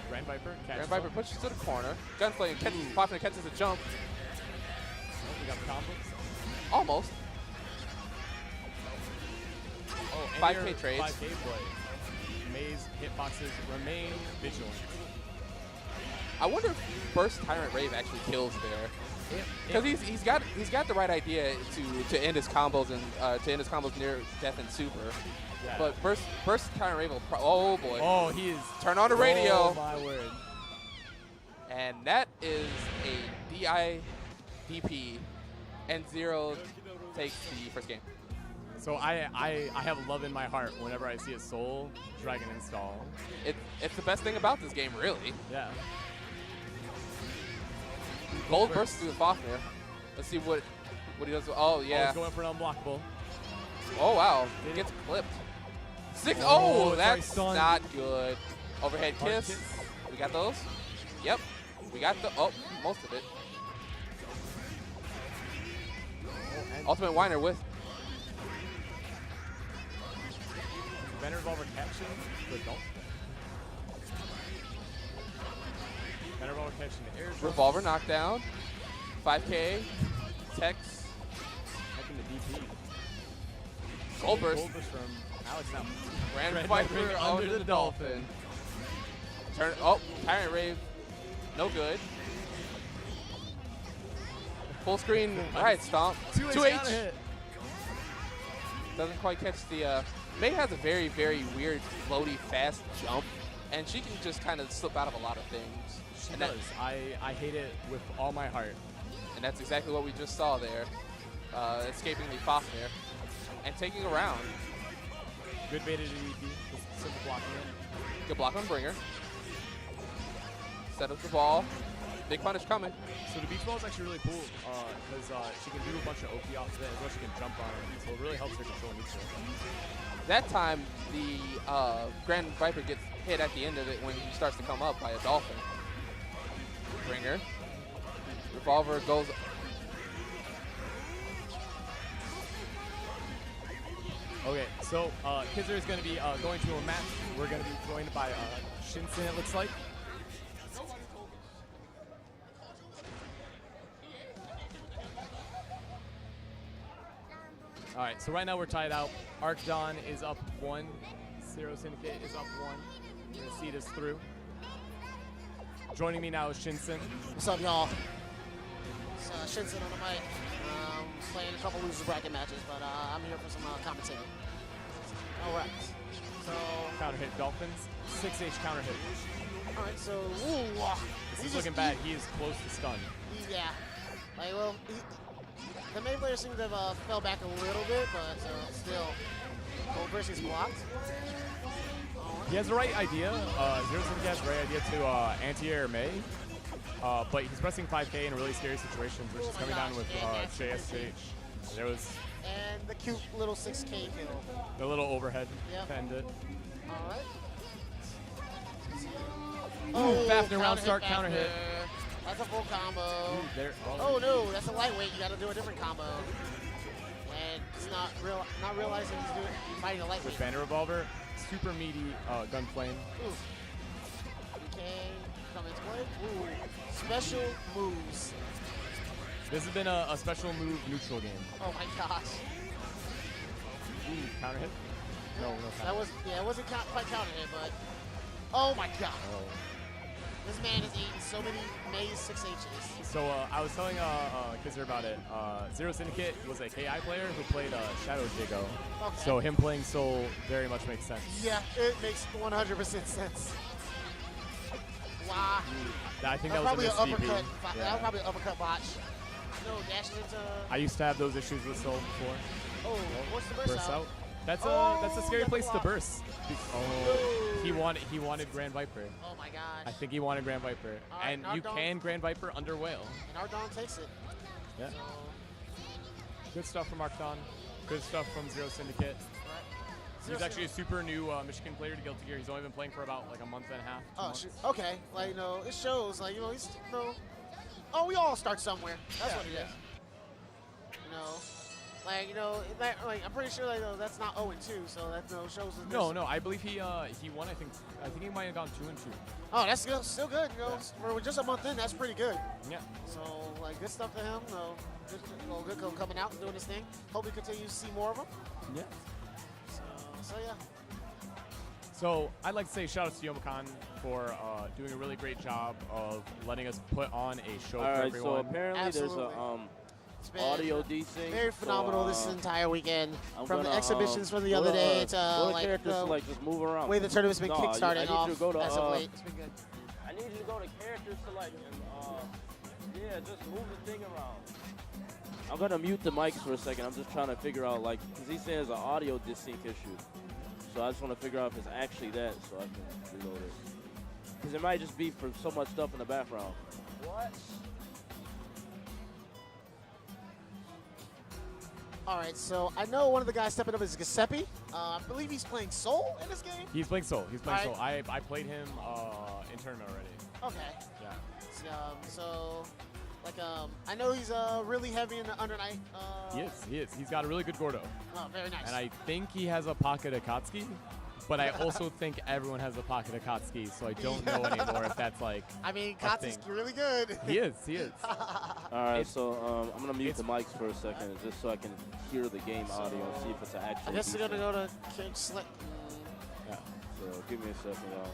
Grand Viper. Grand Viper pushes to the corner. Gunflame Fafnir catches a jump. Oh, we got the combos. Almost. Oh, 5K trades. 5K play. Maze hitboxes remain vigilant. I wonder if Burst Tyrant Rave actually kills there, because he's got the right idea to end his combos and to end his combos near death and super. Yeah. But Burst Tyrant Rave will oh boy. Oh, he is. Turn on the radio. Oh my word. And that is a DI DP, and Zero takes the first game. So I have love in my heart whenever I see a Soul Dragon install. It's the best thing about this game, really. Yeah. Gold bursts through the Fafnir. Let's see what he does. Oh yeah. He's going for an unblockable. Oh wow. He gets clipped. Oh, that's sorry, not good. Overhead kiss. We got those. Yep. We got most of it. Ultimate Whiner with Banner Revolver catching the Dolphin. Banner Revolver catching the air. Revolver knockdown. 5K. Tex. Catching the DP. Gold burst. Gold burst from Alex now. Grand Viper under the Dolphin. Tyrant Rave. No good. Full screen. Right stomp. 2H. Doesn't quite catch the. May has a very, very weird, floaty, fast jump, and she can just kind of slip out of a lot of things. She does. I hate it with all my heart. And that's exactly what we just saw there. Escaping the Fafnir and taking a round. Good beta to DP. Just simple blocking in. Good block on Bringer. Set up the ball. Big punish coming. So the beach ball is actually really cool because she can do a bunch of OP off of it as well as she can jump on it. So it really helps her control neutral. That time, the Grand Viper gets hit at the end of it when he starts to come up by a Dolphin. Bringer. Revolver goes. Okay, so Kizzer is going to be going to a match. We're going to be joined by Shinsen, it looks like. All right, so right now we're tied out. ArtDon is up 1. Syndicate is up 1. We're going to see this through. Joining me now is Shinsen. What's up, y'all? It's Shinsen on the mic. Playing a couple loser bracket matches, but I'm here for some commentating. All right. So Counter hit Dolphins. 6H counter hit. all right. So This is looking bad. He is close to stun. Yeah. Like, well, the main player seemed to have fell back a little bit, but still, Gold versus blocked. He has the right idea. Syndicate has the right idea to anti-air May, but he's pressing 5K in really scary situations, which is coming down with JSH. There was and the cute little 6K kill. the little overhead Yep. pendant. All right. Oh, Fafnir round start counter hit. That's a full combo. Ooh, there, Oh no, that's a lightweight. You got to do a different combo. And he's not realizing he's fighting a lightweight. With Banner Revolver, super meaty Gunflame. Ooh. Okay, come into play. Ooh, special moves. This has been a special move neutral game. Oh my gosh. Ooh, counter hit? No, no counter. That was, yeah, it wasn't quite counter hit, but oh my god. Oh. This man has eaten so many Maze 6Hs. So I was telling Kizzer about it. Zero Syndicate was a KI player who played Shadow Jago. Okay. So him playing Soul very much makes sense. Yeah, it makes 100% sense. Wow. I think That's that was a probably an miss DP. uppercut. Yeah. That was probably an uppercut botch. No, dashes into. I used to have those issues with Soul before. Oh, what's the burst Burst out? out. That's a Oh, scary got the place to block. burst. Oh, he wanted Grand Viper. Oh my gosh. I think he wanted Grand Viper, Alright, and you ArtDon. can Grand Viper under Whale. And ArtDon takes it. Yeah. So, Good stuff from ArtDon. Good stuff from Zero Syndicate. right. He's actually a super new Michigan player to Guilty Gear. He's only been playing for about like a month and a half. 2 Oh, months. shoot. Okay. Like, you know, it shows, like, you know, he's, you know, oh, we all start somewhere. That's Yeah, what it yeah. is. You know, like, you know, that, like, I'm pretty sure, like, no, that's not 0-2, so that, you know, shows that No, there's- no, I believe he won. I think he might have gone 2-2. Oh, that's good, still good, you know. For just a month in, that's pretty good. Yeah. So, like, good stuff to him. No, good, good coming out and doing his thing. Hope we continue to see more of him. Yeah. So yeah. So I'd like to say shout out to Youmacon for doing a really great job of letting us put on a show All for right, everyone. so apparently Absolutely. there's It's been audio desync. very phenomenal this so, entire weekend. I'm From the gonna, exhibitions from the go other to, day to go to like character the select, just move around. way the tournament's been No, kickstarting I need off you to go to, as of late. It's been good. I need you to go to character select and yeah, just move the thing around. I'm gonna mute the mics for a second. I'm just trying to figure out, like, because he says an audio desync issue. So I just want to figure out if it's actually that, so I can reload it. Because it might just be for so much stuff in the background. What? All right, so I know one of the guys stepping up is Giuseppe. I believe he's playing Soul in this game. He's playing Soul. He's playing All Soul. I played him in tournament already. Okay. Yeah. So like I know he's really heavy in the under night. He is. He's got a really good Gordo. Oh, very nice. And I think he has a pocket Akatsuki, but I also think everyone has a pocket Akatsuki, so I don't know anymore if that's like I mean, a Katsu's thing. really good. He is. All right, It's- so I'm gonna mute it's- the mics for a second, just so I can hear the game audio and see if it's an actual. I guess we're gonna go to Kick Slick. Yeah. So give me a second, y'all.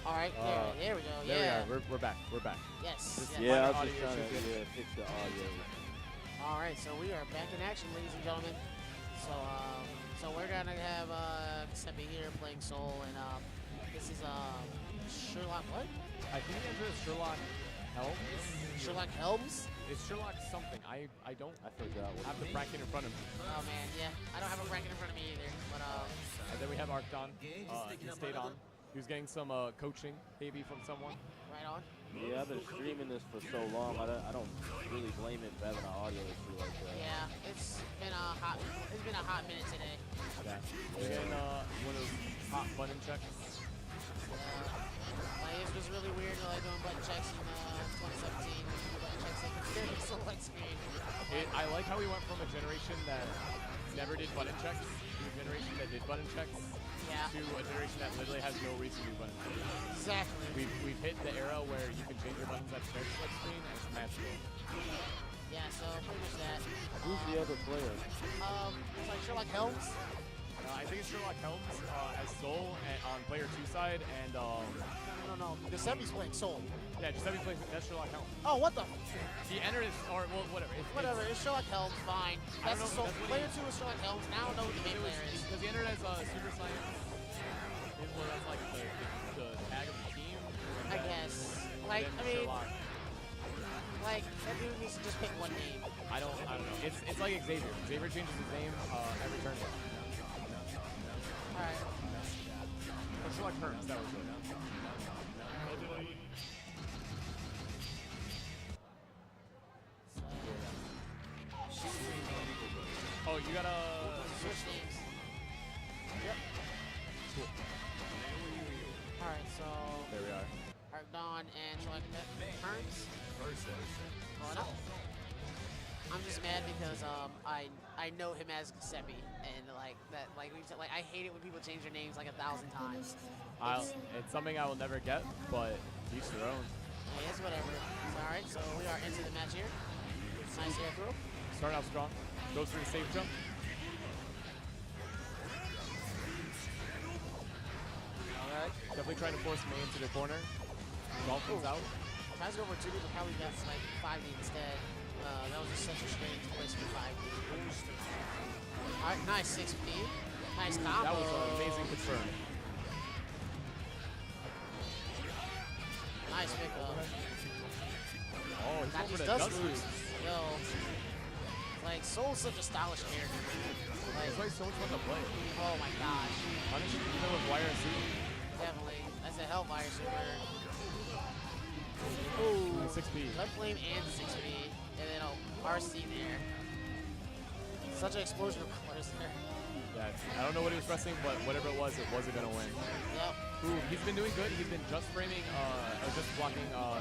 All right, there we go. There Yeah. we are. We're back. We're back. Yes. This- yes. Yeah, I was audio just trying to issues, yeah. fix the audio. All right, so we are back in action, ladies and gentlemen. So we're gonna have Giuseppe here playing Soul, and this is Sherlock. What? I think Andreas Sherlock Helms? Sherlock Helms? It's Sherlock something. I don't forgot what have the bracket in front of me. Oh man, yeah. I don't have a bracket in front of me either. But And then we have ArtDon. He stayed on. He was getting some coaching maybe from someone. right on. Yeah, I've been streaming this for so long. I don't really blame it for having an audio issue like that. Yeah, it's been a hot minute today. Yeah. We're getting one of those hot button checks. Like it was really weird like doing button checks in 2017 when you do button checks in the select screen. I like how we went from a generation that never did button checks to a generation that did button checks to a generation that literally has no reason to do button checks. Exactly. We've hit the era where you can change your buttons at the select screen and it's magical. Yeah, so pretty much that. Who's the other player? It's like Sherlock Helms. I think it's Sherlock Helms as Soul on player 2 side, and No. Giuseppe's playing Soul. yeah, Giuseppe plays. That's Sherlock Helms. Oh, what the? He entered his, or well, whatever. Whatever. It's Sherlock Helms. Fine. I That's don't the know, Soul. that's what Player 2 is Sherlock Helms. Now I know who the main player is. Because he entered as Super Science. It was like the tag of the team. I guess. Like, I mean, Sherlock. like that dude needs to just pick one name. I don't know. It's like Xavier. Xavier changes his name every turn. All right. Or Sherlock Holmes. That was it. Oh, you gotta Switch names. Yep. Cool. All right, so There we are. ArtDon and Sherlock Holmes going up. I'm just mad because I know him as Giuseppe and like that like I hate it when people change their names like 1,000 times. It's something I will never get, but each their own. Hey, it's whatever. All right, so we are into the match here. Nice air throw. Start out strong. Goes for the safe jump. All right. Definitely trying to force May into the corner. Dolphins out. Tries to go for 2D, but probably got like 5D instead. That was just such a strange place for 5D. All right, nice 6D. Nice combo. That was an amazing confirm. Nice pickup. Oh, he's Got going these for the dust dust moves. moves. Yo. Like, Soul's such a stylish character, man. It's like so much fun to play. Oh my gosh. Punishing even with wire and suit. Definitely. That's a Hellfire super. Ooh, 6B. Left flame and 6B. And then RC there. Such an explosion of colors there. Yeah, I don't know what he was pressing, but whatever it wasn't going to win. Yep. Ooh, he's been doing good. He's been just framing, or just blocking the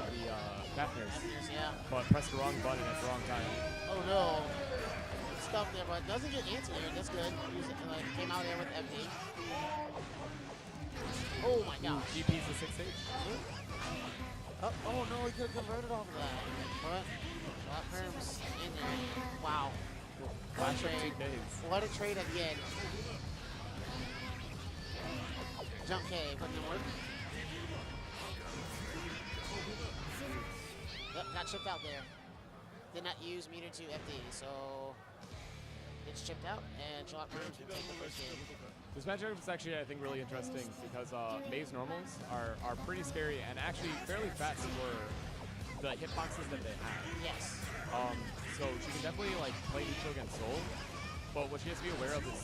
Fafners. Yeah. But pressed the wrong button at the wrong time. Oh no. Stuff there, but doesn't get anti-air. That's good. Like, came out there with FD. Oh my gosh. GP's the 6H. Oh no, he could have converted off of that. But Sherlock Holmes in there. Wow. What a Flash up trade. 2Ks. What a trade again. Jump K, putting in work. Yep, got chipped out there. Did not use meter 2 FD, so it's chipped out, and Sherlock Holmes will take the first game. This matchup is actually, I think, really interesting because May's normals are pretty scary and actually fairly fast for the hitboxes that they have. Yes. So she can definitely like play Ichigo against Soul, but what she has to be aware of is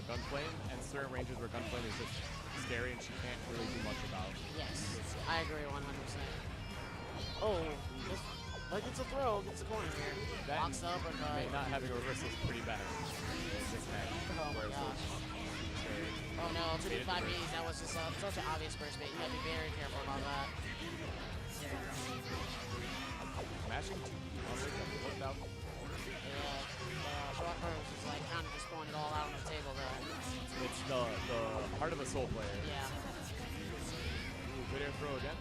gunplane and certain ranges where gunplane is just scary and she can't really do much about. Yes, I agree 100%. Oh, like it's a throw, gets the corner here. That Box up or May not having a reversal is pretty bad. In this match. Oh my gosh. Oh no, 2D5Bs, that was just such an obvious burst bait. You gotta be very careful about that. Mashing 2D flipped out. Yeah, Sherlock Holmes is like kind of just throwing it all out on the table though. It's the heart of a Soul player. Yeah. Ooh, good air throw again.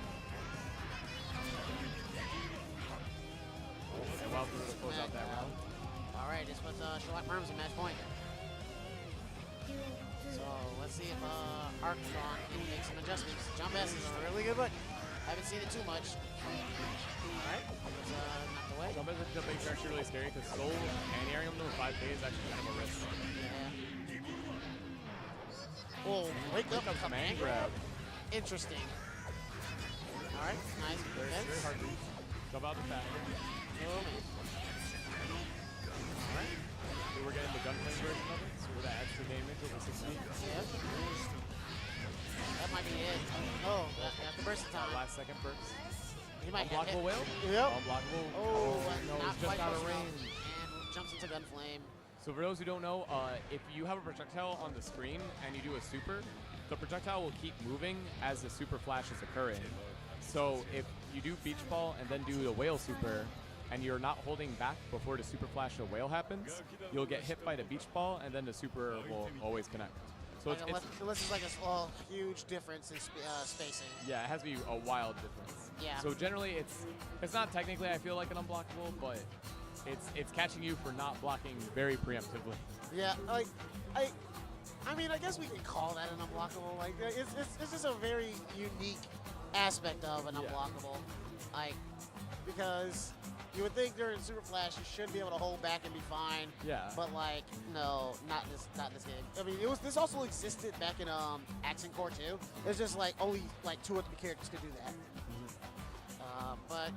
And Wild Blue to close out that round. All right, this puts Sherlock Holmes in match point. So let's see if ArtDon can make some adjustments. Jump S is a really good button. Haven't seen it too much. All right, let's knock away. Jump S is actually really scary because Soul and airing him to 5K is actually kind of a risk. Yeah. Oh, wake up command grab. Interesting. All right, nice. Very hard to use. Talk about the factor. Oh, man. Alright. We were getting the gunplane version of it, so with that extra damage over 16. Yeah. That might be it. Oh, that's the burst time. Last second burst. He might get hit. Unblockable whale? Yep. Unblockable. Oh, no, not he's just quite out of close range. enough. And jumps into Gunflame. So for those who don't know, if you have a projectile on the screen and you do a super, the projectile will keep moving as the super flash is occurring. So if you do beach ball and then do the whale super, and you're not holding back before the super flash of whale happens, you'll get hit by the beach ball, and then the super will always connect. So Like unless it's like a huge difference in spacing. yeah, it has to be a wild difference. Yeah. So generally, it's not technically I feel like an unblockable, but it's catching you for not blocking very preemptively. Yeah, like I mean, I guess we can call that an unblockable. Like it's just a very unique aspect of an unblockable. Like because you would think during Super Flash you should be able to hold back and be fine. Yeah. But like no, not this game. I mean, this also existed back in Accent Core 2. It's just like only like 2 or 3 characters could do that. But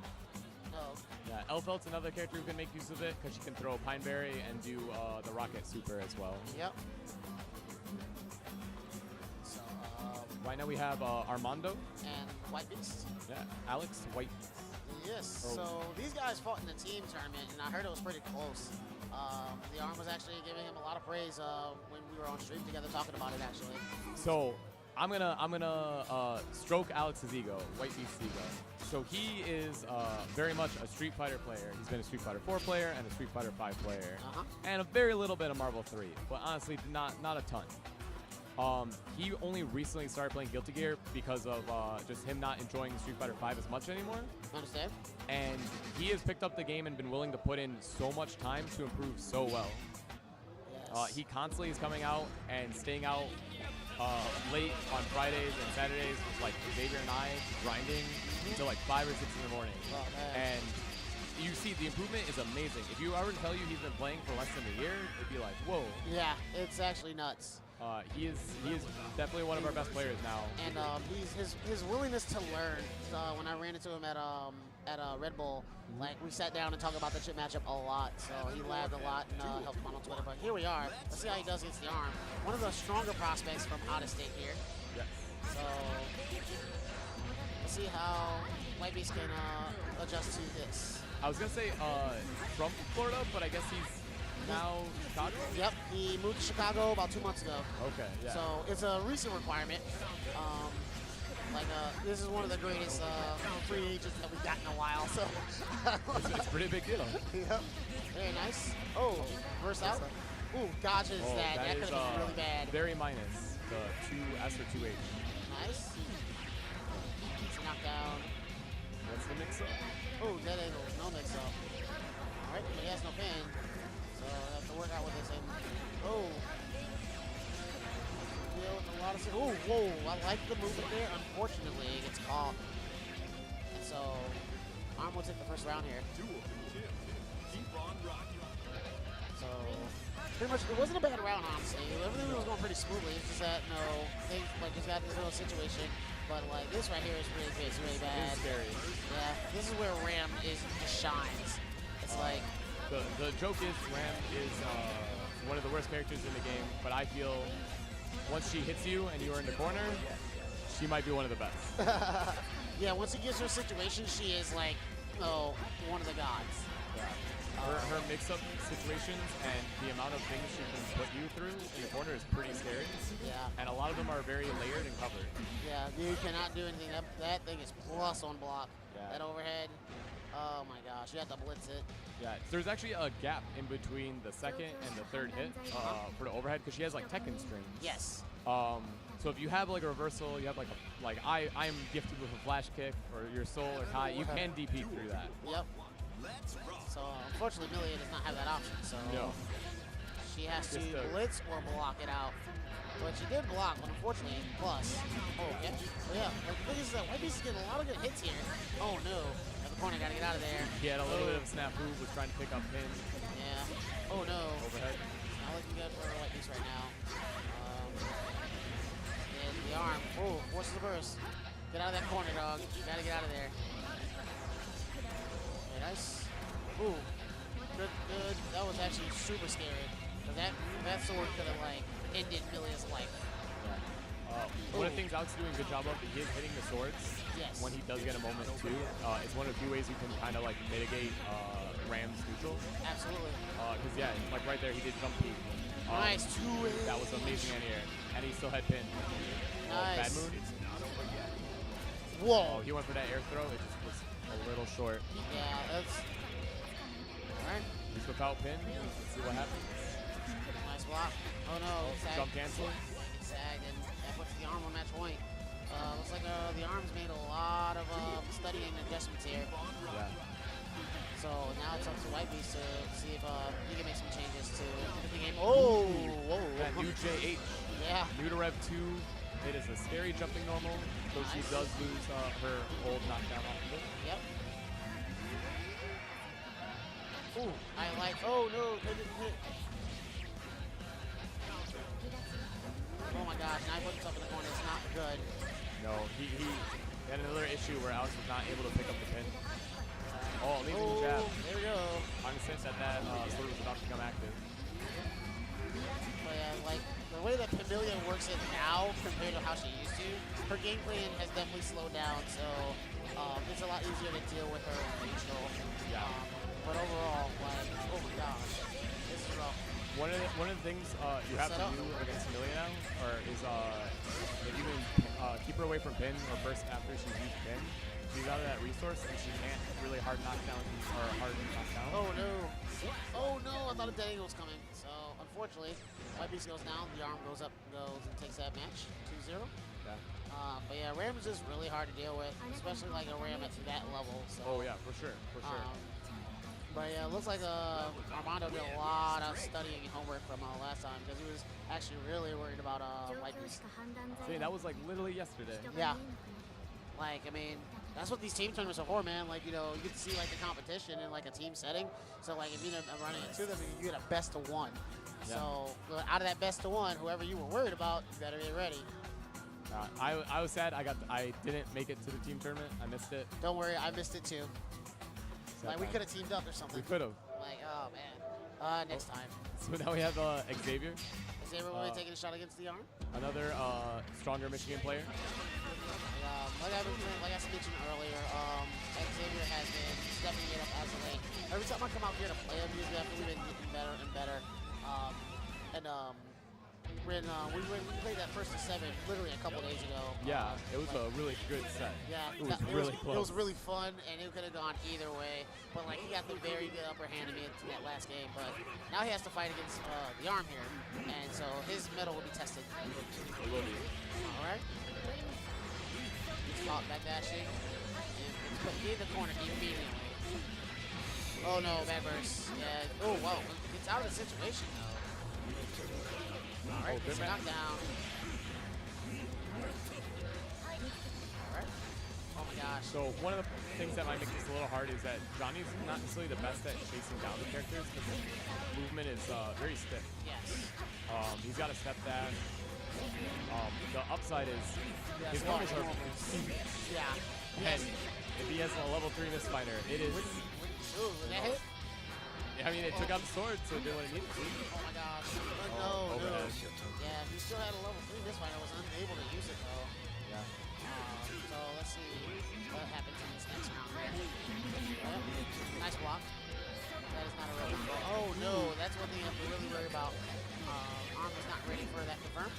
no. Yeah, Elfelt's another character who can make use of it because she can throw Pineberry and do the Rocket Super as well. Yep. So right now we have Armando. And White Beast. Yeah, Alex White. Yes. Oh. So these guys fought in the team tournament, and I heard it was pretty close. The Arm was actually giving him a lot of praise when we were on stream together talking about it. Actually. So I'm gonna stroke Alex's ego, White Beast's ego. So he is very much a Street Fighter player. He's been a Street Fighter 4 player and a Street Fighter 5 player, and a very little bit of Marvel 3, but honestly, not a ton. He only recently started playing Guilty Gear because of just him not enjoying Street Fighter 5 as much anymore. Understand? And he has picked up the game and been willing to put in so much time to improve so well. Yes. He constantly is coming out and staying out late on Fridays and Saturdays with like Xavier and I grinding until like 5 or 6 in the morning. Oh, man. And you see the improvement is amazing. If you ever tell you he's been playing for less than a year, it'd be like, whoa. Yeah, it's actually nuts. He is definitely one of our best players now. And his willingness to learn. When I ran into him at Red Bull, like we sat down and talked about the chip matchup a lot. So he laughed a lot and helped him out on Twitter. But here we are. Let's see how he does against the Arm. One of the stronger prospects from out of state here. Yes. So let's see how White Beast can adjust to this. I was gonna say from Florida, but I guess he's now Chicago. Yep, he moved to Chicago about 2 months ago. Okay, yeah. So it's a recent requirement. This is one of the greatest free agents that we've gotten in a while. So it's a pretty big deal. Yep. Very nice. Oh, first out. Ooh, dodges that. That could have been really bad. Very minus the 2S or 2H. Nice. It's a knockdown. What's the mix up? Oh, dead angle. No mix up. All right, but he has no pin. So I have to work out with this. And oh. Deal with a lot of. Oh, whoa. I like the movement there. Unfortunately, it gets caught. And so Arm will take the first round here. So pretty much, it wasn't a bad round, honestly. Everything was going pretty smoothly. It's just that, things like just got this little situation. But like this right here is really good. It's really bad. It's scary. Yeah, this is where Ram just shines. It's like the joke is Ram is one of the worst characters in the game, but I feel once she hits you and you are in the corner, she might be one of the best. Yeah, once he gives her a situation, she is like, one of the gods. Yeah. Her mix-up situations and the amount of things she can put you through in the corner is pretty scary. Yeah. And a lot of them are very layered and covered. Yeah, you cannot do anything. That thing is plus on block. Yeah. That overhead. Oh my gosh, you have to blitz it. Yeah, there's actually a gap in between the second and the third hit for the overhead because she has like Tekken strings. Yes. So if you have like a reversal, you have like I'm gifted with a flash kick or your soul or Kai, you can DP through that. Yep. So unfortunately, Millie does not have that option. So no. She has to blitz or block it out. But she did block, but unfortunately, plus. Oh yeah. So yeah. The thing is that White Beast is getting a lot of good hits here. Oh no. At the corner, gotta get out of there. He had a little bit of a snafu, was trying to pick up pins. Yeah. Oh no. Overhead. Not looking good for White Beast right now. And the Arm. Oh, forces the burst. Get out of that corner, dog. You gotta get out of there. Okay, nice. Ooh, good. That was actually super scary. Cause that sword could have like ended Milia's life. One of the things Alex is doing a good job of, he is hitting the swords. Yes. When he does get a moment too. It's one of the few ways you can kind of like mitigate Ram's neutral. Absolutely. Because yeah, like right there, he did jump peek. Nice, 2-8. That was amazing anti-air, and he still had pin. Nice. Bad moon. Whoa. Oh, he went for that air throw. It just was a little short. Yeah, that's all right. He's without pin. Let's see what happens. Nice block. Oh no, Jump cancel. Sagged, and that puts the arm on match point. Looks like the arms made a lot of studying adjustments here. Yeah. So now it's up to White Beast to see if he can make some changes to the game. Oh, whoa. That new JH. Yeah. New to Rev 2. It is a scary jumping normal, though she does lose her old knockdown off of it. Yep. Ooh, I like. Oh no, they didn't hit. Oh my gosh, now he puts himself in the corner. It's not good. No, he had another issue where Alex was not able to pick up the pin. Oh, leaving the jab. There we go. I'm sense that sword was about to become active. But yeah, like the way that Pamilia works it now compared to how she used to, her game plan has definitely slowed down. So it's a lot easier to deal with her neutral. Yeah. But overall, like, oh my gosh, this is rough. One of the things you have to do against Amelia now, is if you can keep her away from pin or burst after she's used pin, she's out of that resource and she can't really hard knock down or hard knock down. Oh no! Oh no! I thought a dead angle was coming. So unfortunately, White Beast goes down. The arm goes up, goes and takes that match 2-0. Yeah. But yeah, Ram is just really hard to deal with, especially like a Ram at that level. So. Oh yeah, for sure. But yeah, it looks like Armando did a lot of studying and homework from last time because he was actually really worried about White Beast. See, that was like literally yesterday. Yeah. Like, I mean, that's what these team tournaments are for, man. Like, you know, you get to see like the competition in like a team setting. So like, if you end up running into them, you get a best of one. Yeah. So out of that best of one, whoever you were worried about, you better get ready. I was sad. I didn't make it to the team tournament. I missed it. Don't worry, I missed it too. Like, we could have teamed up or something. We could have. Like, oh man. Next time. So now we have Xavier. Xavier will be taking a shot against the arm. Another stronger Michigan player. Like I mentioned earlier, Xavier has been stepping it up as of late. Every time I come out here to play him, we've been getting better and better. When we played that first to 7 literally a couple days ago. Yeah, it was a really good set. Yeah, it was really close. It was really fun, and it could have gone either way. But like he got the very good upper hand of me in that last game. But now he has to fight against the arm here, and so his mettle will be tested. It will be. All right. He's caught backdashing, and it's put in the corner immediately. Oh no, bad burst. Yeah. Oh wow, it's out of the situation though. All right, it's knockdown. All right. Oh my gosh. So one of the things that might make this a little hard is that Johnny's not necessarily the best at chasing down the characters because his movement is very stiff. Yes. He's got a step dash. The upside is his normals are yeah. And if he has a level 3 misfinder, it is. Ooh, that hit? I mean, it took out the sword, so it did what it needed to. Oh my gosh. Oh, No. Yeah, he still had a level 3 misfinder, was unable to use it though. Yeah. So let's see what happens in this next round. Nice block. That is not a real combo. Oh no, that's one thing I have to really worry about. Arm is not ready for that confirm.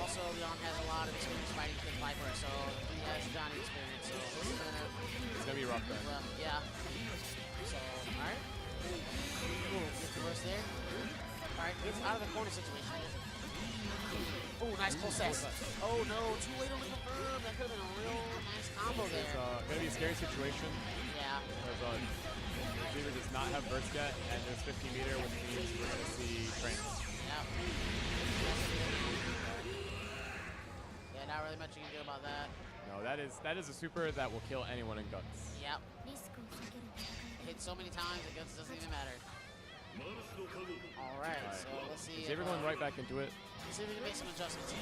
Also, Leon has a lot of experience fighting Kid Viper, so he has Johnny experience, so this is gonna be rough then. Yeah. So, alright. Ooh, gets the burst there. Alright, gets out of the corner situation. Oh, nice close S. Oh no, too late on the confirm. That could have been a real nice combo there. It's gonna be a scary situation. Yeah. Because Xavier does not have burst yet, and there's 50 meter, which means we're gonna see trains. Yeah. Yeah, not really much you can do about that. No, that is a super that will kill anyone in guts. Yep. Hit so many times, the guts doesn't even matter. Alright, so let's see. Xavier going right back into it. Let's see if we can make some adjustments here.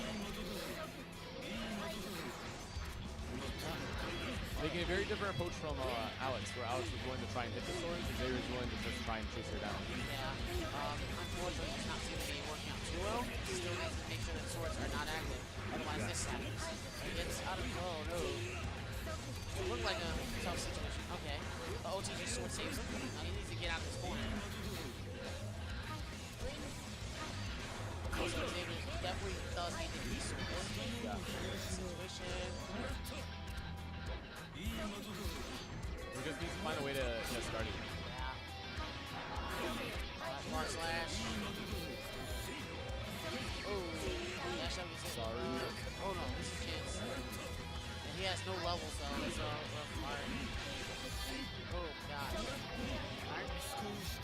Taking a very different approach from Alex, where Alex was willing to try and hit the sword, and Xavier was willing to just try and chase her down. Yeah. Unfortunately, it's not seem to be working out too well. Still needs to make sure that swords are not active. Otherwise, this happens. He gets out of. Oh no. It looked like a tough situation. Okay. The OTG sword saves him. Now he needs to get out of this corner. So Xavier definitely does need to be sword. Yeah. Situation. We just need to find a way to get started. Yeah. Mark slash. Oh, dash up. Sorry. Oh no, this is Chance. And he has no levels though. That's rough. Alright. Oh god. Alright.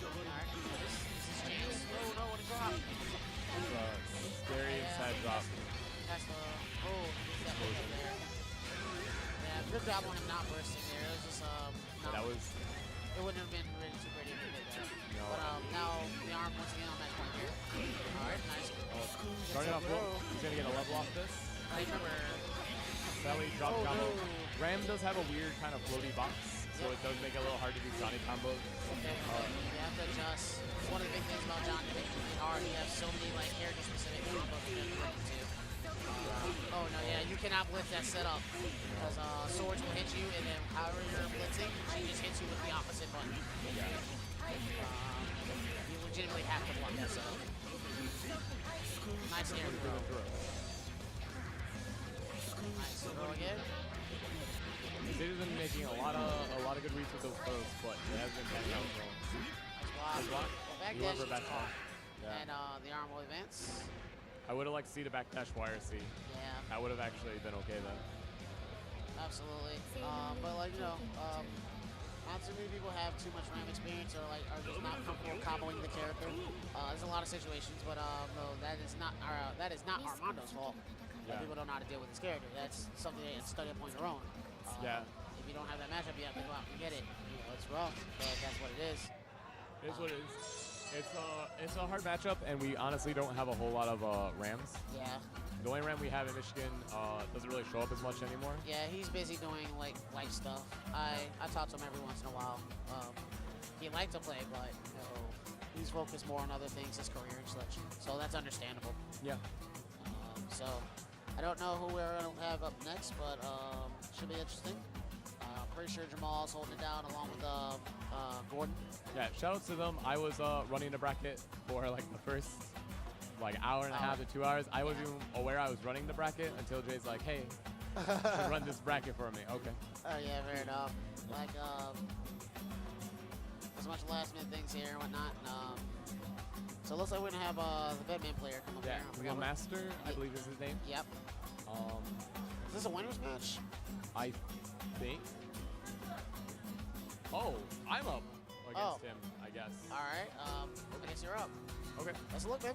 Alright. This is Chance. Oh no, what is wrong? Scary inside drop. That's the. Oh, he's that over there. Yeah, good job on him not bursting there. It was just not, That was. It wouldn't have been really too pretty if he did that. No. But now the arm once again on that point here. Alright, nice. Starting off low. He's gonna get a level off this. I remember. Belly drop combo. No. Ram does have a weird kind of floaty box, so it does make it a little hard to do Johnny combos. You have to adjust. One of the big things about John in art, he has so many like character specific combos you have to work into. Oh no, yeah, you cannot blitz that setup because swords will hit you, and then however you're blitzing, she just hits you with the opposite button. You legitimately have to block that setup. Nice air throw. Nice throw again. Xavier's been making a lot of good reads with those throws, but it hasn't been panning out well. Nice block. Back You dash remember back is dash. off. Yeah. And the arm will advance. I would have liked to see the backdash wire C. Yeah. That would have actually been okay then. Absolutely. But like, you know, not too many people have too much RAM experience or like are just not comfortable comboing the character. There's a lot of situations, but no, that is not Armando's fault. That people don't know how to deal with this character. That's something they have to study upon your own. Yeah. If you don't have that matchup, you have to go out and get it. You know, it's rough, but that's what it is. It is what it is. It's a hard matchup, and we honestly don't have a whole lot of Rams. Yeah. The only Ram we have in Michigan doesn't really show up as much anymore. Yeah, he's busy doing like life stuff. I talk to him every once in a while. He likes to play, but you know, he's focused more on other things, his career and such. So that's understandable. Yeah. So I don't know who we're gonna have up next, but should be interesting. Pretty sure Jamal's holding it down along with Gordon. Yeah, shout out to them. I was running the bracket for like the first like hour and a half to 2 hours. I wasn't even aware I was running the bracket until Jay's like, hey, you should run this bracket for me. Okay. Oh yeah, fair enough. Like there's a bunch of last minute things here and whatnot. So it looks like we're gonna have the Bedman player come up Yeah, here. Real Master, I believe is his name. Yep. Is this a winner's match? I think. Oh, I'm up against him, I guess. All right. I guess you're up. Okay. Let's look, man.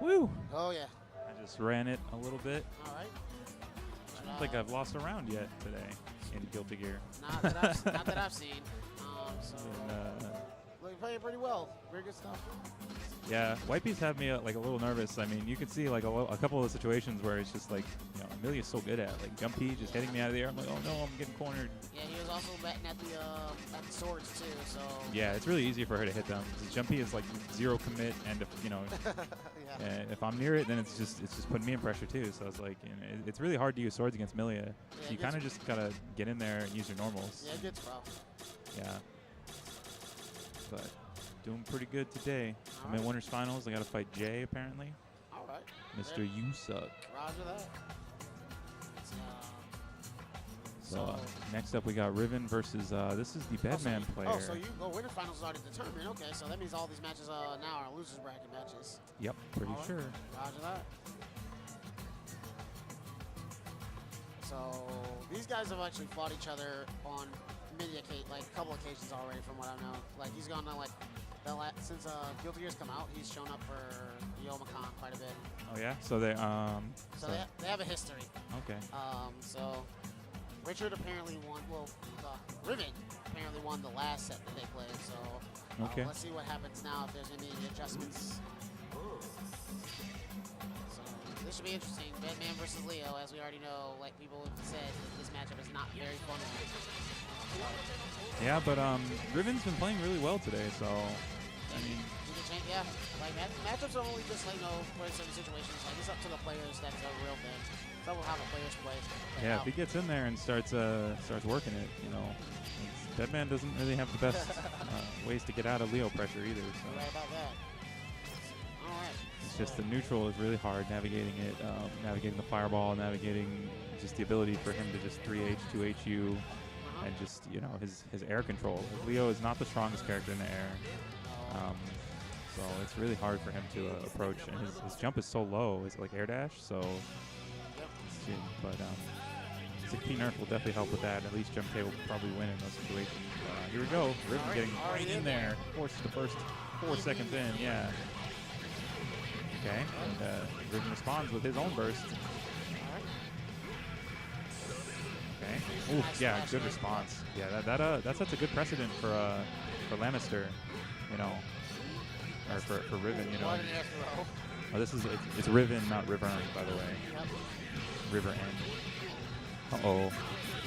Woo! Oh yeah. I just ran it a little bit. All right. I don't think I've lost a round yet today in Guilty Gear. Not that I've seen. So you're playing pretty well. Very good stuff. Yeah, Whitebees have me like a little nervous. I mean, you can see like a couple of situations where it's just like, you know, Amelia's so good at like Jumpy just hitting me out of the air. I'm like, oh no, I'm getting cornered. Yeah, he was also betting at the swords too. So yeah, it's really easy for her to hit them. Jumpy is like zero commit, and if, you know, if I'm near it, then it's just putting me in pressure too. So it's like, you know, it's really hard to use swords against Melia. Yeah, So you kind of just gotta get in there and use your normals. Yeah, it gets rough. Yeah. But doing pretty good today. I'm in winners finals. I got to fight Jay apparently. All right. Mr. You Suck. Roger that. So next up we got Riven versus this is the Bedman player. Oh, so you winners finals is already determined. Okay, so that means all these matches now are losers bracket matches. Yep, pretty sure. Roger that. So these guys have actually fought each other on like a couple occasions already, from what I know. Like he's gone to like since Guilty Gear's come out, he's shown up for Youmacon quite a bit. Oh yeah, so they they have a history. Okay. So Richard apparently won. Well, Riven apparently won the last set that they played. So Okay. let's see what happens now if there's any adjustments. So this should be interesting. Bedman versus Leo, as we already know, like people have said, this matchup is not very fun. Yeah, but Riven's been playing really well today, so I mean, yeah, like matchups are only just like for certain situations. Like it's up to the players. That's a real thing. It's up with how the players play. yeah, if he gets in there and starts working it, you know, Bedman doesn't really have the best ways to get out of Leo pressure either. So. Right about that. All right. It's just the neutral is really hard navigating it, navigating the fireball, navigating just the ability for him to just 3H, 2HU, and just, you know, his air control. Leo is not the strongest character in the air. So it's really hard for him to approach, and his jump is so low. It's like air dash, so. But 6P nerf will definitely help with that. At least Jump K will probably win in those situations. Here we go. Riven getting right in there. Forces the first 4 seconds in. Yeah. Okay. And Riven responds with his own burst. Okay. Ooh, yeah, good response. Yeah, that sets a good precedent for Lannister, you know, or for Riven, you know. Oh, it's Riven, not River, by the way. River End. Uh-oh.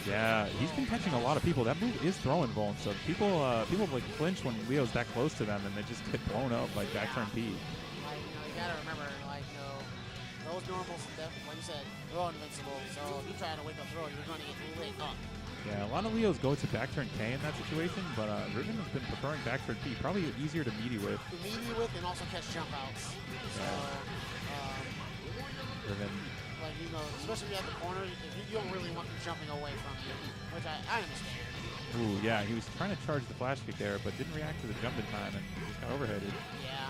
Yeah, he's been catching a lot of people. That move is throwing vuln, so people like flinch when Leo's that close to them, and they just get blown up like back turn P. Like, you gotta remember, like, those normals, like you said, they're all invincible. So if you try to wake up throw, you're gonna get lit up. Yeah, a lot of Leos go to back turn K in that situation, but Riven has been preferring back turn P. Probably easier to meaty with. And also catch jump outs. So, Riven. Like, especially at the corner, you don't really want them jumping away from you, which I understand. Ooh, yeah, he was trying to charge the flash kick there, but didn't react to the jump in time and just got overheaded. Yeah.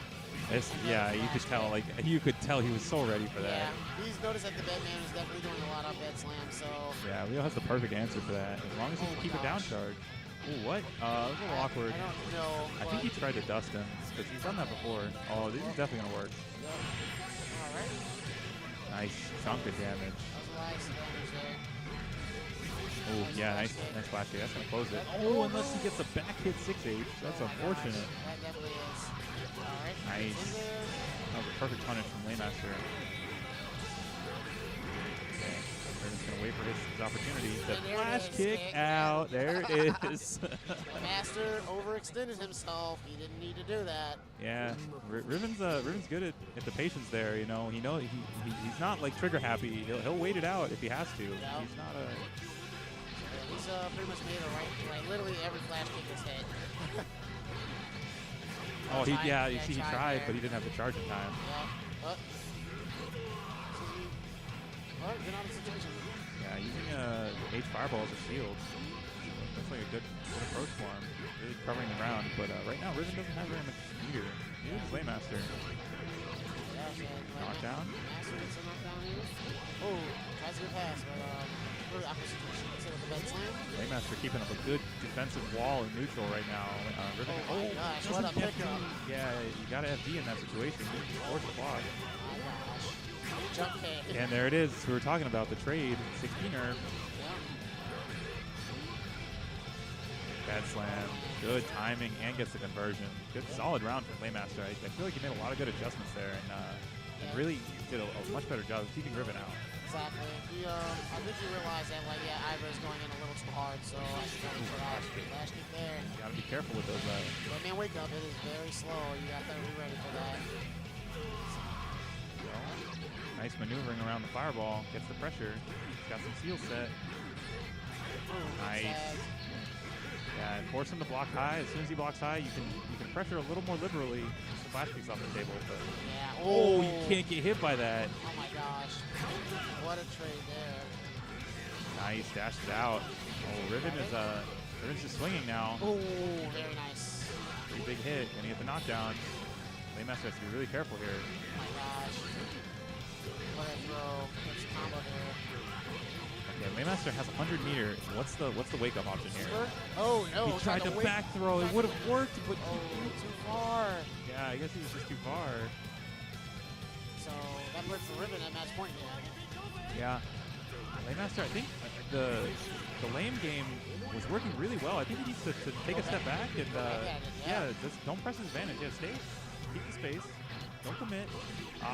You could tell, you could tell he was so ready for that. Yeah, he's noticed that the Bedman is definitely doing a lot of bed slams, so. Yeah, Leo has the perfect answer for that, as long as he can keep it down charge. Ooh, what? It was a little awkward. I don't know. I think he tried to dust him, because he's done that before. Oh, this is definitely going to work. Yep. All right. Nice chunk of damage. Oh, yeah, nice flash kick. That's going to close it. Oh, unless he gets a back hit 6H. That's unfortunate. That definitely is. All right. Nice. That was a perfect punish from Lannister. Okay. They're just going to wait for his opportunity. The flash kick out. There it is. Master overextended himself. He didn't need to do that. Yeah, Riven's good at the patience there. You know, he's not like trigger happy. He'll wait it out if he has to. Yeah. He's not a. He's pretty much made it right. Literally every flash kick is hit. Oh, you see, he tried, but he didn't have the charge in time. Yeah. Well, good on the situation. Yeah, using H fireball as a shield. That's like a good approach for him. Really covering the ground, but right now Riven doesn't have very much meter. He is Laymaster. Knockdown. Master gets a knockdown here. Oh, tries to get past, but really awkward situation. With the bed slam. Laymaster keeping up a good defensive wall in neutral right now. Riven, oh my gosh, what a pickup. Yeah, you got to FD in that situation. You force the block. Oh my gosh. Jump kick. And there it is. We were talking about the trade. 6P nerf. Bad slam. Good timing and gets the conversion. Good solid round for Laymaster. I feel like he made a lot of good adjustments there and really did a much better job of keeping Riven out. Exactly. I think he realized that, Ivor's going in a little too hard, so I should try to flash kick there. You gotta be careful with those guys. But man, wake up. It is very slow. You got to be ready for that. Nice maneuvering around the fireball. Gets the pressure. He's got some seal set. Nice. Yeah, and force him to block high. As soon as he blocks high, you can pressure a little more liberally. The flash kicks off the table, but you can't get hit by that. Oh my gosh! What a trade there. Nice, dashed it out. Oh, Riven's just swinging now. Oh, very nice. Pretty big hit. Gonna get the knockdown. Laymaster has to be really careful here. Oh my gosh! What a throw! What's the combo there? Yeah, Laymaster has 100 meter. What's the wake up option here? Oh no! He tried to back throw. It would have worked, but too far. Yeah, I guess he was just too far. So that worked for Riven at match point. Yeah. Laymaster, I think the the lame game was working really well. I think he needs to take a step back and just don't press his advantage. Yeah, stay, keep the space, don't commit. No,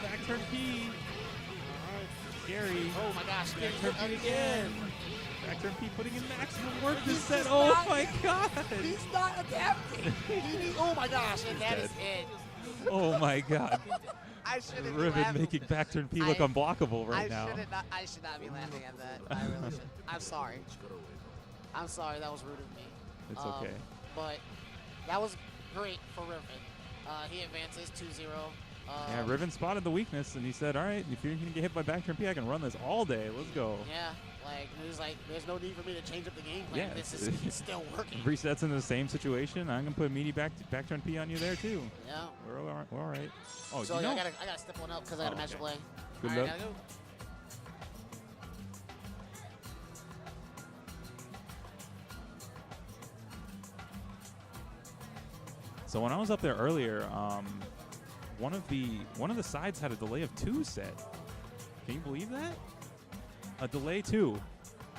back turn P. Scary. Oh my gosh, Back turn P again. Back turn P putting in maximum work this He's set. just Oh not- my god. He's not adapting. Oh my gosh, and that is dead. it. Oh my god. I shouldn't be Riven laughing. making back turn P look unblockable right now. I should not be laughing at that. I really should. I'm sorry. I'm sorry. That was rude of me. It's okay. But that was great for Riven. He advances 2-0. Yeah, Riven spotted the weakness, and he said, all right, if you're going to get hit by back turn P, I can run this all day. Let's go. Yeah, like, he was like, there's no need for me to change up the game plan. Yeah, This is it's still working. Resets in the same situation. I'm going to put meaty back turn P on you there, too. Yeah. We're all right. Oh, So you know? I gotta step one up because I got a match to play. Good All right, luck. gotta go. So when I was up there earlier, one of the sides had a delay of 2 set. Can you believe that? A delay 2,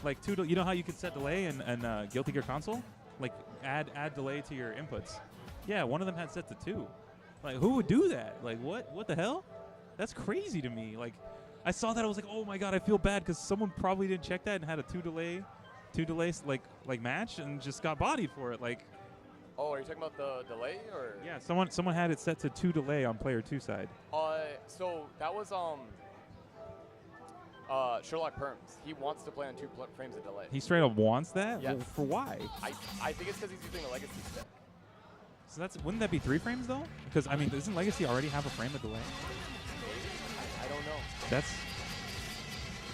like 2. You know how you can set delay in Guilty Gear console, like add delay to your inputs. Yeah, one of them had set to 2. Like, who would do that? Like, what the hell? That's crazy to me. Like, I saw that, I was like, oh my god, I feel bad because someone probably didn't check that and had a 2 delay like match and just got bodied for it. Like. Oh, are you talking about the delay or? Yeah, someone had it set to 2 delay on player 2 side. So that was Sherlock Perms. He wants to play on 2 frames of delay. He straight up wants that? Yes. Well, for why? I think it's because he's using a legacy stick. So wouldn't that be 3 frames though? Because I mean, doesn't Legacy already have a frame of delay? I don't know. That's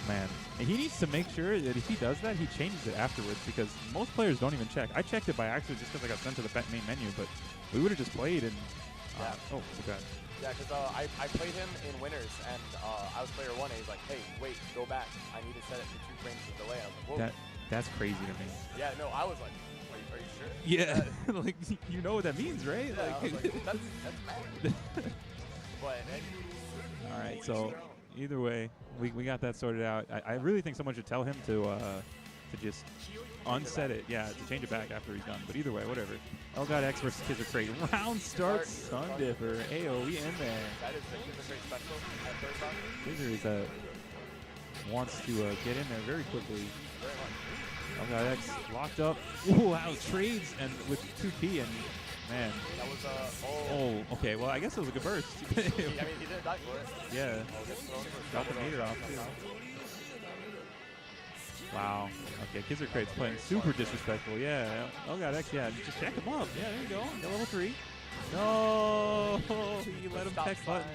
man. And he needs to make sure that if he does that, he changes it afterwards because most players don't even check. I checked it by accident just because I got sent to the main menu, but we would have just played and. Oh, okay. Yeah, because I played him in winners and I was player 1 and he's like, hey, wait, go back. I need to set it to 2 frames of delay. I was like, whoa. That's crazy to me. Yeah, no, I was like, are you sure? Yeah, like you know what that means, right? Yeah, like, I was like, that's mad. But all right, so either way, we got that sorted out. I really think someone should tell him to just unset it. Yeah, to change it back after he's done. But either way, whatever. Oh God, X versus Kids Are Crate. Round starts. Sun Dipper. Ayo, we in there. that is the Kids Are Crate special at third time. Kizer wants to get in there very quickly. Very much. Oh God, X locked up. Ooh, wow, trades and with 2P and man. That was Oh, okay. Well, I guess it was a good burst. I mean, he didn't die for it. Yeah. Oh, gets thrown for Got the meter off too. Wow. Okay, Kids Are Crate's playing super disrespectful. Yeah. Oh God, X. Yeah, just check him up. Yeah, there you go. Got level 3. No, you let him Stop check button. signs.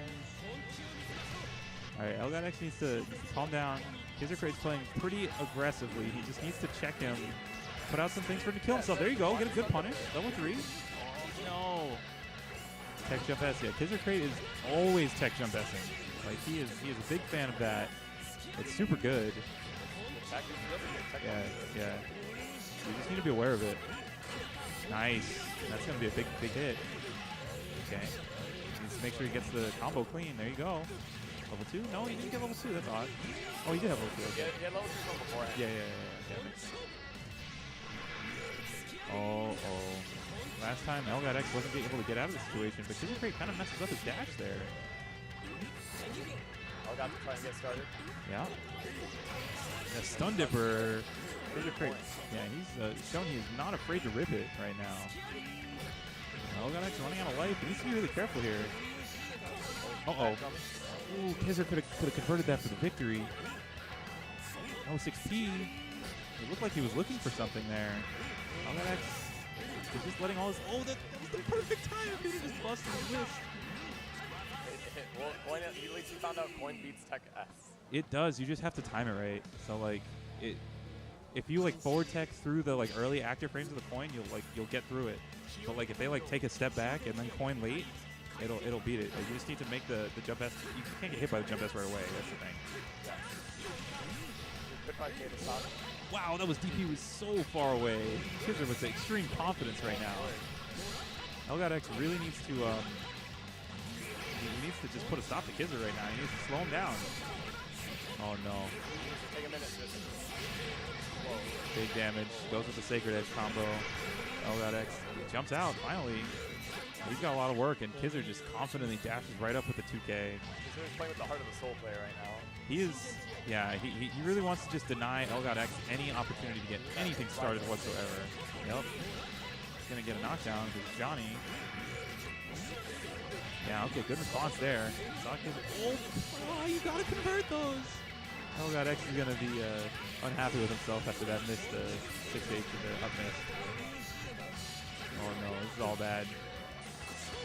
All right, Elgato X needs to calm down. Kids Are Crate's playing pretty aggressively. He just needs to check him, put out some things for him to kill himself. There you go. Get a good punish. Level 3. No. Tech jump S. Yeah, Kids Are Crate is always tech jump S'ing. Like he is a big fan of that. It's super good. Yeah. You just need to be aware of it. Nice. That's gonna be a big hit. Okay. Needs to make sure he gets the combo clean. There you go. Level 2? No, he didn't get level 2. That's odd. Oh, he did have level 2. Okay. He had level 2 from beforehand. Yeah. Oh. Last time Elgato X wasn't able to get out of the situation, but Kids Are Crate kind of messes up his dash there. Elgato trying to get started. Yeah. Yeah, Stun Dipper. Kids Are Crate. Yeah, he's shown he is not afraid to rip it right now. Elgato X running out of life. He needs to be really careful here. Uh-oh. Ooh, Kizzer could have converted that for the victory. Oh, 6P. It looked like he was looking for something there. Elgato X is just letting all his... Oh, that was the perfect time. He could have just busted his wrist. Well, Coin, at least he found out Coin beats Tech S. It does. You just have to time it right. So like if you like forward tech through the like early active frames of the coin, you'll get through it. But like if they like take a step back and then coin late, it'll beat it. Like, you just need to make the jump S. You can't get hit by the jump S right away. That's the thing. Wow, that was DP was so far away. Kizzer with extreme confidence right now. Elgato X really needs to he needs to just put a stop to Kizzer right now. He needs to slow him down. Oh no. Take a minute. Whoa. Big damage. Goes with the Sacred Edge combo. L.X jumps out finally. He's got a lot of work, and Kizzer just confidently dashes right up with the 2K. Kizzer's playing with the heart of a soul player right now. He is, yeah, he really wants to just deny L.X any opportunity to get anything started whatsoever. Yep. He's going to get a knockdown because Johnny. Yeah, okay, good response there. Oh, you got to convert those. L.X is going to be unhappy with himself after that missed 6-8 to the up miss. Oh no, this is all bad.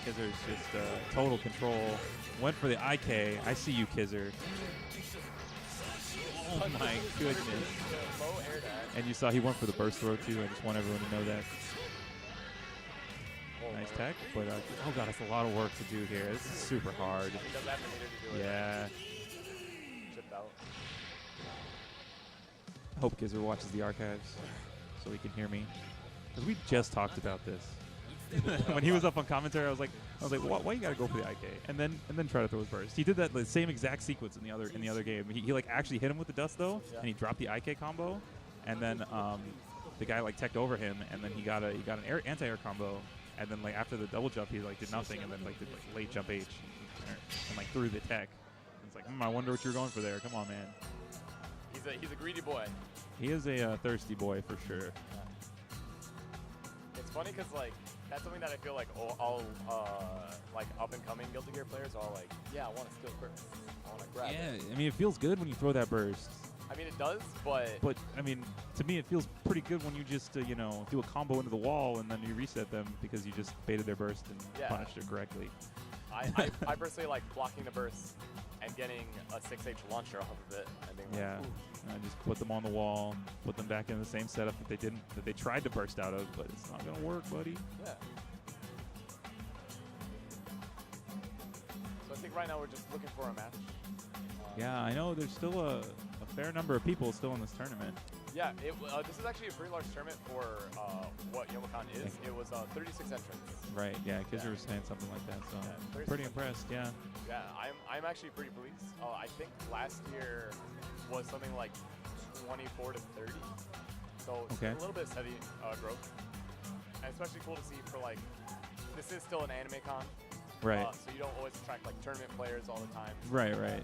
Kizzer's just total control. Went for the IK. I see you, Kizzer. Oh my goodness. And you saw he went for the burst throw too. I just want everyone to know that. Nice tech, but oh god, that's a lot of work to do here. This is super hard. Yeah. Chipped out. I hope Kizzer watches the archives so he can hear me. Because we just talked about this. When he was up on commentary, I was like, why you gotta go for the IK and then try to throw his burst? He did that same exact sequence in the other game. He like actually hit him with the dust though, and he dropped the IK combo, and then the guy like teched over him, and then he got an anti-air combo, and then like after the double jump he like did nothing, and then like did like late jump H and like threw the tech. It's like, I wonder what you're going for there. Come on, man. He's a greedy boy. He is a thirsty boy for sure. It's funny because like that's something that I feel like all like up and coming Guilty Gear players are all like, yeah, I want to steal burst. I want to grab it. Yeah, I mean it feels good when you throw that burst. I mean it does, but I mean to me it feels pretty good when you just do a combo into the wall and then you reset them because you just baited their burst and punished it correctly. I personally like blocking the burst and getting a 6H launcher off of it. And being like, and just put them on the wall, put them back in the same setup that they tried to burst out of, but it's not gonna work, buddy. Yeah. So I think right now we're just looking for a match. Yeah, I know there's still a fair number of people still in this tournament. Yeah, this is actually a pretty large tournament for what Youmacon is. It was 36 entrants. Right, yeah, Kizzer was saying something like that, so pretty impressed, yeah. Yeah, I'm actually pretty pleased. I think last year was something like 24 to 30. So a little bit steady growth. And especially cool to see for like, this is still an anime con. Right. So you don't always attract like tournament players all the time. Right, right.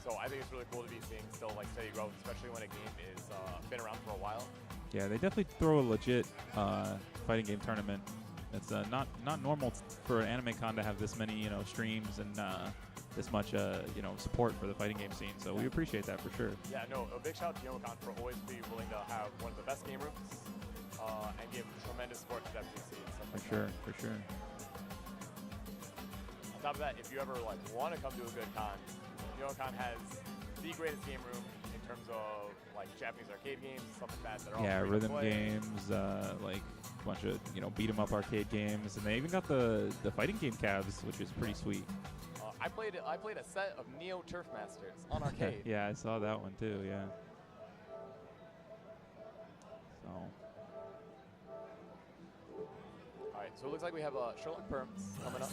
So I think it's really cool to be seeing still like steady growth, especially when a game is been around for a while. Yeah, they definitely throw a legit fighting game tournament. It's not normal for an anime con to have this many streams and this much support for the fighting game scene. So we appreciate that for sure. Yeah, no, a big shout out to Youmacon for always being willing to have one of the best game rooms and give tremendous support to FGC and stuff like that. For sure. On top of that, if you ever like want to come to a good con, Youmacon has the greatest game room in terms of like Japanese arcade games, stuff like that. That are all rhythm games, like a bunch of beat 'em up arcade games, and they even got the fighting game cabs, which is pretty sweet. I played a set of Neo Turf Masters on arcade. Yeah, I saw that one too. Yeah. So. All right, so it looks like we have Sherlock Perms coming up.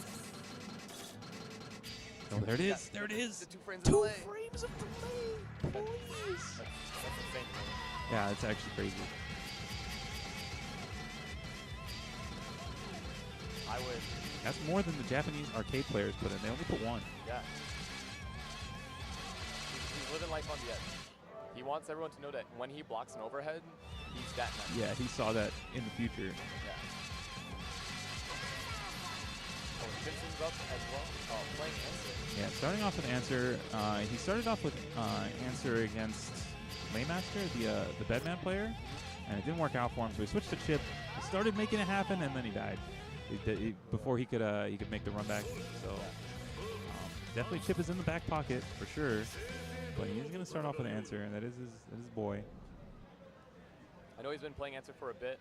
Oh, there it is. There it is. The 2 frames of Two delay. frames of delay. Please. That's insane. Yeah, it's actually crazy. I would. That's more than the Japanese arcade players put in. They only put one. Yeah. He's living life on the edge. He wants everyone to know that when he blocks an overhead, he's that nice. Yeah, he saw that in the future. Yeah. Oh, Shinsen's up as well. Playing Answer. Yeah, starting off with Answer. He started off with Answer against Laymaster, the Bedman player, and it didn't work out for him. So he switched to Chip. He started making it happen, and then he died before he could make the run back. So definitely Chip is in the back pocket for sure. But he's going to start off with Answer, and that is his boy. I know he's been playing Answer for a bit.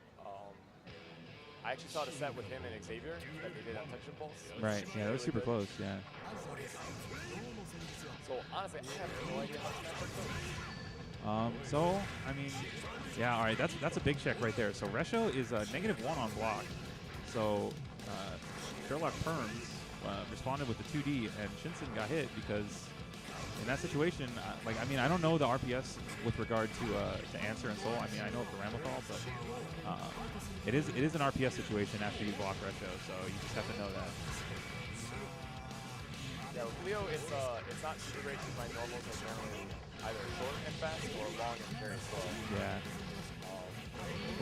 I actually saw the set with him and Xavier that they did on Tension Pulse. Right, yeah, that was super close, yeah. So honestly, I have no idea how to So, I mean, yeah, all right, that's a big check right there. So Resho is -1 on block. So Sherlock Perms responded with the 2D, and Shinsen got hit because in that situation, like, I mean, I don't know the RPS with regard to Answer and Soul. I mean, I know it for Ramlethal, but it is an RPS situation after you block Retro, so you just have to know that. Yeah, with Leo, it's not super great because my normals are generally either short and fast or long and very slow. Yeah.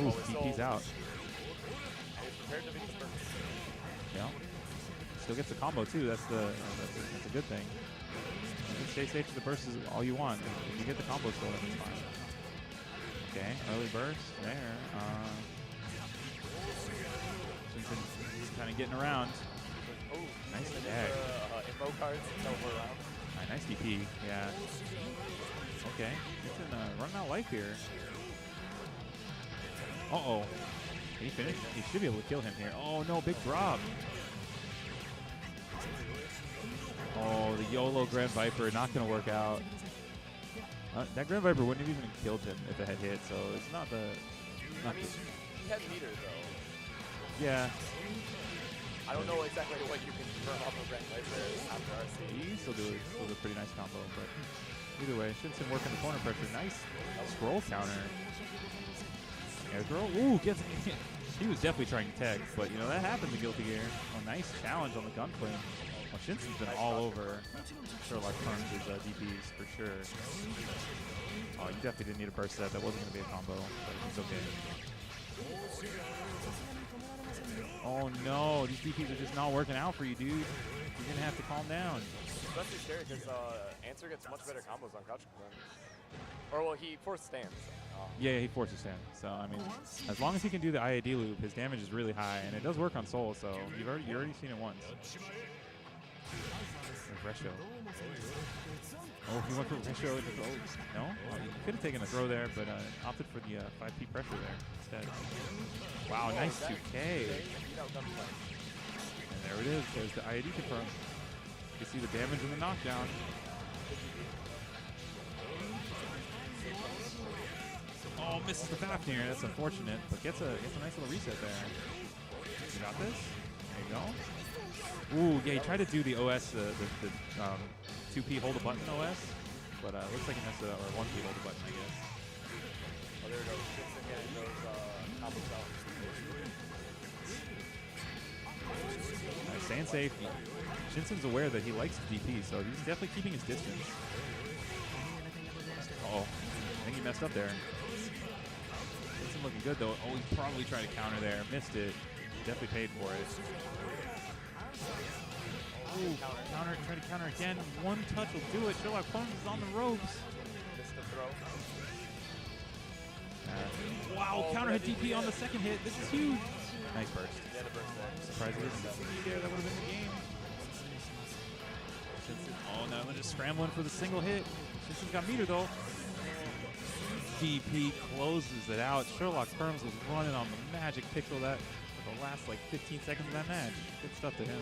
Ooh, DP's out. And he's prepared to beat the first. Yeah. Still gets the combo too. That's a good thing. You can stay safe to the bursts all you want. If you get the combo still, then it's fine. Okay, early burst there. Shinsen kind of getting around. Oh, nice tag. Info cards over around. Right, nice DP. Yeah. Okay, Shinsen running out of life here. Uh-oh. Can he finish? He should be able to kill him here. Oh no, big drop. Oh, the YOLO Grand Viper not going to work out. That Grand Viper wouldn't have even killed him if it had hit, so it's not the... He had meter, though. Yeah. I don't know exactly what you can confirm off of Grand Viper after RC. He still do a pretty nice combo, but either way, Shinsen working the corner pressure. Nice scroll counter. Air throw. Ooh, gets... He was definitely trying to tech, but, you know, that happens in Guilty Gear. Oh, nice challenge on the gunplane. Well, Shinsen's been all over Sherlock Holmes' DPs for sure. Oh, you definitely didn't need a burst set. That wasn't going to be a combo, but it's okay. Oh no, these DPs are just not working out for you, dude. You're going to have to calm down. Especially scary because Answer gets much better combos on crouch command. Or, well, he forced stands. Yeah, he forces stand. So, I mean, as long as he can do the IAD loop, his damage is really high, and it does work on Soul, so you've already seen it once. Resho. Oh, he went for Resho. No? He could have taken a throw there, but opted for the 5P pressure there instead. Wow, nice 2K. And there it is. There's the IAD confirmed. You can see the damage in the knockdown. Oh, misses the Fafnir. That's unfortunate, but gets a nice little reset there. You got this? There you go. Ooh, yeah, he tried to do the OS, the 2P hold a button OS, but looks like he messed it up, or 1P hold a button, I guess. Oh, there we go. Shinsen getting those combos out. Staying safe. Shinsen's aware that he likes DP, so he's definitely keeping his distance. Uh-oh. I think he messed up there. Shinsen looking good, though. Oh, he probably tried to counter there. Missed it. Definitely paid for it. Ooh, counter, try to counter again. One touch will do it. Sherlock Holmes is on the ropes. Missed the throw. Wow, counter hit DP on the second hit. This is huge. Nice burst. Yeah, the burst there. Surprised he didn't there. That would have been the game. Shinsen, oh, now they're just scrambling for the single hit. Shinsen's got meter, though. DP closes it out. Sherlock Holmes was running on the magic pixel that for the last, like, 15 seconds of that match. Good stuff to him.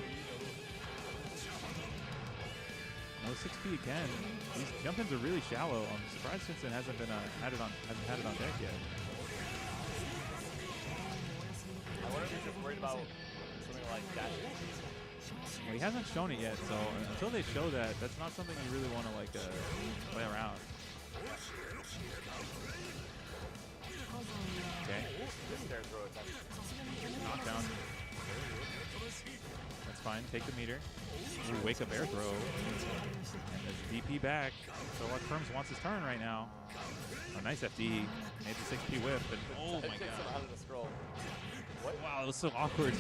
No 6P again. These jump-ins are really shallow. I'm surprised Shinsen hasn't had it on deck yet. I wonder if he's just worried about something like that. Well, he hasn't shown it yet, so until they show that, that's not something you really want to like play around. Okay. Knockdown. That's fine. Take the meter. Ooh, wake up air throw. And there's DP back. So what Kerms wants his turn right now. Oh, nice FD. Made the 6P whip. And oh my god. Out of the scroll. What? Wow, it was so awkward.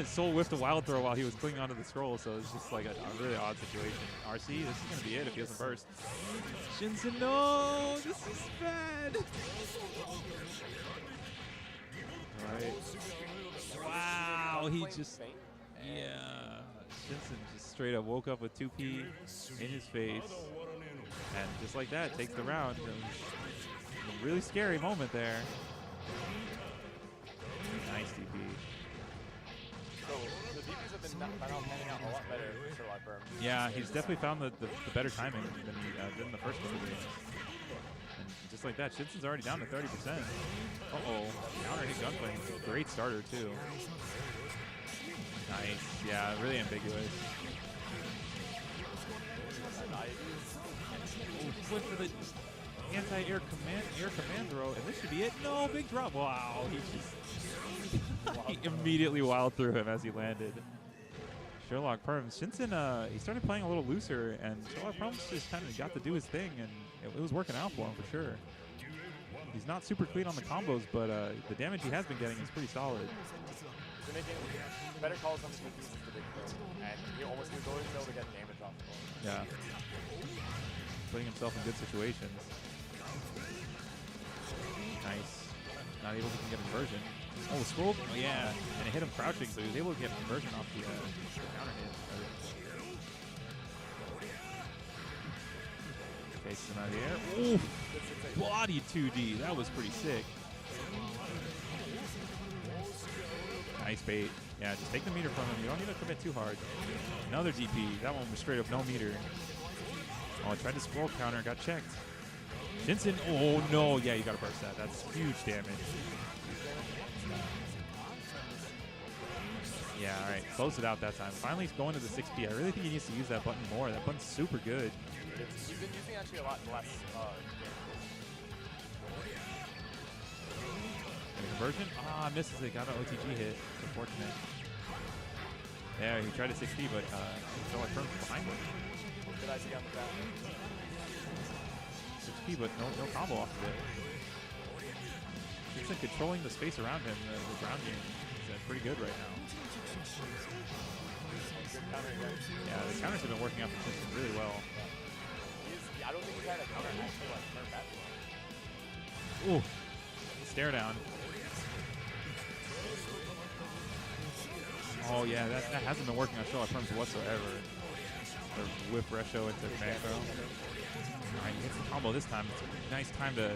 Soul whiffed a wild throw while he was clinging onto the scroll, so it's just like a really odd situation. RC, this is going to be it if he doesn't burst. Shinsen, no! This is bad! Right. Wow, he just... Yeah. Shinsen just straight up woke up with 2P in his face. And just like that, takes the round. A really scary moment there. Nice DP. So the DPs have been panning out a lot better for Sherlock Holmes. Yeah, he's definitely found the better timing than he did in the first couple games. And just like that, Shinsen's already down to 30%. Uh-oh. Counter hit gunplay. Great starter, too. Nice. Yeah, really ambiguous. went for the anti-air command throw, and this should be it. No, big drop. Wow, he just he immediately wild threw him as he landed. Sherlock Perms. Shinsen, he started playing a little looser, and Sherlock Perms just kind of got to do his thing, and it was working out for him for sure. He's not super clean on the combos, but the damage he has been getting is pretty solid. He's making better calls on the pieces to big throw, and he almost was always able to get damage off the ball. Yeah. Putting himself in good situations. Nice. Not able to get a conversion. Oh, scroll. Oh, yeah. And it hit him crouching, so he was able to get a conversion off the counter hit. Takes him out of the air. Ooh. Body 2D. That was pretty sick. Nice bait. Yeah, just take the meter from him. You don't need to commit too hard. Another DP. That one was straight up no meter. Oh, I tried to scroll counter. Got checked. Shinsen. Oh, no. Yeah, you got to burst that. That's huge damage. Yeah, all right. Close it out that time. Finally going to the 6P. I really think he needs to use that button more. That button's super good. You've been using actually a lot less. Conversion? Ah, misses it. Got an OTG hit. Unfortunate. Yeah, he tried a 6P, but Sherlock Perms behind him. Good idea on the ground. 6P, but no combo off of it. He's controlling the space around him. The ground game is pretty good right now. Yeah, the counters have been working out for Shinsen really well. I don't think he's had a counter actually like turn back. Ooh, stare down. Oh yeah, that hasn't been working on Sherlock Perms whatsoever. Or whip Resho into macro. Alright, he hits the combo this time. It's a nice time to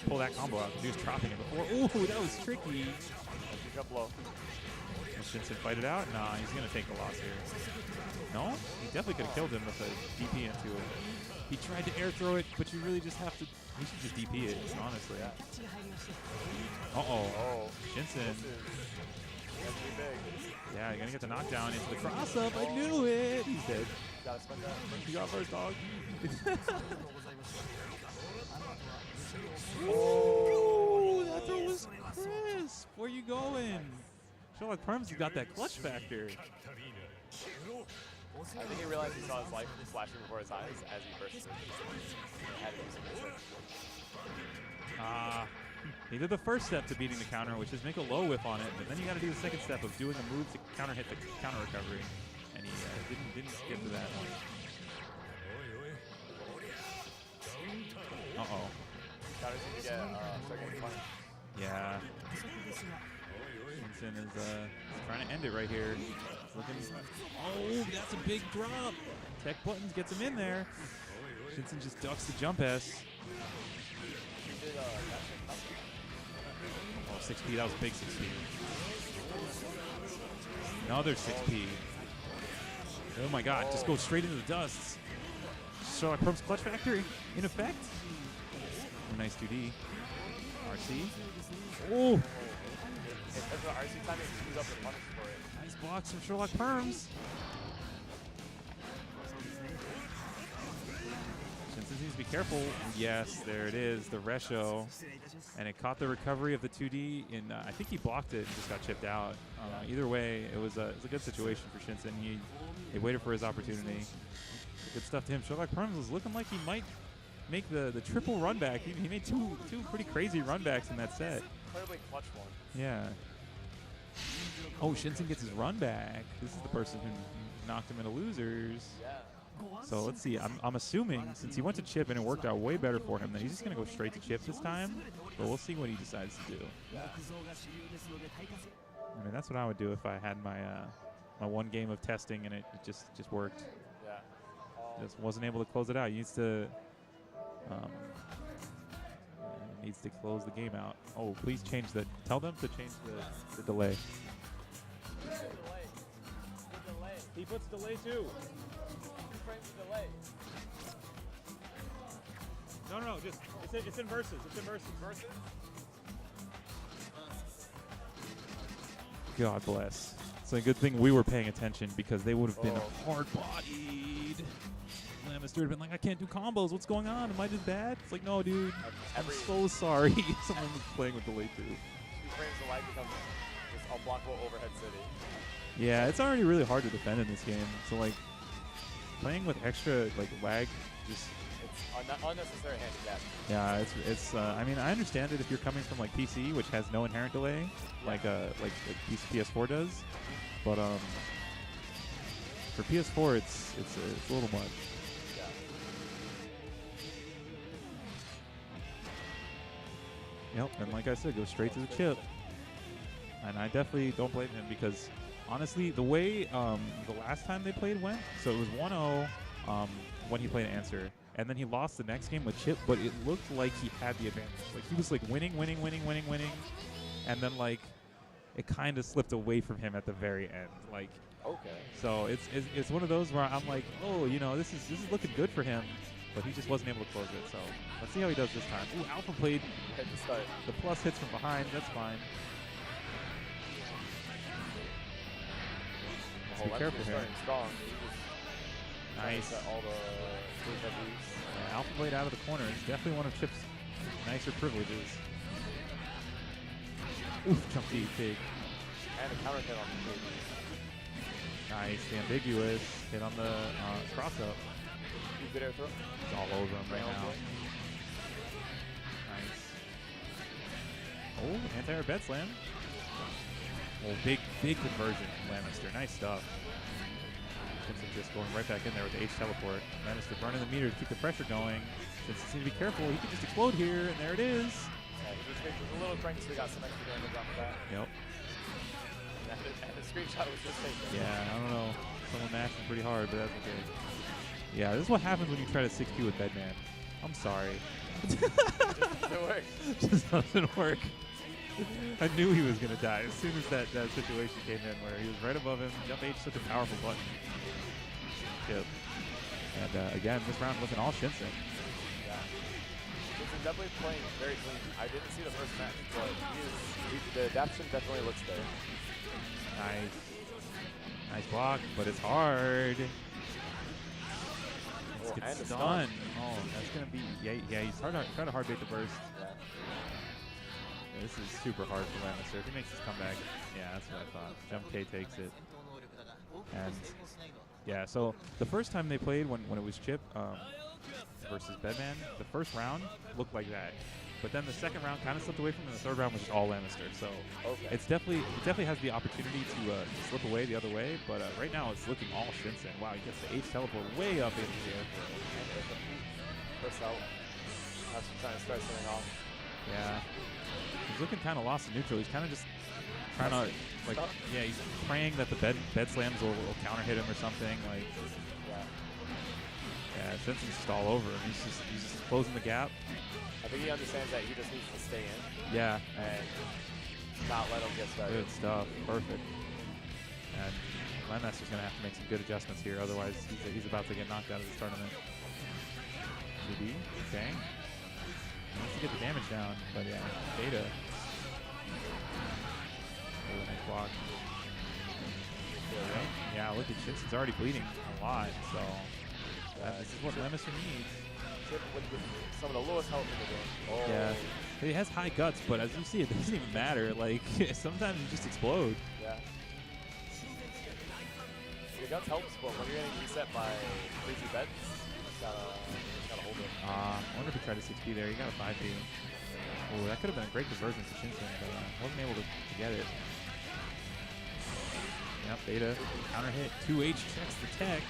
pull that combo out. He was dropping it before. Ooh, that was tricky. Up low. Will Shinsen fight it out? Nah, he's going to take the loss here. No? He definitely could have killed him with a DP into it. He tried to air throw it, but you really just have to... He should just DP it, honestly. Uh-oh. Oh. Shinsen. That's pretty big. Yeah, you're going to get the knockdown into the cross-up. I knew it. He's dead. Gotta spend that. You got first, dog. Oh, that throw was crisp. Where you going? Sherlock Perms has got that clutch factor. I think he realized he saw his life flashing before his eyes as he burst through. He had to do something. He did the first step to beating the counter, which is make a low whip on it, but then you got to do the second step of doing a move to counter hit the counter recovery, and he didn't get to that one. Uh-oh. Counters need to start getting punished. Yeah. Shinsen is trying to end it right here. Looking. Oh, that's a big drop. Tech buttons gets him in there. Shinsen just ducks the jump S. Oh, 6P. That was a big 6P. Another 6P. Oh my God! Just go straight into the dust. Sherlock Perms clutch factory in effect. Oh, nice 2D. RC. Oh. That's what RC time is up and punish for it. Nice blocks from Sherlock Perms. Shinsen needs to be careful. Yes, there it is, the Resho. And it caught the recovery of the 2D. I think he blocked it and just got chipped out. Either way, it was a good situation for Shinsen. He waited for his opportunity. Good stuff to him. Sherlock Perms was looking like he might make the triple run back. He made two pretty crazy run backs in that set. Incredibly clutch one. Yeah. Oh, Shinsen gets his run back. This is the person who knocked him into losers. Yeah. So let's see. I'm assuming since he went to chip and it worked out way better for him, that he's just gonna go straight to chip this time. But we'll see what he decides to do. Yeah. I mean, that's what I would do if I had my my one game of testing and it just worked. Yeah. Just wasn't able to close it out. He needs to close the game out. Oh, please change the. Tell them to change the delay. He puts delay too. Delay. No, just it's in verses. It's in verses. God bless. It's a good thing we were paying attention because they would have been hard-bodied. Lannister would have been like, I can't do combos. What's going on? Am I just bad? It's like, no, dude. I'm so sorry. Someone was playing with delay too. 2 frames of light becomes this unblockable overhead city. Yeah, it's already really hard to defend in this game. So like, playing with extra like lag, just it's unnecessary handicap. yeah, it's. I mean, I understand it if you're coming from like PC, which has no inherent delay, like PS4 does, but for PS4, it's a little much. Yep, and like I said, go straight to the chip. And I definitely don't blame him because, honestly, the way the last time they played went, so it was 1-0 when he played Answer, and then he lost the next game with chip, but it looked like he had the advantage. Like, he was like winning, and then like it kind of slipped away from him at the very end. Like, okay. So it's one of those where I'm like, oh, you know, this is looking good for him. But he just wasn't able to close it, so let's see how he does this time. Ooh, Alpha played the plus hits from behind. That's fine. Let's be careful here. Strong. Nice. All the yeah, Alpha Blade out of the corner is definitely one of Chip's nicer privileges. Oof, jump deep, big. And a counter hit on the baby. Nice, the ambiguous hit on the cross-up. Good air throw. It's all over him right now. Nice. Oh, anti-air bed slam. Oh, big conversion from Lannister. Nice stuff. Shinsen just going right back in there with the H teleport. Lannister burning the meter to keep the pressure going. Shinsen needs to be careful. He could just explode here, and there it is. Yeah, he was a little cranky, so he got some extra damage off of that. Yep. And the screenshot was just taken. Yeah, I don't know. Someone mashed him pretty hard, but that's okay. Yeah, this is what happens when you try to 6Q with Bedman. I'm sorry. It doesn't work. Just doesn't work. I knew he was going to die as soon as that situation came in where he was right above him. Jump H, such a powerful button. Yep. And again, this round wasn't all Shinsen. Yeah. Shinsen definitely playing very clean. I didn't see the first match, but the adaptation definitely looks there. Nice. Nice block, but it's hard. Let's get stunned. Oh, that's going to be... Yeah, he's trying to hard bait the burst. Yeah. This is super hard for Lannister. If he makes his comeback, yeah, that's what I thought. Jump K takes it. And, yeah, so the first time they played when it was Chip versus Bedman, the first round looked like that. But then the second round kind of slipped away from him, and the third round was just all Lannister. So it definitely has the opportunity to slip away the other way, but right now it's looking all Shinsen. Wow, he gets the H teleport way up into the air. First out. That's trying to start something off. Yeah. He's looking kind of lost in neutral. He's kind of just trying to, like, yeah, he's praying that the bed slams will counter hit him or something. Like, yeah, Shinsen's just all over him. He's just closing the gap. I think he understands that he just needs to stay in. Yeah. And not let him get started. Good stuff. Perfect. And Lannister's going to have to make some good adjustments here. Otherwise, he's about to get knocked out of this tournament. 2D. Okay. He needs to get the damage down. But yeah, Data. Oh, nice block. Yeah, look at Shinsen's already bleeding a lot. So this is what Lannister needs. With some of the lowest health in the game. Oh. Yeah. He has high guts, but as you see, it doesn't even matter. Like, sometimes you just explode. Yeah. Your guts helps, but when you're getting reset by crazy bets, you gotta hold it. I wonder if he tried a 6B there. He got a 5B. Oh, that could have been a great conversion for Shinsen, but wasn't able to get it. Yep, Beta. Counter hit. 2H checks the tech.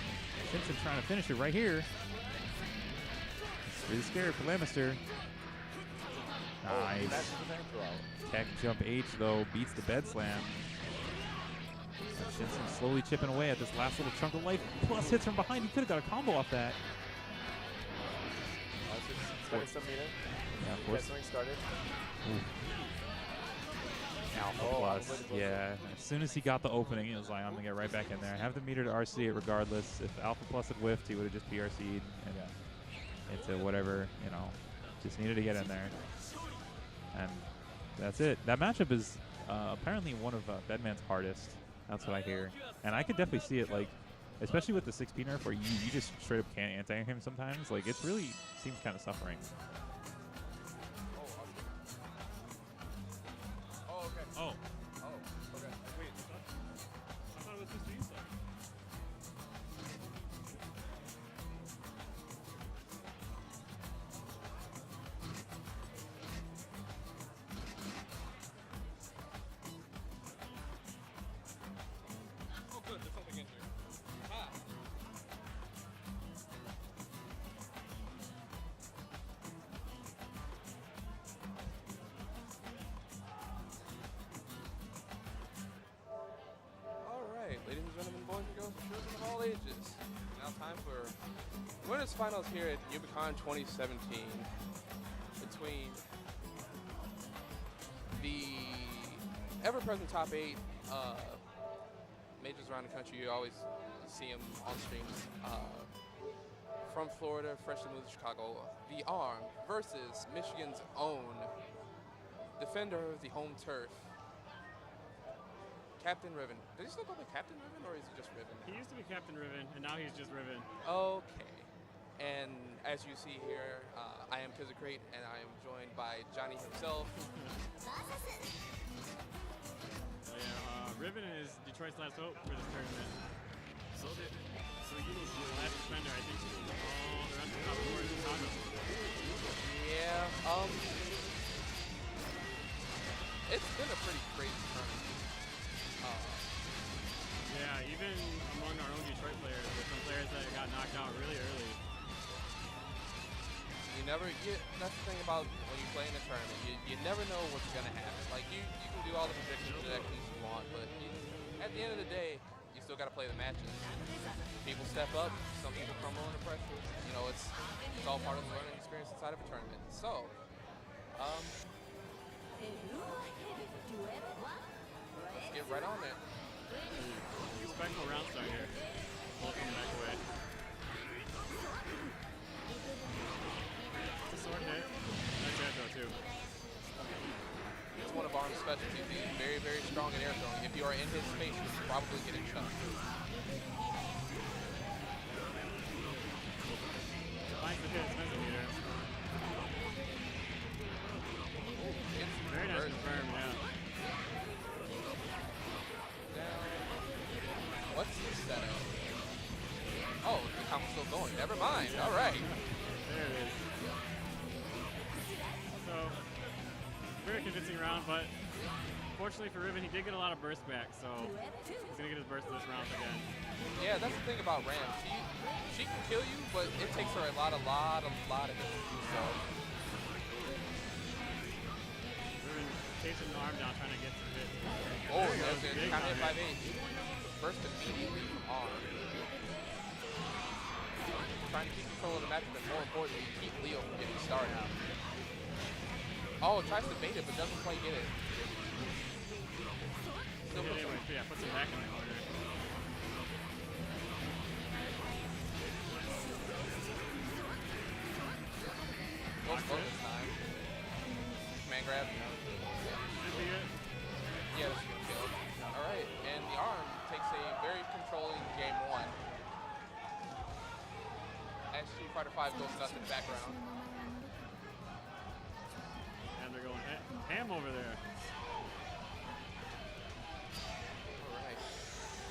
Shinsen trying to finish it right here. Really scared for Lannister. Nice. Tech jump H, though, beats the bed slam. Shinsen slowly chipping away at this last little chunk of life. Plus hits from behind. He could have got a combo off that. Starting some meter. Yeah, of course. Something started. Alpha plus. Yeah. As soon as he got the opening, he was like, I'm going to get right back in there. Have the meter to RC it regardless. If Alpha plus had whiffed, he would have just PRC'd. And into whatever, you know, just needed to get in there. And that's it. That matchup is apparently one of Bedman's hardest. That's what I hear. And I could definitely see it, like, especially with the 6P nerf where you just straight up can't anti him sometimes. Like it's really seems kind of suffering. Oh, okay. Oh. Oh, okay. Wait, I thought it was just these stuff. Oh, good. There's something in here. Ah. All right, ladies and gentlemen, boys and girls, children of all ages. Now time for winners finals here at Youmacon 2017 between the ever-present top 8 majors around the country. You always see them on streams. From Florida, freshly moved to Chicago, the Arm versus Michigan's own defender of the home turf, Captain Riven. Does he still go by Captain Riven, or is he just Riven? He used to be Captain Riven, and now he's just Riven. Okay. And as you see here, I am Kizzacrate, and I am joined by Johnny himself. Riven is Detroit's last hope for this tournament. So you need the last defender, I think. All the rest of the top 4 is Chicago. Yeah. It's been a pretty crazy tournament. Yeah, even among our own Detroit players, there's some players that got knocked out really early. You never get. That's the thing about when you play in a tournament. You never know what's gonna happen. Like you can do all the predictions you want, but at the end of the day, you still gotta play the matches. People step up. Some people crumble under pressure. You know, it's all part of the learning experience inside of a tournament. So, let's get right on there. Respectful round start here. Both coming back away. It's a sword hit. Nice air throw too. It's one of Arm's specialties. He's very, very strong in air throwing. If you are in his space, you're probably getting shot. Finds the hit, expensive meter. Very nice confirm, yeah. What's this setup? Oh, the combo's still going. Never mind. All right. There it is. So, very convincing round, but fortunately for Riven, he did get a lot of burst back, so he's going to get his burst this round again. Yeah, that's the thing about Ram. She can kill you, but it takes her a lot of hits. So. Riven chasing the arm down, trying to get some hits. Oh, there's a kind of hit 5-8. First immediately on. Trying to keep control of the match, but more importantly, keep Leo from getting started. Oh, tries to bait it, but doesn't quite get it. Still yeah, puts him back in the corner. Goes slow this time. Command grab. Should be it. Yeah, this is gonna kill. All right, and the Arm takes a very controlling game 1. As Street Fighter 5 goes nuts in the background. And they're going ham over there. All right,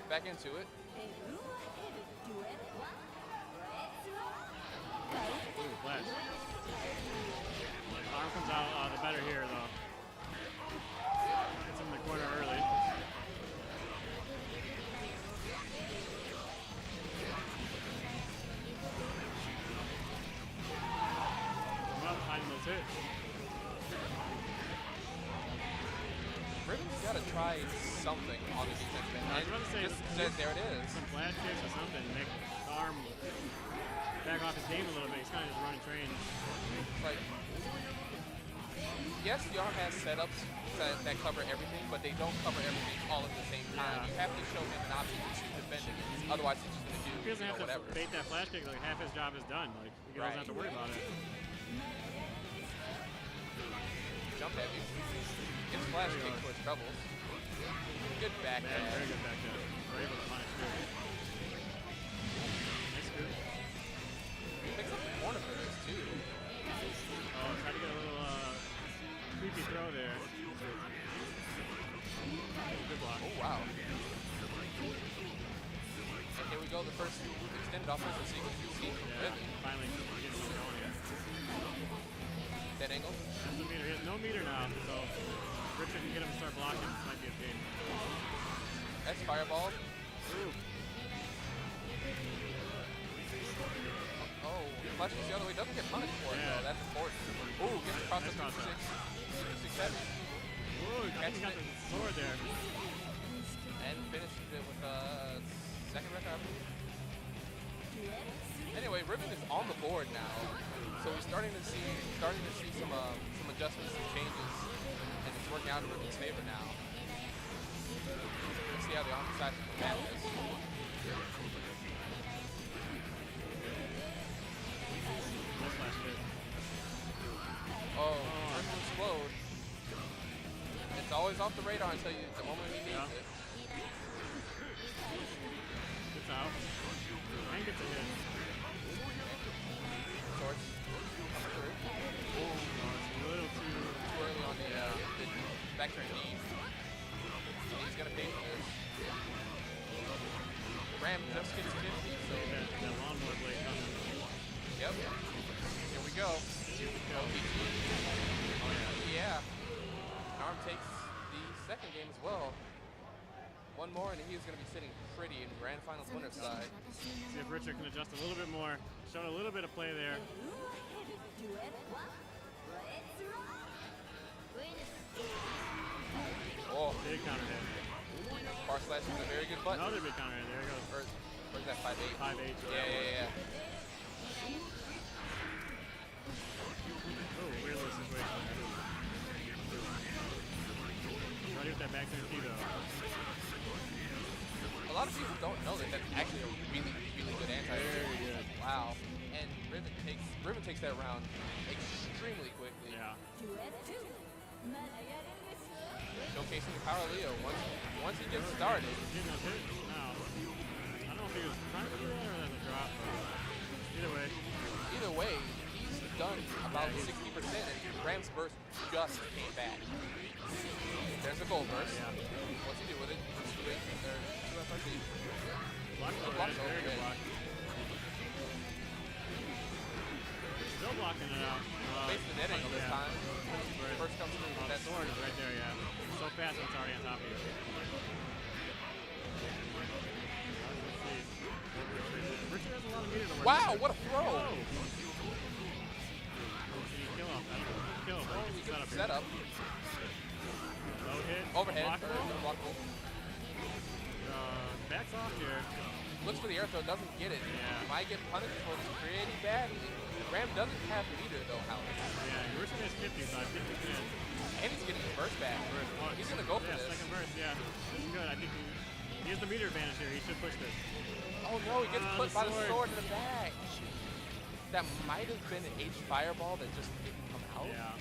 back into it. Ooh, flash. Arm comes out the better here, though. Gets him in the corner early. Well, finding those hits. Riven's got to try something on the defense end. I was about to say, There it is. Some flash kicks or something to make the Arm back off his game a little bit. He's kind of just running train. Like, yes, the Arm has setups that cover everything, but they don't cover everything all at the same time. You have to show him an option to defend against. Otherwise, he's just going to do He doesn't have whatever. to bait that flash kick. Like half his job is done. Like he doesn't have to worry about it. Jump heavy. Gets flash kick towards doubles. Good back Man, very good back there. We're able to punish too. Nice scoop. Picks up the corner for this, too. Oh, tried to get a little creepy throw there. Good block. Oh, wow. And here we go, the first extended offensive sequence we've seen from Yeah, Riven. finally getting one going here. That angle. That's the meter. He has no meter now, so Richard can get him to start blocking. This might be a game. That's fireball. Ooh. Oh, flashes the other way. Doesn't get punished for it, Yeah. though. That's important. Ooh, gets the cross up Nice to cross 6 heavy. Ooh, I think he got the sword there. And finishes it with a second record, I believe. Anyway, Riven is on the board now, so we're starting to see some adjustments, some changes, and it's working out in Riven's favor now. Let's see how the opposite side of the map is. Oh, Riven will explode. It's always off the radar until the moment he needs it. Gets out. And gets a hit. Swords coming through. Oh, it's a little too Early on the back turn knee. He's gonna pay for this. Ram just gets 50, so that lawnmower blade coming. yep. Here we go. Oh yeah. Arm takes the second game as well. One more and he's gonna be sitting pretty in grand finals winner's side. See if Richard can adjust a little bit more. Showed a little bit of play there. Oh, Big counter hit. bar slash is a very good button. Another big counter hit. There it goes. Where's that 5-8? 5-8. Yeah. Oh, weird little situation. Ready with that back turn key though. A lot of people don't know that that's actually a really, really good anti-air. Very good. Wow. And Riven takes that round extremely quickly. Yeah. Showcasing the power of Leo. Once he gets started. He's getting those hits now. I don't know if he was trying to do that or that's a drop. But Either way, he's done about 60%, and Ram's burst just came back. There's a gold burst. Yeah. What's he do with it? Two FRC. Block Block's overhead. Very good overhead. block. Still blocking it out. Face the net angle this time. First comes through with That that sword is right there, yeah. So fast it's already on top of you. Let's see. Richard has a lot of meter to work Wow, with. what a throw! Whoa. Can you kill him? I don't know. Kill him. Oh, he gets the setup. Low hit. Overhead. Blockable. Blockable. Backs off here. Looks for the air throw, doesn't get it. Yeah. Might get punished for this pretty badly. Ram doesn't have meter though, Alex. Yeah, Richard has 50, so I think he can. And he's getting his burst back. He's gonna go for this. Second burst, yeah. This is good. I think he has the meter advantage here. He should push this. Oh no, he gets put the by the sword. sword in the back. That might have been an H fireball that just didn't come out. Yeah.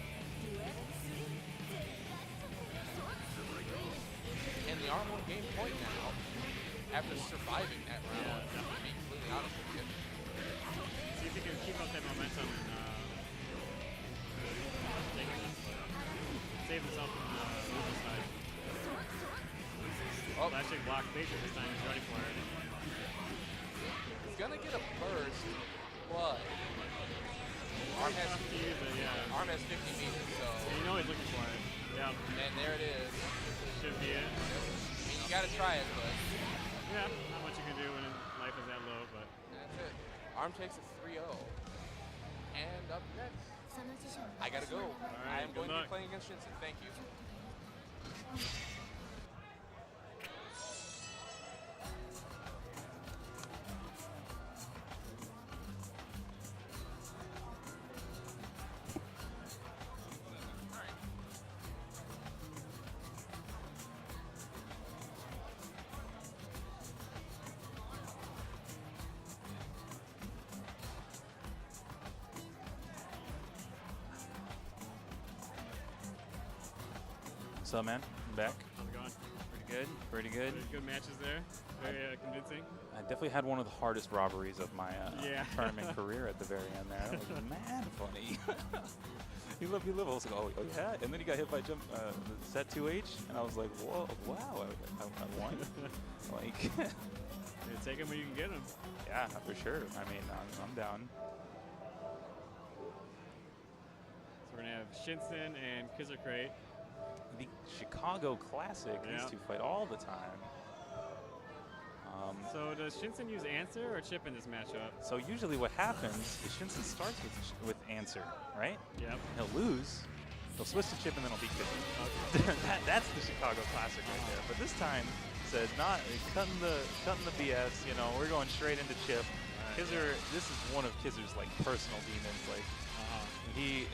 And the arm won't gain point now after surviving that round. Yeah, to be completely honest with you. See if he can keep up that momentum and save himself from the losing side. Oh, Flashing block basic this time. He's ready for it. he's gonna get a burst, but arm has Tough to use it, yeah. arm has 50 meters, so And you know he's looking for it. Yeah. and there it is. Should be it. I mean, you gotta try it, but Yeah, not much you can do when life is that low, but that's it. Arm takes a 3-0. And up next, I gotta go. right, I am good going to luck. be playing against Shinsen. Thank you. What's up, man? I'm back. how's it going? Pretty good. Pretty good. Good matches there. Very convincing. I definitely had one of the hardest robberies of my tournament career at the very end there. That was mad funny. He lived. I was like, oh yeah. And then he got hit by set 2H, and I was like, whoa, wow, I won. Like, you take him when you can get him. Yeah, for sure. I mean, I'm down. So we're gonna have Shinsen and Kizerkrate. The Chicago Classic. These two fight all the time. So does Shinsen use answer or chip in this matchup? So usually what happens is Shinsen starts with answer, right? Yep. He'll lose, he'll switch to chip, and then he'll beat Kizzer. That's the Chicago Classic right there. But this time, said not cutting the BS. You know, we're going straight into chip. Right. Kizzer, this is one of Kizzer's like personal demons. Like he's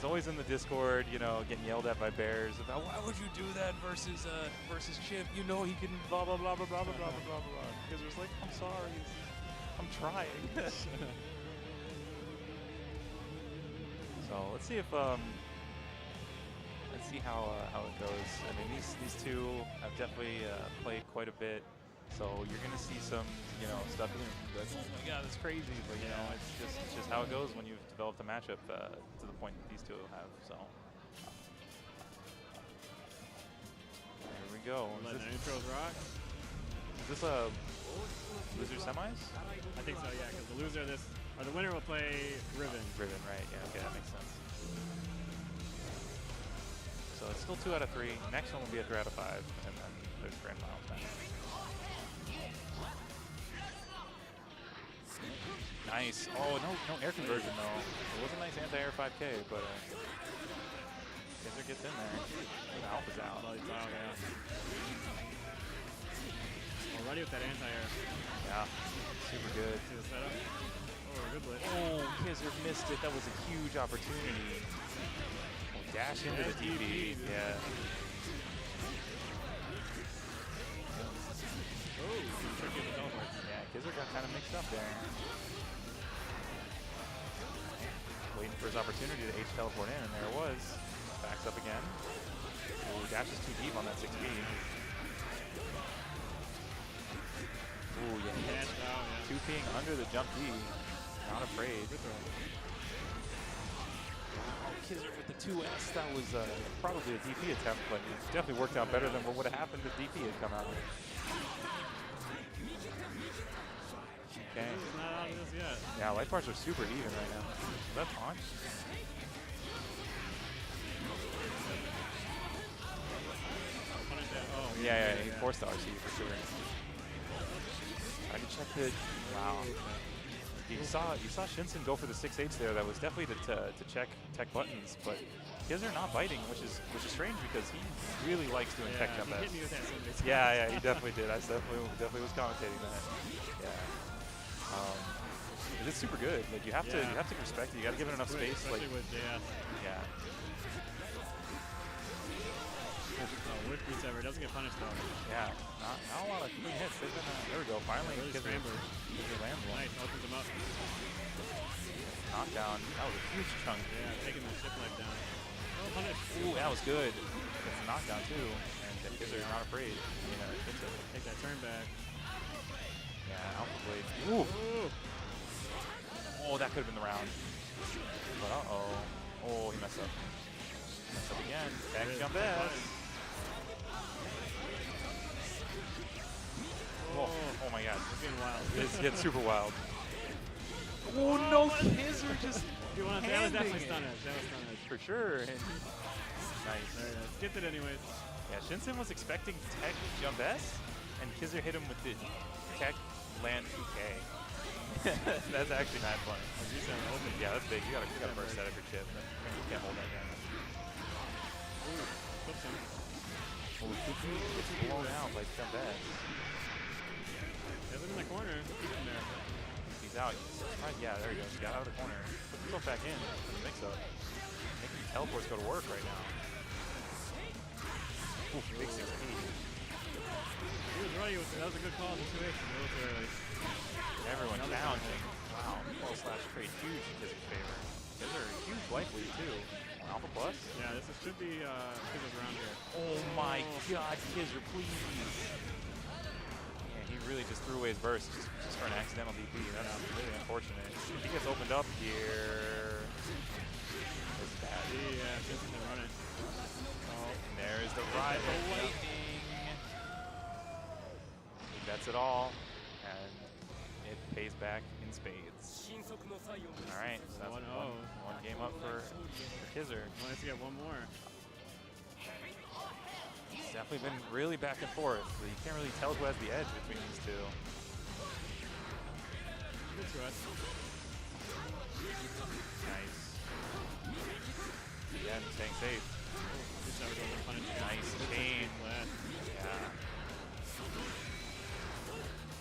always in the Discord, you know, getting yelled at by bears about why would you do that versus Chip? You know he can blah blah blah blah blah blah blah blah blah. Kizzer's like, I'm sorry, I'm trying. So let's see if let's see how it goes. I mean, these two have definitely played quite a bit. So you're gonna see some, you know, stuff. Like, oh my God, that's crazy. But you know, it's just how it goes when you've developed a matchup to the point that these two have. So there we go. Letting the intros rock. Is this a loser semis? I think so. Yeah, because the loser of this, or the winner will play Riven. Riven, right? Yeah. Okay, that makes sense. So it's still 2 out of 3. Next one will be a 3 out of 5, and then there's grand finals match. Nice. Oh, no air conversion though. It was a nice anti-air 5K, but Kizzer gets in there. The alpha's out. Already with that anti-air. Yeah. Super good. See the setup? Oh, good blitz. Oh, Kizzer missed it. That was a huge opportunity. Oh, dash into the DB. Yeah. Oh, tricky with the teleports. Yeah, Kizzer got kind of mixed up there. Waiting for his opportunity to H teleport in, and there it was. Backs up again. Ooh, dashes too deep on that 6B. Ooh, yeah. 2Ping under the jump D. Not afraid. Kizzer with the 2S. That was probably a DP attempt, but it definitely worked out better than what would have happened if DP had come out. Okay. He's not out of this yet. Yeah, life bars are super even right now. Is that taunt? Oh, yeah, he forced the RC for sure. I can check the. Wow. You saw Shinsen go for the 6H there. That was definitely to check tech buttons, but Kizzer not biting, which is strange because he really likes doing tech jump S. Yeah, he definitely did. I definitely was commentating that. Yeah. It's super good. Like you have to respect it. You got to give it enough space. Especially with JS. Yeah. Wood beats ever. Doesn't get punished though. Yeah. Not a lot of clean hits. They've been, there we go. Finally, really Kizzer lands one. Nice. Opens him up. Knockdown. That was a huge chunk. Yeah, taking the ship leg down. Oh, punish. Ooh, that was good. It's a knockdown too. And Kizzer not afraid. Take that turn back. Yeah, Alpha Blade. Ooh. Oh, that could have been the round. But uh-oh. Oh, he messed up. Messed up again. Back jump S. Oh my God. It's getting wild. It's getting super wild. Oh no, Kizzer just that was definitely stunned. That was stunned. For sure. Nice. Skipped it anyways. Yeah, Shinsen was expecting tech jump S, and Kizzer hit him with the tech land 2K. That's actually not funny. Yeah, that's big. You gotta burst that every chip. You can't hold that down. Oh, it's blown out by jump S. Has him in the corner. Keep him there. He's out. Yeah, there he goes. He got out of the corner. Put himself back in for the mix-up. Making the teleports go to work right now. Ooh, big 6P. He was right. That was a good call in the 2H. A little too early. Everyone challenging. Wow. Fall slash trade huge in Kizzer's favor. Kizzer, huge swipe lead too. Alpha plus? Yeah, this should be Kizer's round here. Oh my God, Kizer, please. Yeah, he really just threw away his burst just for an accidental DP. That's really unfortunate. If he gets opened up here, it's bad. Yeah, Shinsen can run it. Oh, and there's the rival lightning. He bets it all, and it pays back in spades. All right, so that's one game up for Kizer. Wants to get one more. It's definitely been really back and forth. But you can't really tell who has the edge between these two. Good thrust. Nice. Again, staying safe. Nice chain. Yeah.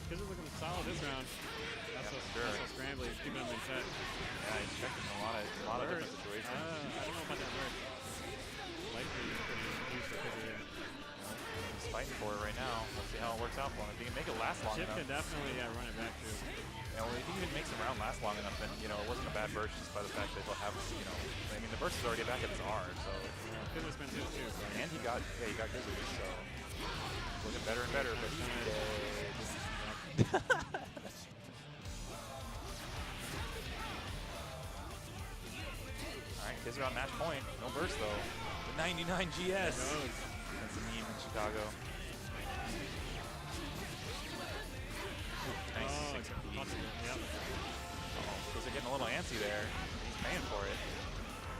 Kizer's looking solid this round. That's so scrambly. He's keeping him in check. Yeah, he's checking a lot of different situations. I don't know about that bird. Likely pretty huge for Kizer here. He's fighting for it right now. Let's see how it works out for him. If he can make it last long Chip enough. can definitely run it back too. Yeah, well, if he even makes the round last long enough, then, you know, it wasn't a bad burst just by the fact that he'll have, you know, I mean, the burst is already back at its R, so. Kizer's been his too. So. And he got Kizer, so. Looking better and better, but he's dead. All right, Kizer on match point. No burst, though. The 99 GS. That's a meme in Chicago. Nice 6P. Yep. Kizer getting a little antsy there. He's paying for it.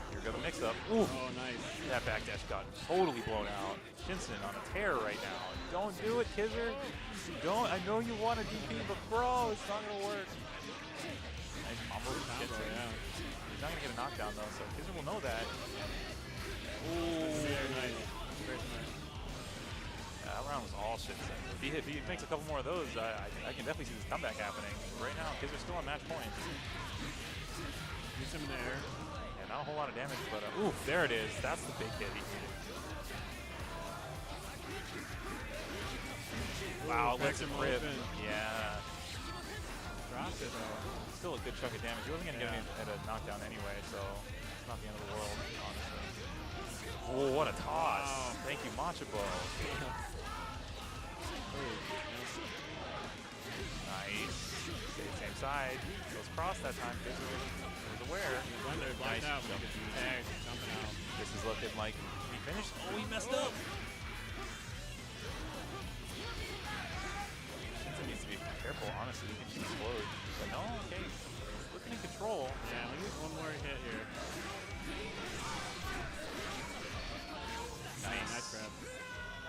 Here we go, the mix-up. Oh, nice. That backdash got totally blown out. Shinsen on a tear right now. Don't do it, Kizer. Don't. I know you want a DP, but bro, it's not gonna work. Nice combo. Yeah. He's not gonna get a knockdown though, so Kizer will know that. Ooh. Very nice. Very smart. That round was all Shinsen. If he makes a couple more of those, I can definitely see this comeback happening. But right now, Kizer's still on match point. Use him in the air. Yeah, not a whole lot of damage, but oof, there it is. That's the big hit he needed. Wow, lets him rip. Yeah. Dropped it though. Still a good chunk of damage. He wasn't going to get me at a knockdown anyway, so it's not the end of the world, honestly. Oh, what a toss. Wow. Thank you, Matcha Ball. Nice. Same side. Goes cross that time. Kizer was aware. Nice. Out, jumping out. This is looking like he finished. Oh, he messed up. Shinsen needs to be careful, honestly. He can just explode. But no, okay. He's looking in control. Yeah, let me get one more hit here. Nice grab.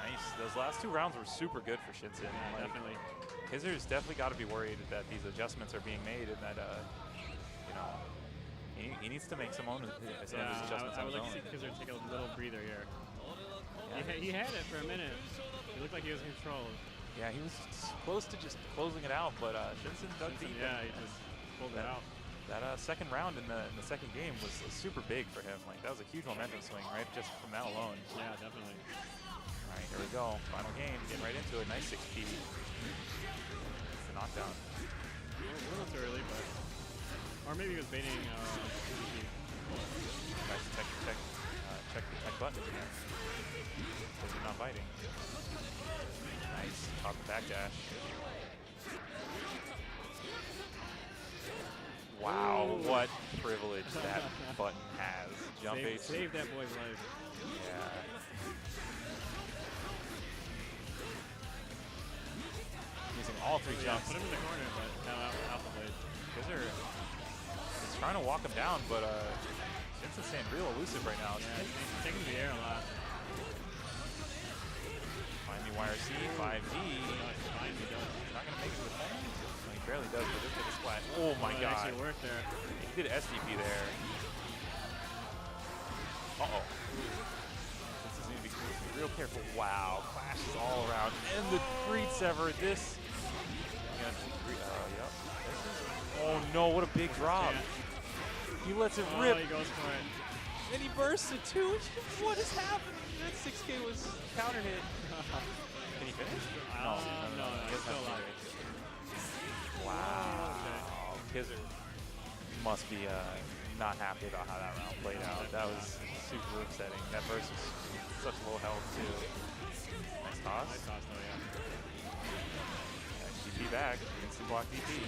Nice. Those last two rounds were super good for Shinsen. Yeah, like, definitely. Kizer's definitely got to be worried that these adjustments are being made and that, you know, he needs to make some of his adjustments I on would his like to own. see Kizer take a little breather here. Yeah. He had it for a minute. It looked like he was in control. Yeah, he was close to just closing it out, but Shinsen dug deep. Yeah, he just pulled it out. That second round in the second game was super big for him. Like, that was a huge momentum swing, right? Just from that alone. Yeah, definitely. All right, here we go. Final game. Getting right into it. Nice 6P. It's the knockdown. A little too early, but... Or maybe he was baiting Nice check the tech button here. Because he's not fighting. Nice. Caught the backdash. Wow, what privilege that button has. Jump H. Save that boy's life. Yeah. Using all three jumps. Put him in the corner, but now out the blade. Kizer is trying to walk him down, but Shinsen's staying real elusive right now. Yeah, he's taking the air a lot. Find me YRC, 5D. He's not going to make it to the point. He barely does, but just take a splat. Oh my god. It actually worked there. He did SDP there. Uh-oh. This is going to be real careful. Wow. Clashes all around. And the greed sever. This. Yep. Oh no, what a big drop. He lets it rip. He goes for it. And he bursts it too. What is happening? That 6K was counter hit. Can he finish? No, he's still alive. Wow. Kizer. must be not happy about how that round played out. That was super upsetting. That burst was such low health too. Nice toss. Nice toss though, yeah. DP back. Instant block DP.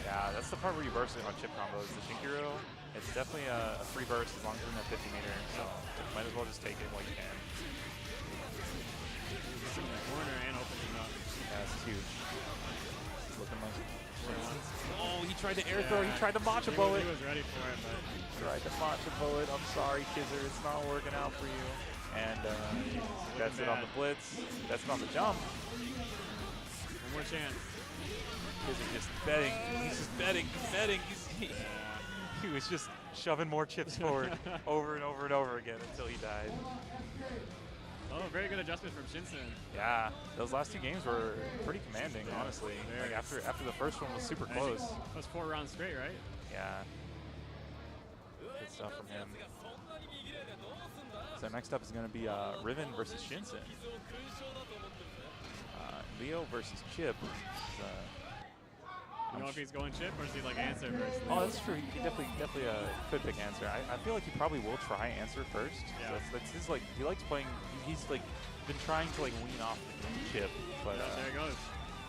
Yeah, that's the part where you burst it on chip combos. The Shinkiro, it's definitely a free burst as long as it's in that 50 meter. So might as well just take it while you can. He's in the corner and opening up. Yeah, this is huge. Looking like. Oh, he tried to air throw. He tried to matcha bow it. He was ready for it, but tried to matcha bow it. I'm sorry, Kizzer. It's not working out for you. And that's it on the blitz. That's it on the jump. One more chance. Kizzer just betting. He's just betting. He was just shoving more chips forward over and over and over again until he died. Oh, very good adjustment from Shinsen. Yeah, those last two games were pretty commanding, honestly. Like after the first one was super close. That was 4 rounds straight, right? Yeah. Good stuff from him. So next up is going to be Riven versus Shinsen. Leo versus Chip. You know if he's going chip or is he like answer first? Oh, that's true. He definitely could pick answer. I feel like he probably will try answer first. Yeah. That's his like. He likes playing. He's like been trying to like wean off chip, but there he goes.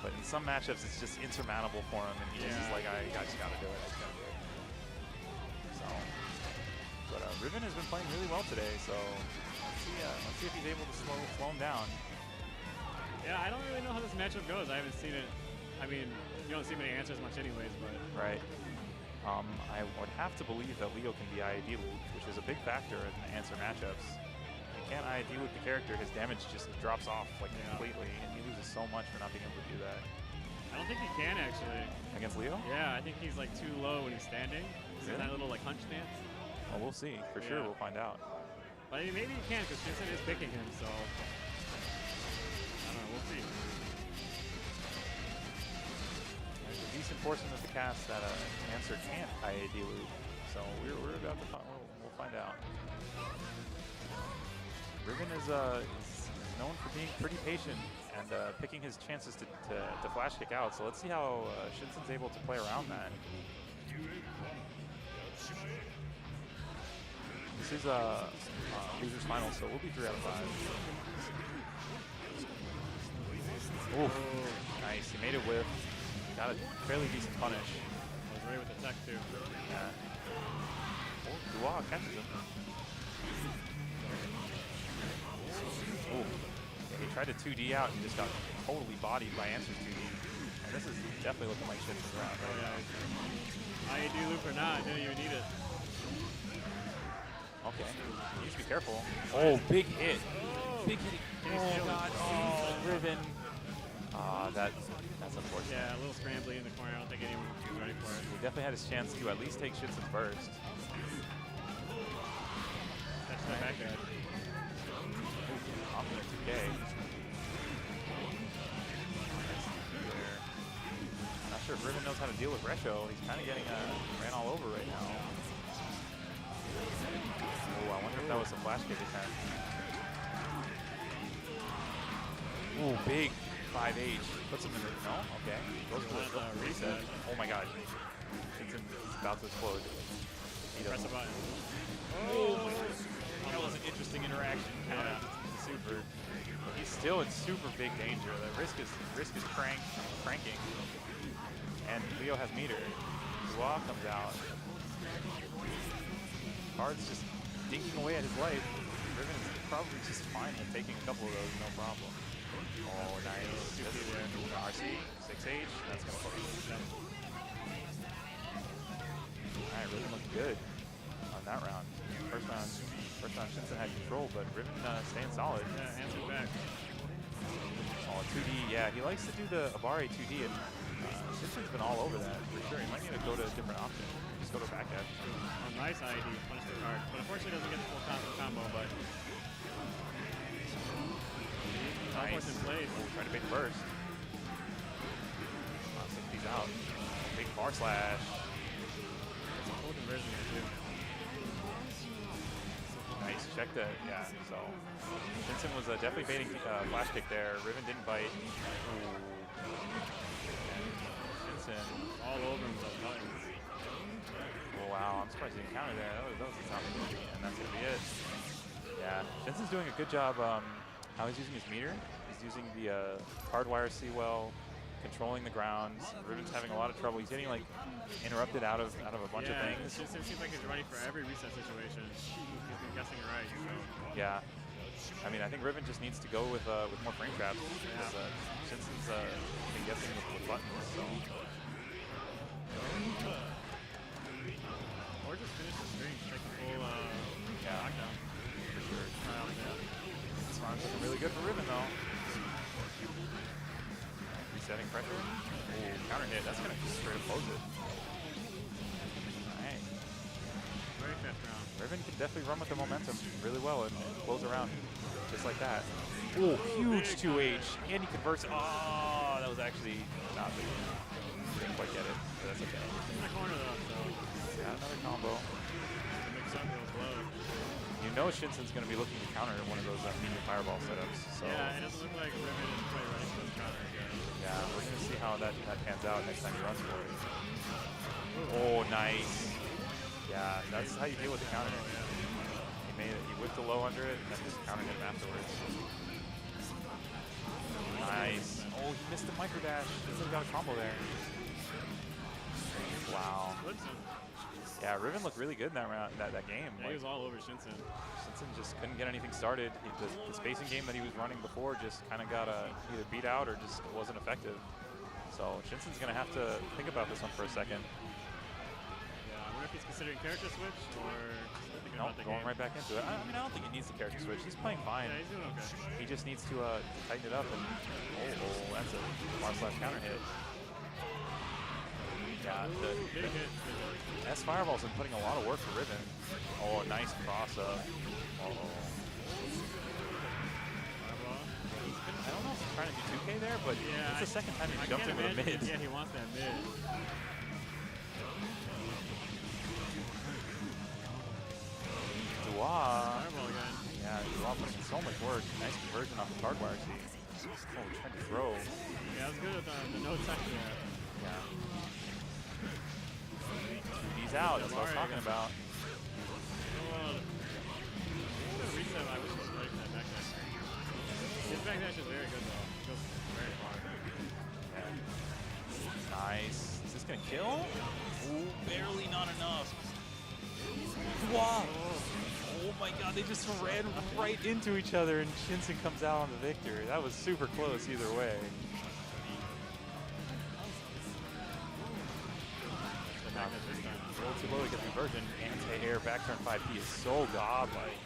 But in some matchups, it's just insurmountable for him, and he's just like, I just gotta do it. I just gotta do it. So, but Riven has been playing really well today. So let's see if he's able to slow him down. Yeah, I don't really know how this matchup goes. I haven't seen it. I mean, you don't see many answers much anyways, but. Right. I would have to believe that Leo can be IAD looped, which is a big factor in the answer matchups. He can't IAD loop the character, his damage just drops off like completely, and he loses so much for not being able to do that. I don't think he can actually. Against Leo? Yeah, I think he's like too low when he's standing. He's in that little like hunch stance. Well, we'll see. For sure, we'll find out. But I mean, maybe he can because Shinsen is picking him, so. I don't know, we'll see. There's a decent portion of the cast that answer can't IAD loop, so we're about to we'll find out. Riven is known for being pretty patient and picking his chances to flash kick out, so let's see how Shinsen's able to play around that. This is loser's final, so we'll be 3 out of 5. Ooh, nice. He made it with. Got a fairly decent punish. I was ready with the tech too. Yeah. Oh, Dua catches him. Ooh. Yeah, he tried to 2D out and just got totally bodied by Answer's 2D. And this is definitely looking like Shinsen's round. Oh yeah. IAD loop or not, didn't even need it. Okay. You need to be careful. Oh, big hit. Big hit. Oh, God. Oh, Riven. That's unfortunate. Yeah, a little scrambly in the corner. I don't think anyone was ready for it. He definitely had his chance to at least take Shinsen first. That's the back there. Confident 2K. I'm not sure if Riven knows how to deal with Retro. He's kind of getting ran all over right now. Oh, I wonder if that was a flash kick attempt. Ooh, big 5H. Puts him in the, no? Okay. Goes for the reset. Oh my god. Shinsen is about to explode. Press a button. Oh, that was an interesting interaction. Yeah. Super. He's still in super big danger. The risk is cranking. And Leo has meter. Dua comes out. Card's just dinking away at his life. Riven is probably just fine with taking a couple of those, no problem. Oh, nice. RC, 6H. That's going to focus. Alright, Riven looked good on that round. First round, Shinsen had control, but Riven staying solid. Yeah, answer back. Oh, 2D. Yeah, he likes to do the Abare 2D, and Shinsen's been all over that for sure. He might need to go to a different option. Just go to back edge. Oh, nice IAD. Punish the card. But unfortunately, doesn't get the full combo, but. Nice. In place. Oh, trying to bait the burst. He's out. Big bar slash. Full conversion here, too. Nice. Check that. Yeah, so. Shinsen was definitely baiting flash kick there. Riven didn't bite. Ooh. Shinsen. All over him with those buttons. I'm surprised he didn't counter there. That was the top of it, and that's going to be it. Yeah, Shinsen's doing a good job how he's using his meter. He's using the hardwire C-well, controlling the grounds. Riven's having a lot of trouble. He's getting like interrupted out of a bunch of things. Shinsen seems like he's ready for every reset situation. He's been guessing it right. So. Yeah. I mean, I think Riven just needs to go with more frame traps. Because Shinsen's been guessing with buttons. So. Or just finish the string, take the full lockdown. For sure. This round's looking really good for Riven, though. Resetting pressure. Ooh, counter hit. That's going to just straight up close it. Alright. Very fast round. Riven can definitely run with the momentum really well and close around just like that. Ooh, huge 2H. And he converts. Oh, that was actually not big. Didn't quite get it, but that's okay. In the corner, though, so. Yeah, another combo. You know Shinsen's going to be looking to counter one of those medium fireball setups. So. Yeah, it doesn't look like Riven is quite ready for the counter again. Yeah, we're going to see how that pans out next time he runs for it. Oh, nice. Yeah, that's how you deal with the counter. He whipped the low under it and then just countered him afterwards. Nice. Oh, he missed the micro dash. He still got a combo there. Wow. Yeah, Riven looked really good in that round, that game. Yeah, he was all over Shinsen. Shinsen just couldn't get anything started. The spacing game that he was running before just kind of got either beat out or just wasn't effective. So Shinsen's going to have to think about this one for a second. Yeah, I wonder if he's considering character switch or thinking about the going game. right back into it. I mean, I don't think he needs the character switch. He's playing fine. Yeah, he's doing okay. He just needs to tighten it up and that's a // counter hit. Yeah, Big hit. S Fireball's been putting a lot of work for Riven. Oh, nice cross up. I don't know if he's trying to do 2K there, but it's the second time he jumped in with a mid. Yeah, he wants that mid. Fireball again. Yeah, Dua putting in so much work. Nice conversion off the hardwire seat. Oh, trying to throw. Yeah, that was good with the no touch there. Yeah. He's out, that's what I was talking about. Reset, I wish he was ready for that back dash. His back dash is very good though. It goes very far. Yeah. Nice. Is this gonna kill? Ooh, barely not enough. Wow. Oh my god, they just ran right into each other and Shinsen comes out on the victor. That was super close either way. A little too low to get the conversion. Anti-air back turn 5P is so godlike.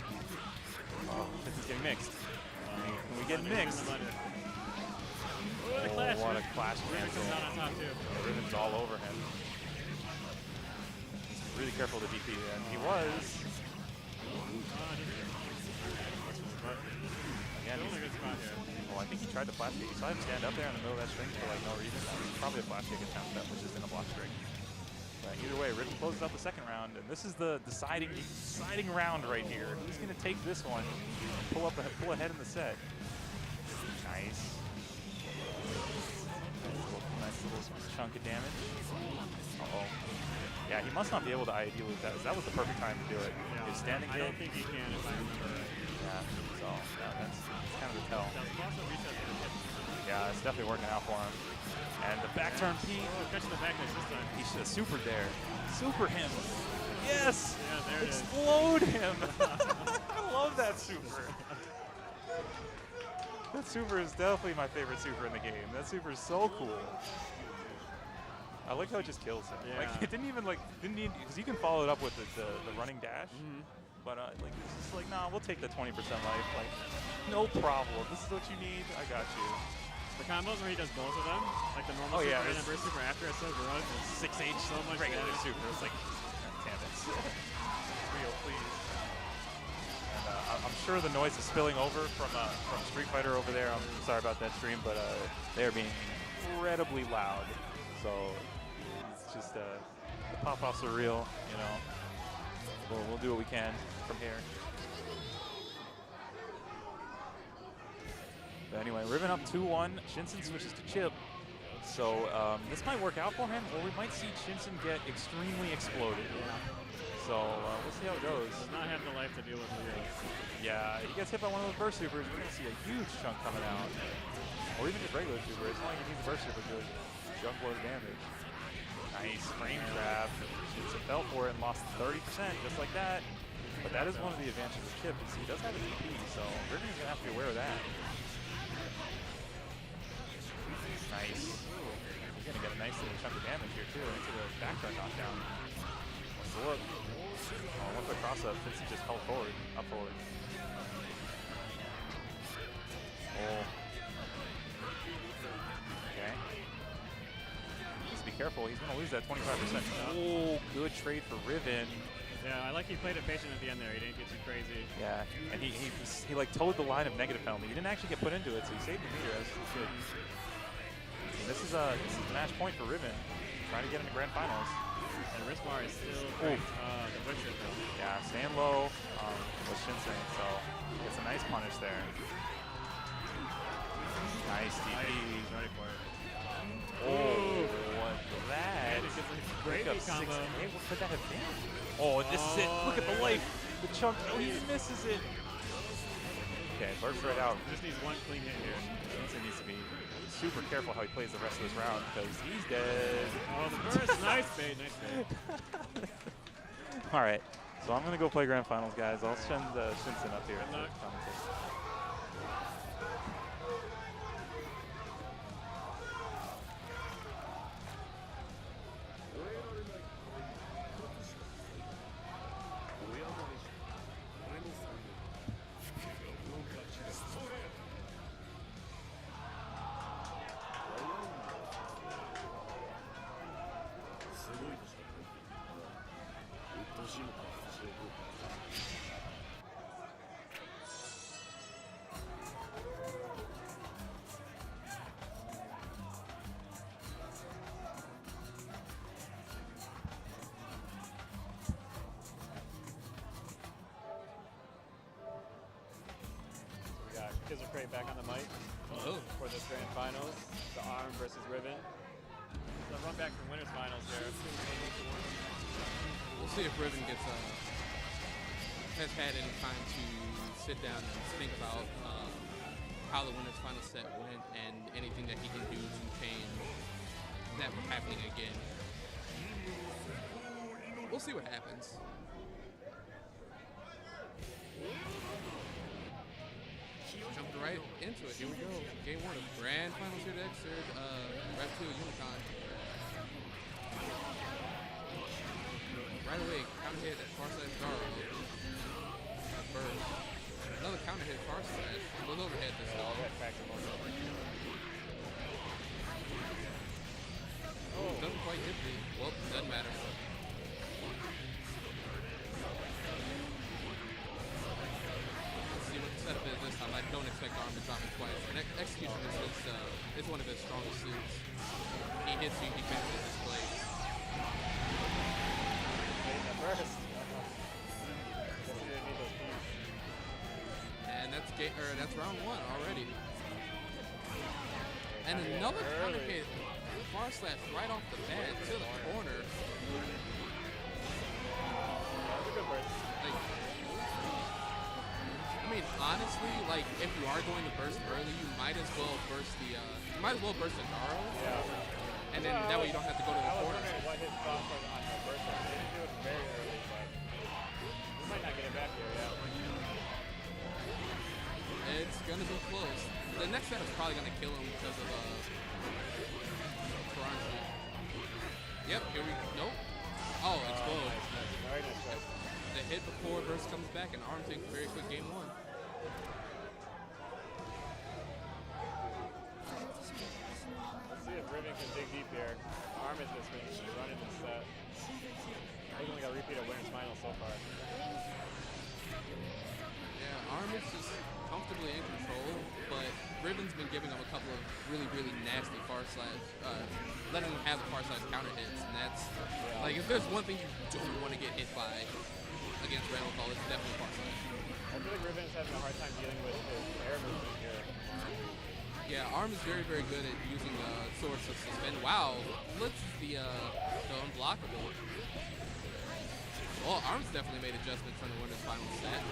Oh, this is getting mixed. Can we get mixed? Oh, what a clash cancel. Riven's all over him. He's really careful to DP, and he was. Again, I think he tried to flash kick. You saw him stand up there in the middle of that string for like no reason. That was probably a flash kick attempt that was just in a block string. But either way, Riven closes out the second round, and this is the deciding round right here. Who's going to take this one and pull ahead in the set? Nice. Nice little chunk of damage. Uh-oh. Yeah, he must not be able to IAD with that. That was the perfect time to do it. Yeah, His standing I don't think he can, if I remember right. Yeah, so that's kind of the tell. Yeah, it's definitely working out for him. And the back turn P. Oh, catching the back dash this time. He should have supered there. Super him. Yes! Yeah, there it is. Explode him. I love that super. That super is definitely my favorite super in the game. That super is so cool. I like how it just kills him. Yeah. Like it didn't need, because you can follow it up with the running dash. But like it's just like, nah, we'll take the 20% life. Like, no problem. This is what you need. I got you. The combos where he does both of them, like the normal super and the burst super after it's so gross. 6H so much regular damage. super. It's like, damn it. Real, please. And I'm sure the noise is spilling over from Street Fighter over there. I'm sorry about that stream, but they're being incredibly loud. So it's just the pop-offs are real, you know. We'll do what we can from here. But anyway, Riven up 2-1. Shinsen switches to Chip. So this might work out for him, or we might see Shinsen get extremely exploded. So we'll see how it goes. Does not have the life to deal with Leo. Yeah, he gets hit by one of those burst supers. We're going to see a huge chunk coming out. Or even just regular super. It's not like he needs a burst super to junk load of damage. Nice frame trap. Shinsen fell for it and lost 30% just like that. But that is one of the advantages of Kip is he does have a DP, so Riven's going to have to be aware of that. Nice. He's going to get a nice little chunk of damage here too into the back throw knockdown. What's the look? Oh, once the cross up, Shinsen just held forward, up forward. Oh. Okay. Just be careful, he's going to lose that 25%. Oh, good trade for Riven. Yeah, I like he played it patient at the end there. He didn't get too crazy. Yeah, and he like towed the line of negative penalty. He didn't actually get put into it, so he saved the meter as he should. And this is a match point for Riven, trying to get into grand finals. And Rismar is still great. The butcher though. Yeah, staying low with Shinsen, so gets a nice punish there. Nice DP. He's ready for it. Oh, what was that? Great combo. Hey, what could that have been? Oh, this is it. Look at the life. The chunk. Oh, he misses it. Okay, burst right out. Just needs one clean hit here. Shinsen needs to be super careful how he plays the rest of this round because he's dead. Oh, the burst. Nice bait. Nice bait. All right. So I'm going to go play grand finals, guys. I'll send Shinsen up here at the commentation. Back on the mic for the grand finals. The Arm versus Riven. So run back from winners finals here. We'll see if Riven has had any time to sit down and think about how the winners final set went and anything that he can do to change that from happening again. We'll see what happens. Jumped right into it. Here we go. Game 1 of grand finals here to Xrd. Rev 2 Youmacon. Right away, counter hit at far side Garo. Burst. Another counter hit far side. Goes overhead this time. Oh, doesn't quite hit the. Well, doesn't matter. Setup is this time. I don't expect Arm to drop it twice. And execution is one of his strongest suits. He hits you, he finishes his plays. And that's round 1 already. And another counter hit, far slash right off the bat to the corner. That's a good burst. I mean, honestly, like if you are going to burst early, you might as well burst the Garo. Yeah. And then that way you don't have to go to the corner. I was wondering what his thoughts were on the burst. He didn't do it very early, but we might not get it back here. Yeah. It's gonna be close. The next set is probably gonna kill him because of Tournamnet. Yep. Here we go. Nope. Oh, it's close. Nice. Very nice strike. The hit before burst comes back, and Arm takes a very quick game 1. Let's see if Riven can dig deep here. Arm is this one. He's running this set. He's only got a repeat of winners final so far. Yeah, Arm is just comfortably in control, but Riven's been giving him a couple of really, really nasty far slash, letting him have the far slash counter hits, and that's, like, if there's one thing you don't want to get hit by against Randall Call, it's definitely far slash. I feel like Riven is having a hard time dealing with his air movement here. Yeah, Arm is very, very good at using swords to suspend. Wow, blitzes the unblockable. Well, Arms definitely made adjustments from the winner's final set.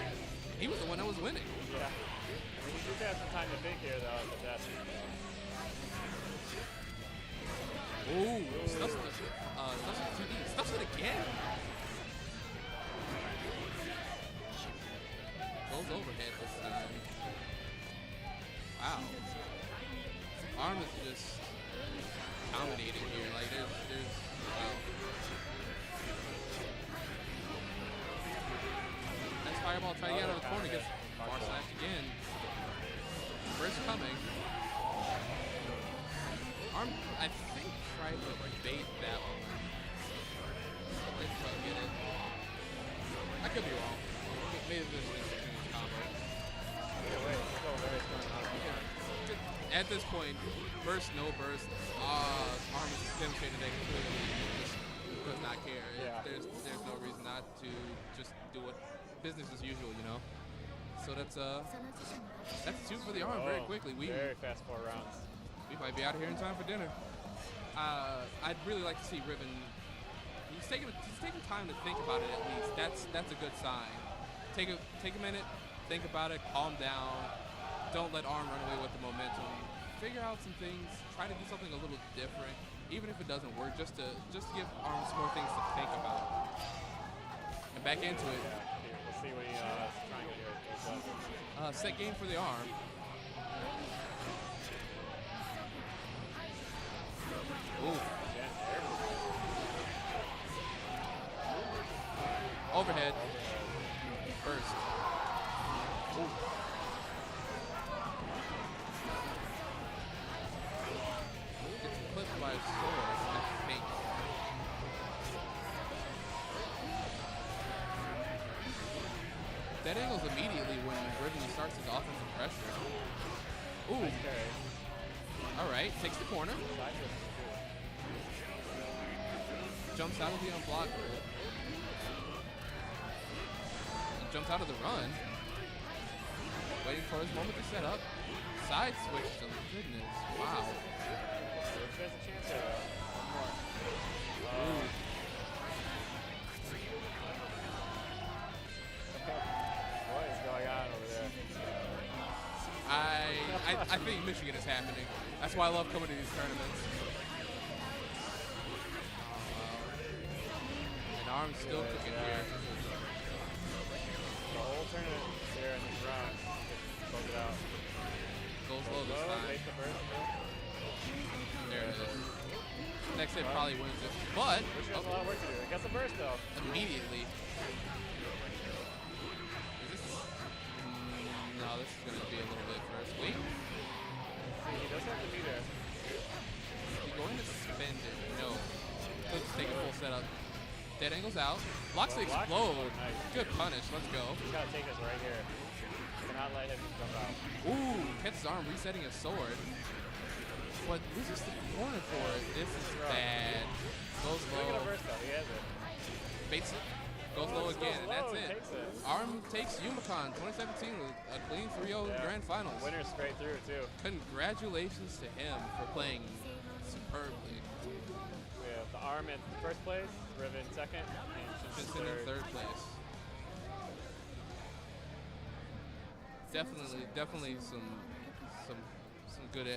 He was the one that was winning. Yeah. I mean, he did have some time to think here, though, at the desk. Ooh, stuffs it. Stuffs it again. Goes overhead this time. Wow. Arm is just dominating here. Like there's wow. That's fireball trying to get out of the corner. Gets far slash again. First coming. Arm, I think, tried to bait that one. Let's try to get it. I could be wrong. Maybe this is a combo. At this point, burst, no burst. Arm is demonstrated that he clearly just does not care. Yeah. There's no reason not to just do it. Business as usual, you know. So that's two for the Arm very quickly. Very fast 4 rounds. We might be out of here in time for dinner. I'd really like to see Riven. He's taking time to think about it at least. That's a good sign. Take a minute, think about it, calm down. Don't let Arm run away with the momentum. Figure out some things. Try to do something a little different, even if it doesn't work. Just to give Arm some more things to think about. And back into it. Yeah, we'll see what he's trying to do. Set game for the Arm. Ooh. Overhead. First. Ooh. Gets clipped by a sword, I think. Dead angles immediately when Riven starts his offensive pressure. Ooh. All right, takes the corner. Jumps out of the unblocker. Jumps out of the run. Waiting for his moment to set up. Side switch. Oh goodness. Wow. There's a chance here, though. One more. What is going on over there? I think Michigan is happening. That's why I love coming to these tournaments. And Arm's still cooking here. The whole tournament here in this round. Close it out. Goes low this time. Take the first. There it is. Next hit probably wins it. But Michigan has a lot of work to do. It gets the first though. Immediately. Is this? No, this is going to be a little bit first. Wait. See, he doesn't have to be there. Is he going to spend it? No. He'll just take a full setup. Dead angles out. Blocks the explode. Nice. Good punish. Let's go. He's got to take this right here. Cannot let him jump out. Ooh, catches Arm resetting his sword. But loses the corner for it. This is bad. Goes Look at low. the burst though. He has it. Baits it. Goes low again, and that's it. Takes it. Arm takes Youmacon 2017 with a clean 3-0 Grand Finals. Winner straight through too. Congratulations to him for playing superbly. We have the Arm in first place, Riven second, and Shinsen in third place. Definitely some good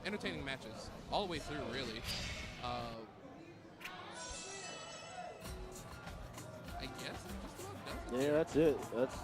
entertaining matches all the way through, really. I guess. Yeah, that's it. That's